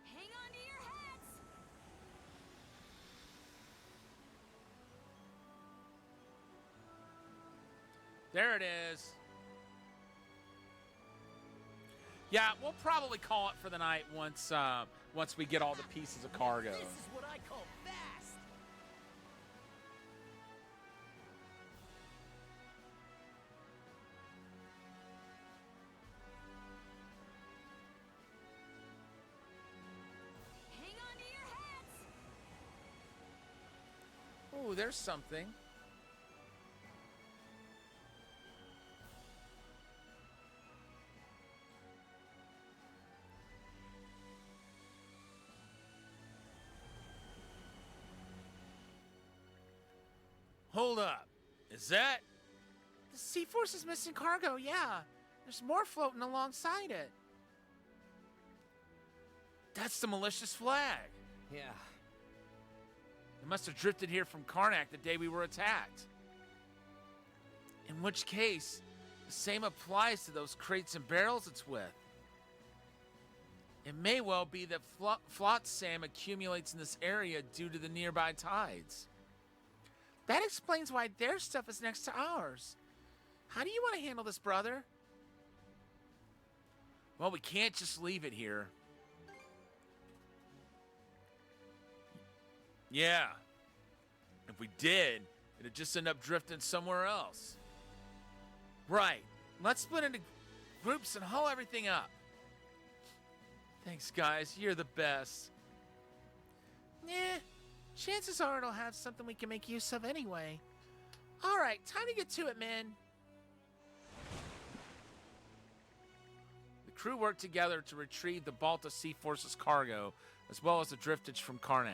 Hang on to your hats! There it is. Yeah, we'll probably call it for the night once we get all the pieces of cargo. This is what I call fast! Hang on to your hats! Ooh, there's something. Hold up. Is that? The Sea Force is missing cargo, yeah. There's more floating alongside it. That's the malicious flag. Yeah. It must have drifted here from Karnak the day we were attacked. In which case, the same applies to those crates and barrels it's with. It may well be that flotsam accumulates in this area due to the nearby tides. That explains why their stuff is next to ours. How do you want to handle this, brother? Well, we can't just leave it here. Yeah. If we did, it'd just end up drifting somewhere else. Right. Let's split into groups and haul everything up. Thanks, guys. You're the best. Nah. Chances are it'll have something we can make use of anyway. All right, time to get to it, man. Crew worked together to retrieve the Balta Sea Force's cargo, as well as the driftage from Karnak.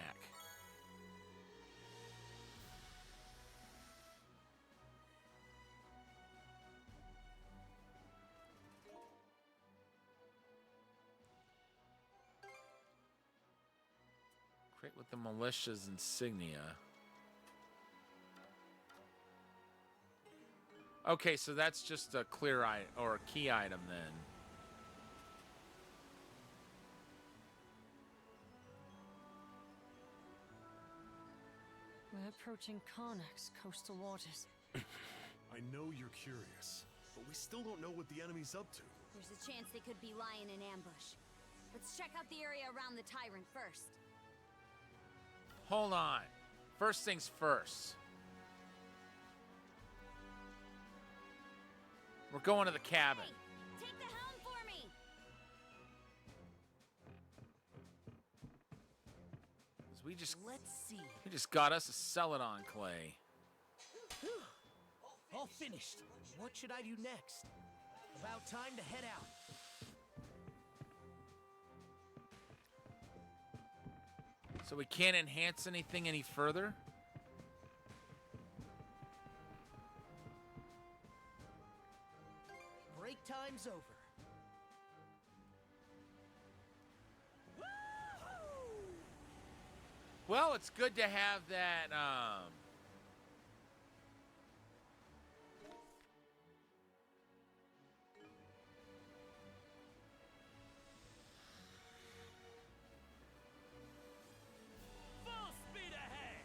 Crate with the militia's insignia. Okay, so that's just a clear item or a key item then. We're approaching Karnak's coastal waters. I know you're curious, but we still don't know what the enemy's up to. There's a chance they could be lying in ambush. Let's check out the area around the Tyrant first. Hold on. First things first. We're going to the cabin. Hey, take the helm for me! 'Cause Let's see. we just got us a Celadon clay. All finished. What should I do next? About time to head out. So we can't enhance anything any further? Break time's over. Well, it's good to have that, Full speed ahead!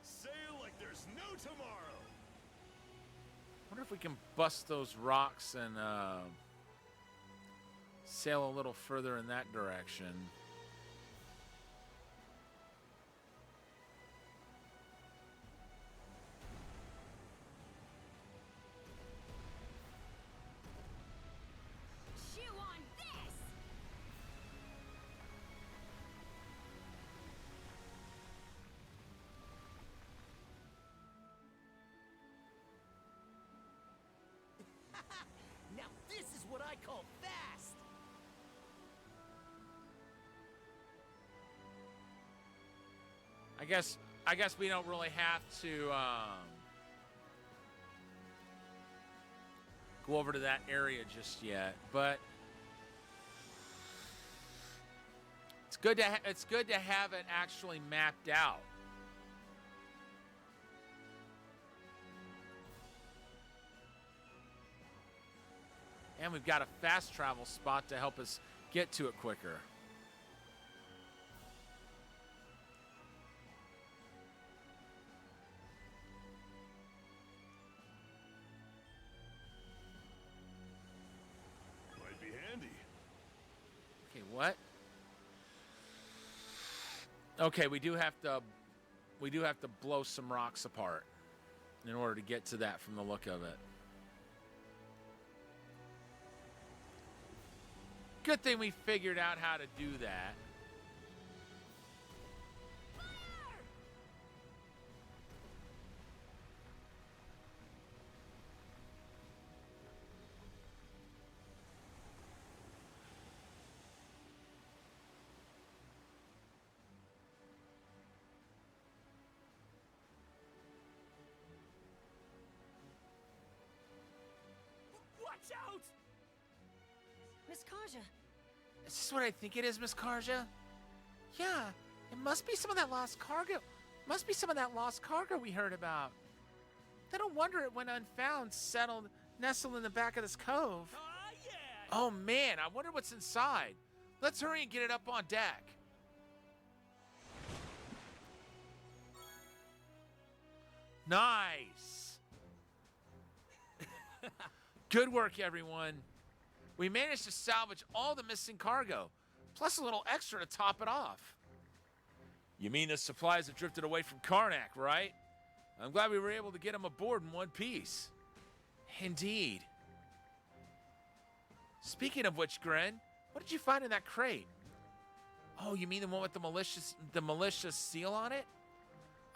Sail like there's no tomorrow. wonder if we can bust those rocks and sail a little further in that direction. Chew on this! Now this is what I call fast. I guess we don't really have to go over to that area just yet, but it's good to have it actually mapped out. And we've got a fast travel spot to help us get to it quicker. Might be handy. Okay, what? Okay, we do have to blow some rocks apart in order to get to that from the look of it. Good thing we figured out how to do that. Watch out! Miss Karja, Is this what I think it is, Miss Karja? Yeah, it must be some of that lost cargo. Must be some of that lost cargo we heard about. Then no wonder it went unfound, nestled in the back of this cove. Yeah! Oh man, I wonder what's inside. Let's hurry and get it up on deck. Nice. Good work, everyone. We managed to salvage all the missing cargo, plus a little extra to top it off. You mean the supplies have drifted away from Karnak, right? I'm glad we were able to get them aboard in one piece. Indeed. Speaking of which, Gren, What did you find in that crate? Oh, you mean the one with the malicious seal on it?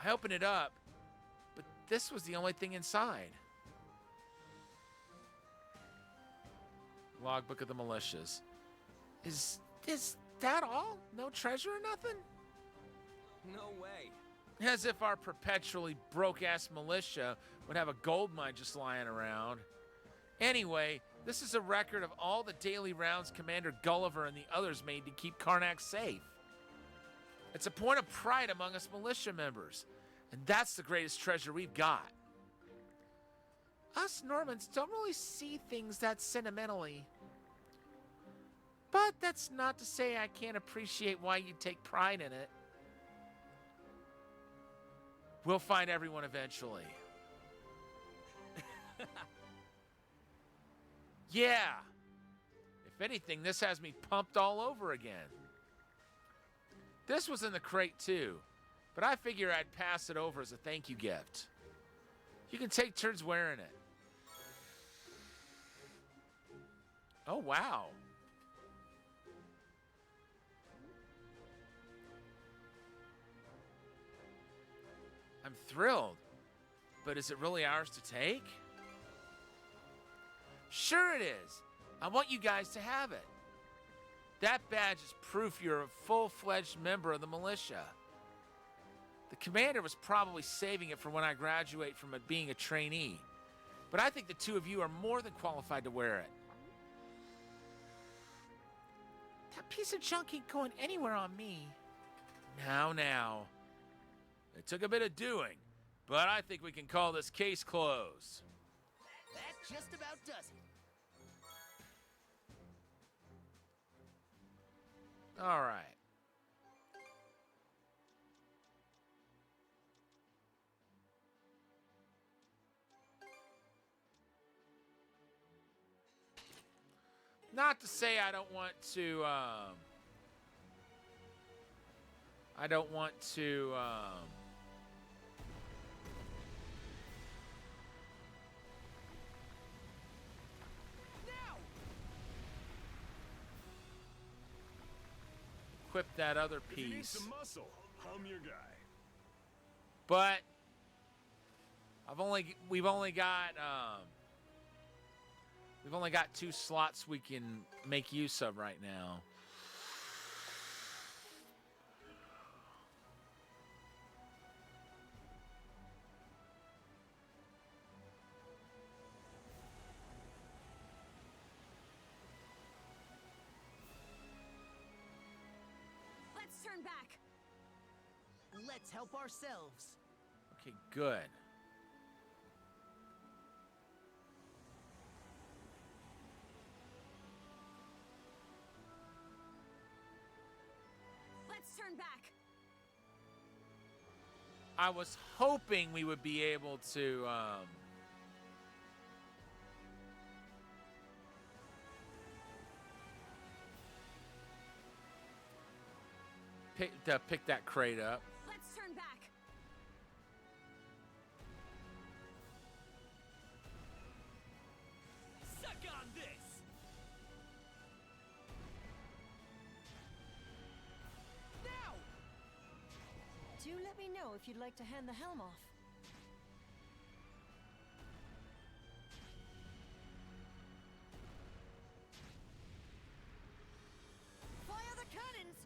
I opened it up, but this was the only thing inside. Logbook of the militias. Is that all? No treasure or nothing? No way. As if our perpetually broke-ass militia would have a gold mine just lying around. Anyway, this is a record of all the daily rounds Commander Gulliver and the others made to keep Karnak safe. It's a point of pride among us militia members, and that's the greatest treasure we've got. Us Normans don't really see things that sentimentally. But that's not to say I can't appreciate why you take pride in it. We'll find everyone eventually. Yeah. If anything, this has me pumped all over again. This was in the crate too, but I figure I'd pass it over as a thank you gift. You can take turns wearing it. Oh, wow. I'm thrilled, but is it really ours to take? Sure it is. I want you guys to have it. That badge is proof you're a full-fledged member of the militia. The commander was probably saving it for when I graduate from being a trainee, but I think the two of you are more than qualified to wear it. That piece of junk ain't going anywhere on me. Now. It took a bit of doing, but I think we can call this case closed. That just about does it. All right. Not to say I don't want to, equip that other If you need piece. some muscle, I'm your guy. But we've only got 2 slots we can make use of right now. Let's turn back. Let's help ourselves. Okay, good. Let's turn back. I was hoping we would be able to pick that crate up. Let's turn back. Suck on this! Now! Do let me know if you'd like to hand the helm off. Fire the cannons!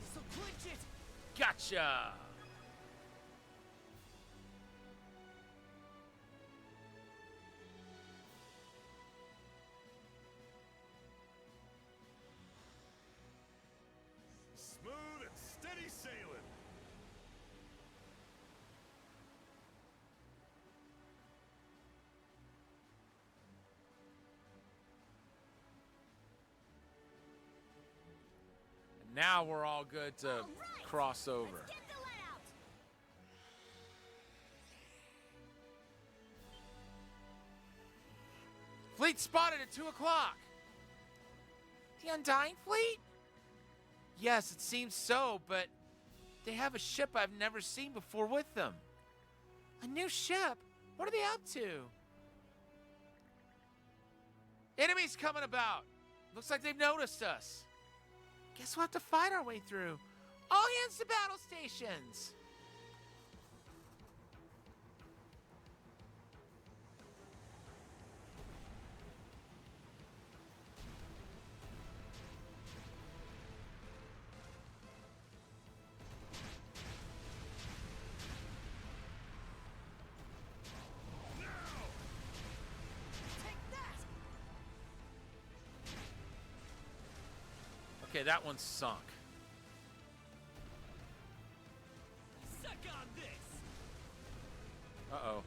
This'll clinch it! Gotcha! Smooth and steady sailing. And now we're all good to cross over. Get the let out. Fleet spotted at 2 o'clock. The Undying Fleet? Yes, it seems so, but they have a ship I've never seen before with them. A new ship? What are they up to? Enemies coming about. Looks like they've noticed us. Guess we'll have to fight our way through. All hands to battle stations. Okay, that one's sunk. Suck on this. Uh-oh.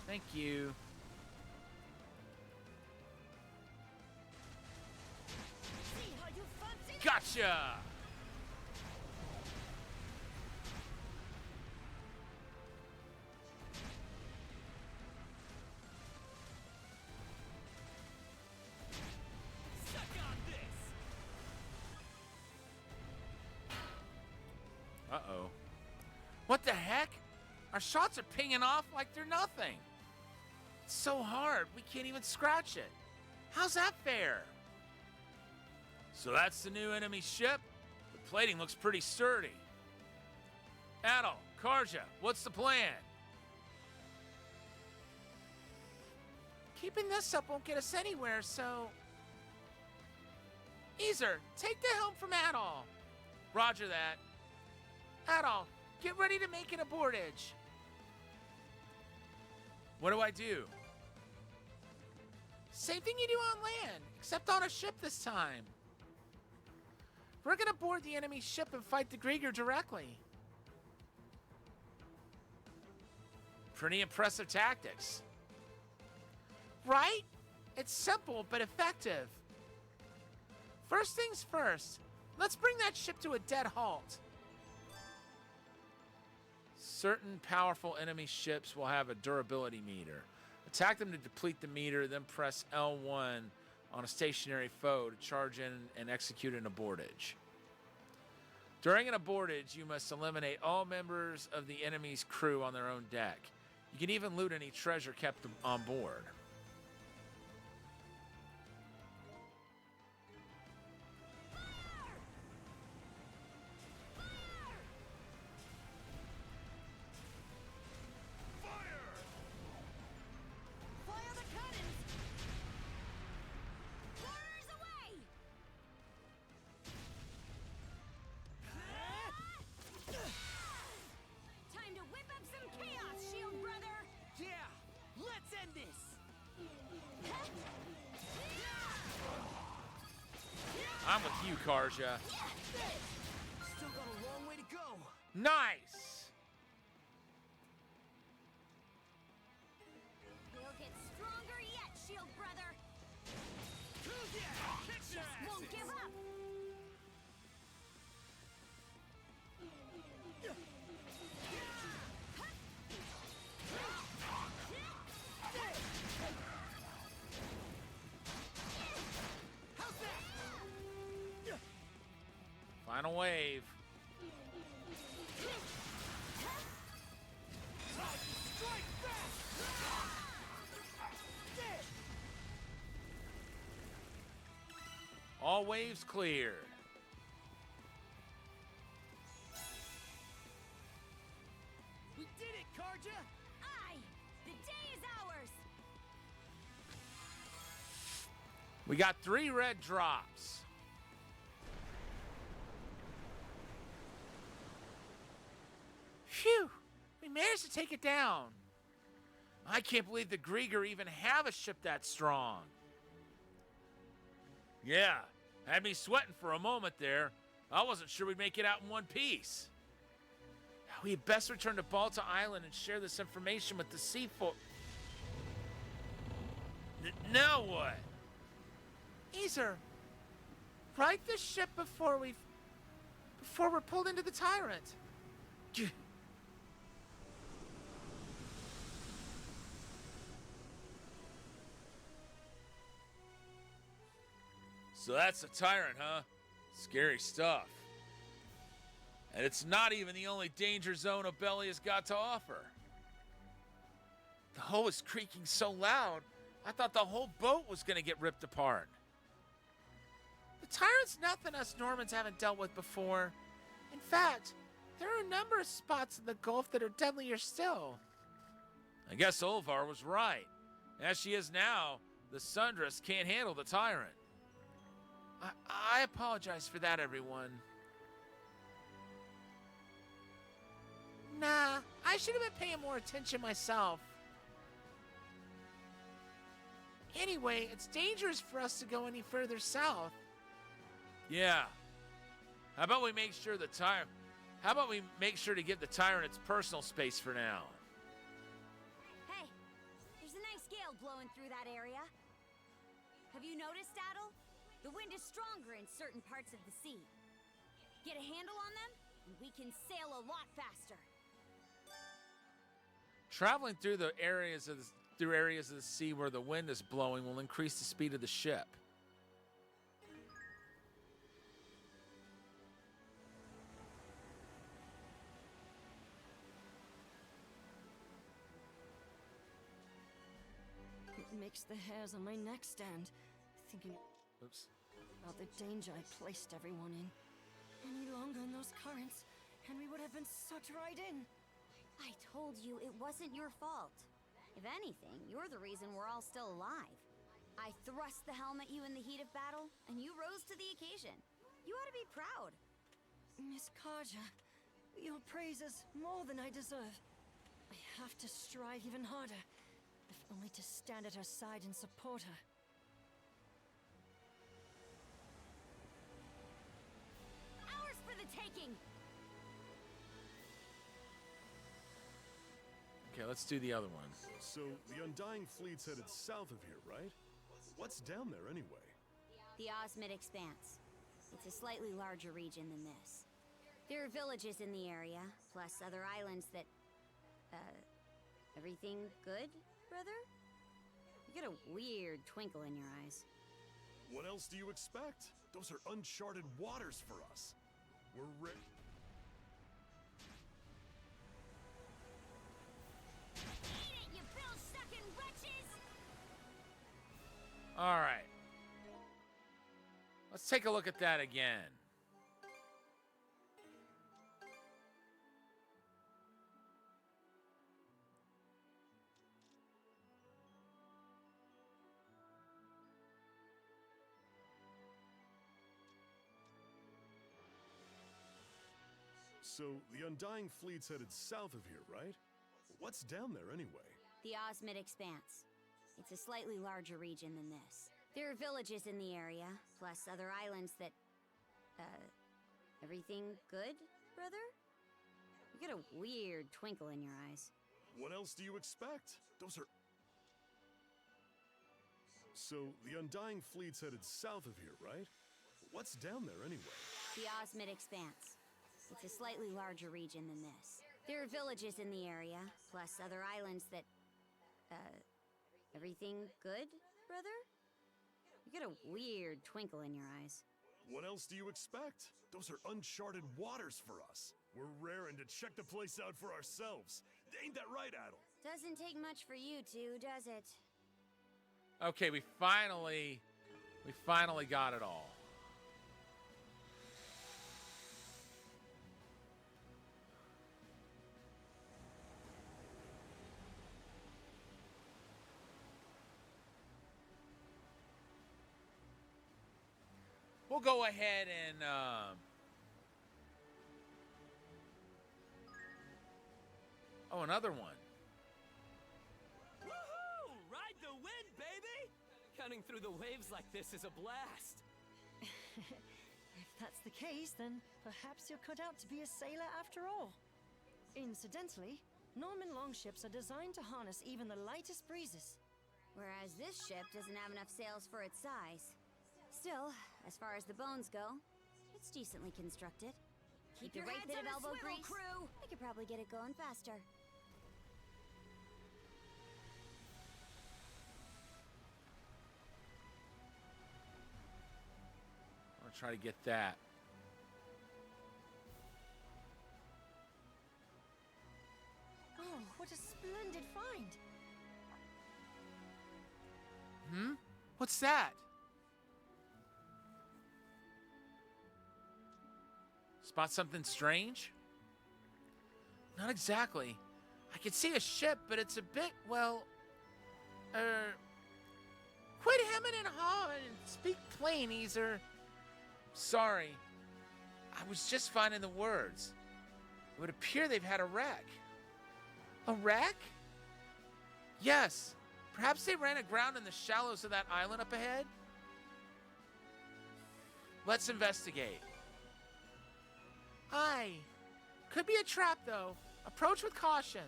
Thank you. See how you fancy? Gotcha! Suck on this. Uh-oh. What the heck? Our shots are pinging off like they're nothing. It's so hard, we can't even scratch it. How's that fair? So that's the new enemy ship? The plating looks pretty sturdy. Adol, Karja, what's the plan? Keeping this up won't get us anywhere, so... Easer, take the helm from Adol. Roger that. Adol, get ready to make an abortage. What do I do? Same thing you do on land, except on a ship this time. We're gonna board the enemy ship and fight the Grieger directly. Pretty impressive tactics. Right? It's simple, but effective. First things first, let's bring that ship to a dead halt. Certain powerful enemy ships will have a durability meter. Attack them to deplete the meter, then press L1 on a stationary foe to charge in and execute an abortage. During an abortage, you must eliminate all members of the enemy's crew on their own deck. You can even loot any treasure kept on board. Fire the cannons! Fires away! Time to whip up some chaos, shield brother! Yeah! Let's end this! I'm with you, Karja. Still got a long way to go! Nice! We'll get stronger yet, shield brother! Kick their Just won't asses. give up! How's that? Final wave. Strike back! All waves cleared. We did it, Karja! Aye! The day is ours! We got 3 red drops. Phew! We managed to take it down. I can't believe the Grieger even have a ship that strong. Yeah, had me sweating for a moment there. I wasn't sure we'd make it out in one piece. We had best return to Balta Island and share this information with the Seaforth. Now what? Easer, right the ship before we're pulled into the Tyrant. So that's a tyrant, huh? Scary stuff. And it's not even the only danger zone Abelia's got to offer. The hull is creaking so loud, I thought the whole boat was going to get ripped apart. The tyrant's nothing us Normans haven't dealt with before. In fact, there are a number of spots in the Gulf that are deadlier still. I guess Olvar was right. As she is now, the Sundress can't handle the tyrant. I apologize for that, everyone. Nah, I should have been paying more attention myself. Anyway, it's dangerous for us to go any further south. Yeah. How about we make sure to give the tyrant its personal space for now? Hey, there's a nice gale blowing through that area. Have you noticed, Adel? The wind is stronger in certain parts of the sea. Get a handle on them, and we can sail a lot faster. Traveling through areas of the sea where the wind is blowing will increase the speed of the ship. It makes the hairs on my neck stand, thinking about the danger I placed everyone in. Any longer in those currents, and we would have been sucked right in. I told you it wasn't your fault. If anything, you're the reason we're all still alive. I thrust the helm at you in the heat of battle, and you rose to the occasion. You ought to be proud. Miss Karja, your praise is more than I deserve. I have to strive even harder, if only to stand at her side and support her. Ours for the taking! Okay, let's do the other one. So, the Undying Fleet's headed south of here, right? What's down there anyway? The Osmid Expanse. It's a slightly larger region than this. There are villages in the area, plus other islands that... everything good, brother? You get a weird twinkle in your eyes. What else do you expect? Those are uncharted waters for us. We're ready. You bill-sucking wretches! All right. Let's take a look at that again. So, the Undying Fleet's headed south of here, right? What's down there anyway? The Osmid Expanse. It's a slightly larger region than this. There are villages in the area, plus other islands that... everything good, brother? You get a weird twinkle in your eyes. What else do you expect? Those are... So, the Undying Fleet's headed south of here, right? What's down there anyway? The Osmid Expanse. It's a slightly larger region than this. There are villages in the area, plus other islands that... everything good, brother? You get a weird twinkle in your eyes. What else do you expect? Those are uncharted waters for us. We're raring to check the place out for ourselves. Ain't that right, Adel? Doesn't take much for you two, does it? Okay, we finally got it all. We'll go ahead and oh, another one. Woohoo! Ride the wind, baby! Cutting through the waves like this is a blast. If that's the case, then perhaps you're cut out to be a sailor after all. Incidentally, Norman longships are designed to harness even the lightest breezes. Whereas this ship doesn't have enough sails for its size. Still, as far as the bones go, it's decently constructed. Keep the your right heads bit on of a elbow swivel, grease. crew. I could probably get it going faster. Try to get that. Oh, what a splendid find! Hmm? What's that? Spot something strange? Not exactly. I can see a ship, but it's a bit, well... Quit hemming and hawing and speak plain, Easer. Sorry. I was just finding the words. It would appear they've had a wreck. A wreck? Yes. Perhaps they ran aground in the shallows of that island up ahead? Let's investigate. Aye. Could be a trap, though. Approach with caution.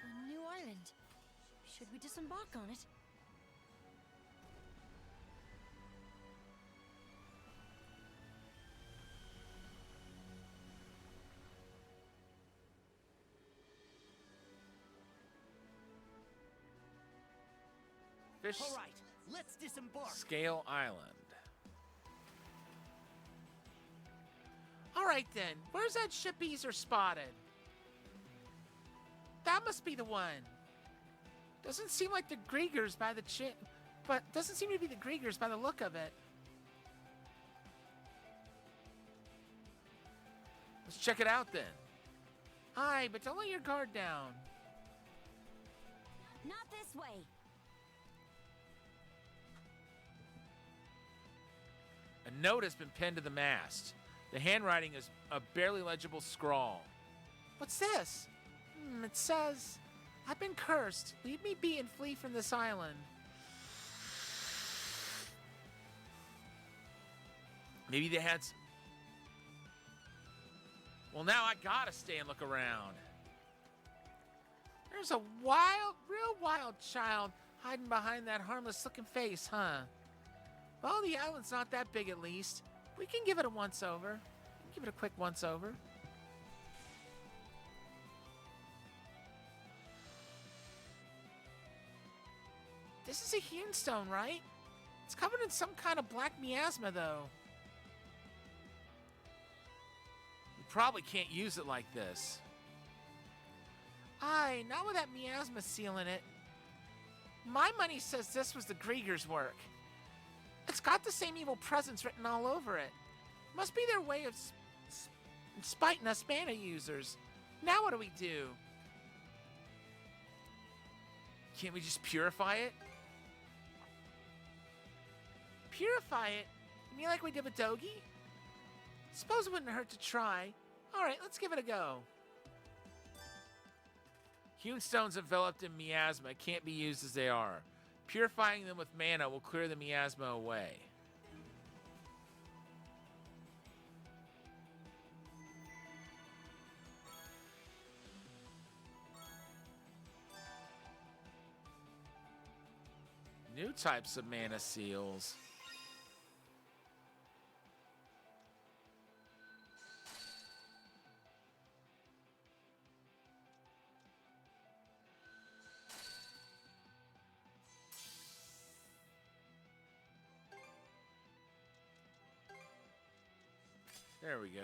A new island. Should we disembark on it? Fish All right, let's disembark. Scale Island. All right, then. Where's that ship Easer spotted? That must be the one. Doesn't seem like the Griegers by the but doesn't seem to be the Griegers by the look of it. Let's check it out then. Aye, but don't let your guard down. Not this way. A note has been pinned to the mast. The handwriting is a barely legible scrawl. What's this? It says, I've been cursed. Leave me be and flee from this island. Maybe they had Well, now I gotta stay and look around. There's a real wild child hiding behind that harmless-looking face, huh? Well, the island's not that big, at least. We can give it a once-over. Give it a quick once-over. This is a hewn stone, right? It's covered in some kind of black miasma, though. We probably can't use it like this. Aye, not with that miasma sealing it. My money says this was the Griegers' work. It's got the same evil presence written all over it. Must be their way of spiting us mana users. Now what do we do? Can't we just purify it? Purify it? You mean like we did with Dogi? Suppose it wouldn't hurt to try. Alright, let's give it a go. Hewn stones enveloped in miasma can't be used as they are. Purifying them with mana will clear the miasma away. New types of mana seals. There we go.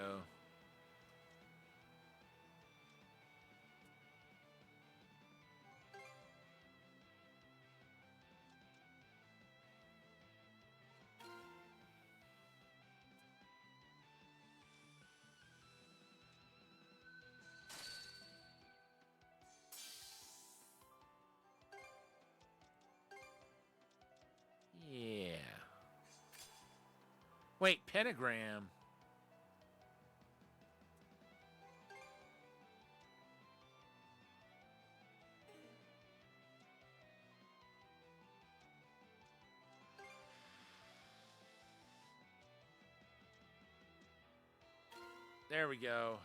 Yeah. Wait, pentagram. There we go.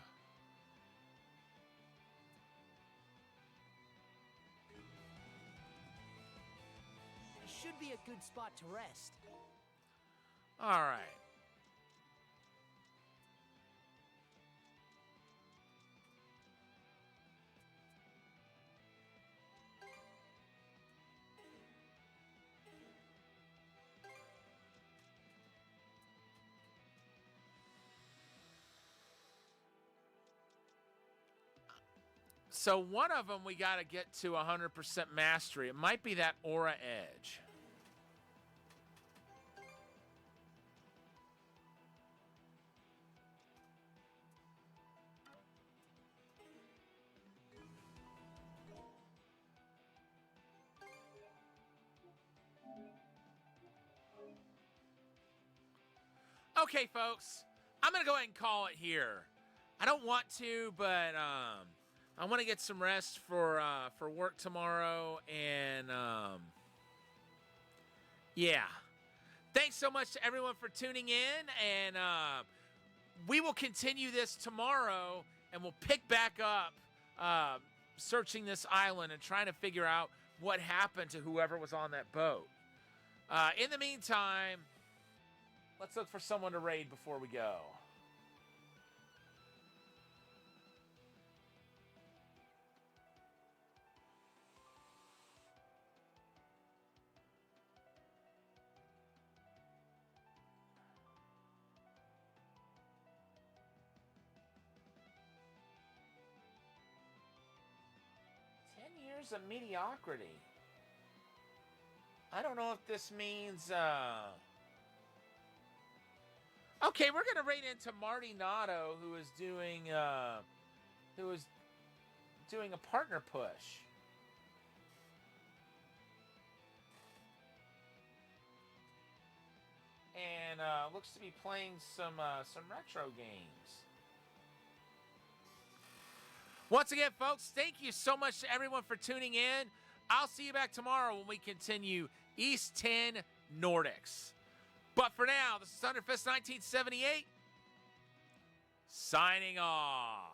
Should be a good spot to rest. All right. So one of them we got to get to 100% mastery. It might be that Aura Edge. Okay, folks, I'm going to go ahead and call it here. I don't want to, but I want to get some rest for work tomorrow, and yeah. Thanks so much to everyone for tuning in, and we will continue this tomorrow, and we'll pick back up searching this island and trying to figure out what happened to whoever was on that boat. In the meantime, let's look for someone to raid before we go. Years of mediocrity. I don't know if this means okay, we're gonna raid into Marty Nato, who is doing a partner push. And looks to be playing some retro games. Once again, folks, thank you so much to everyone for tuning in. I'll see you back tomorrow when we continue East 10 Nordics. But for now, this is Thunderfist 1978, signing off.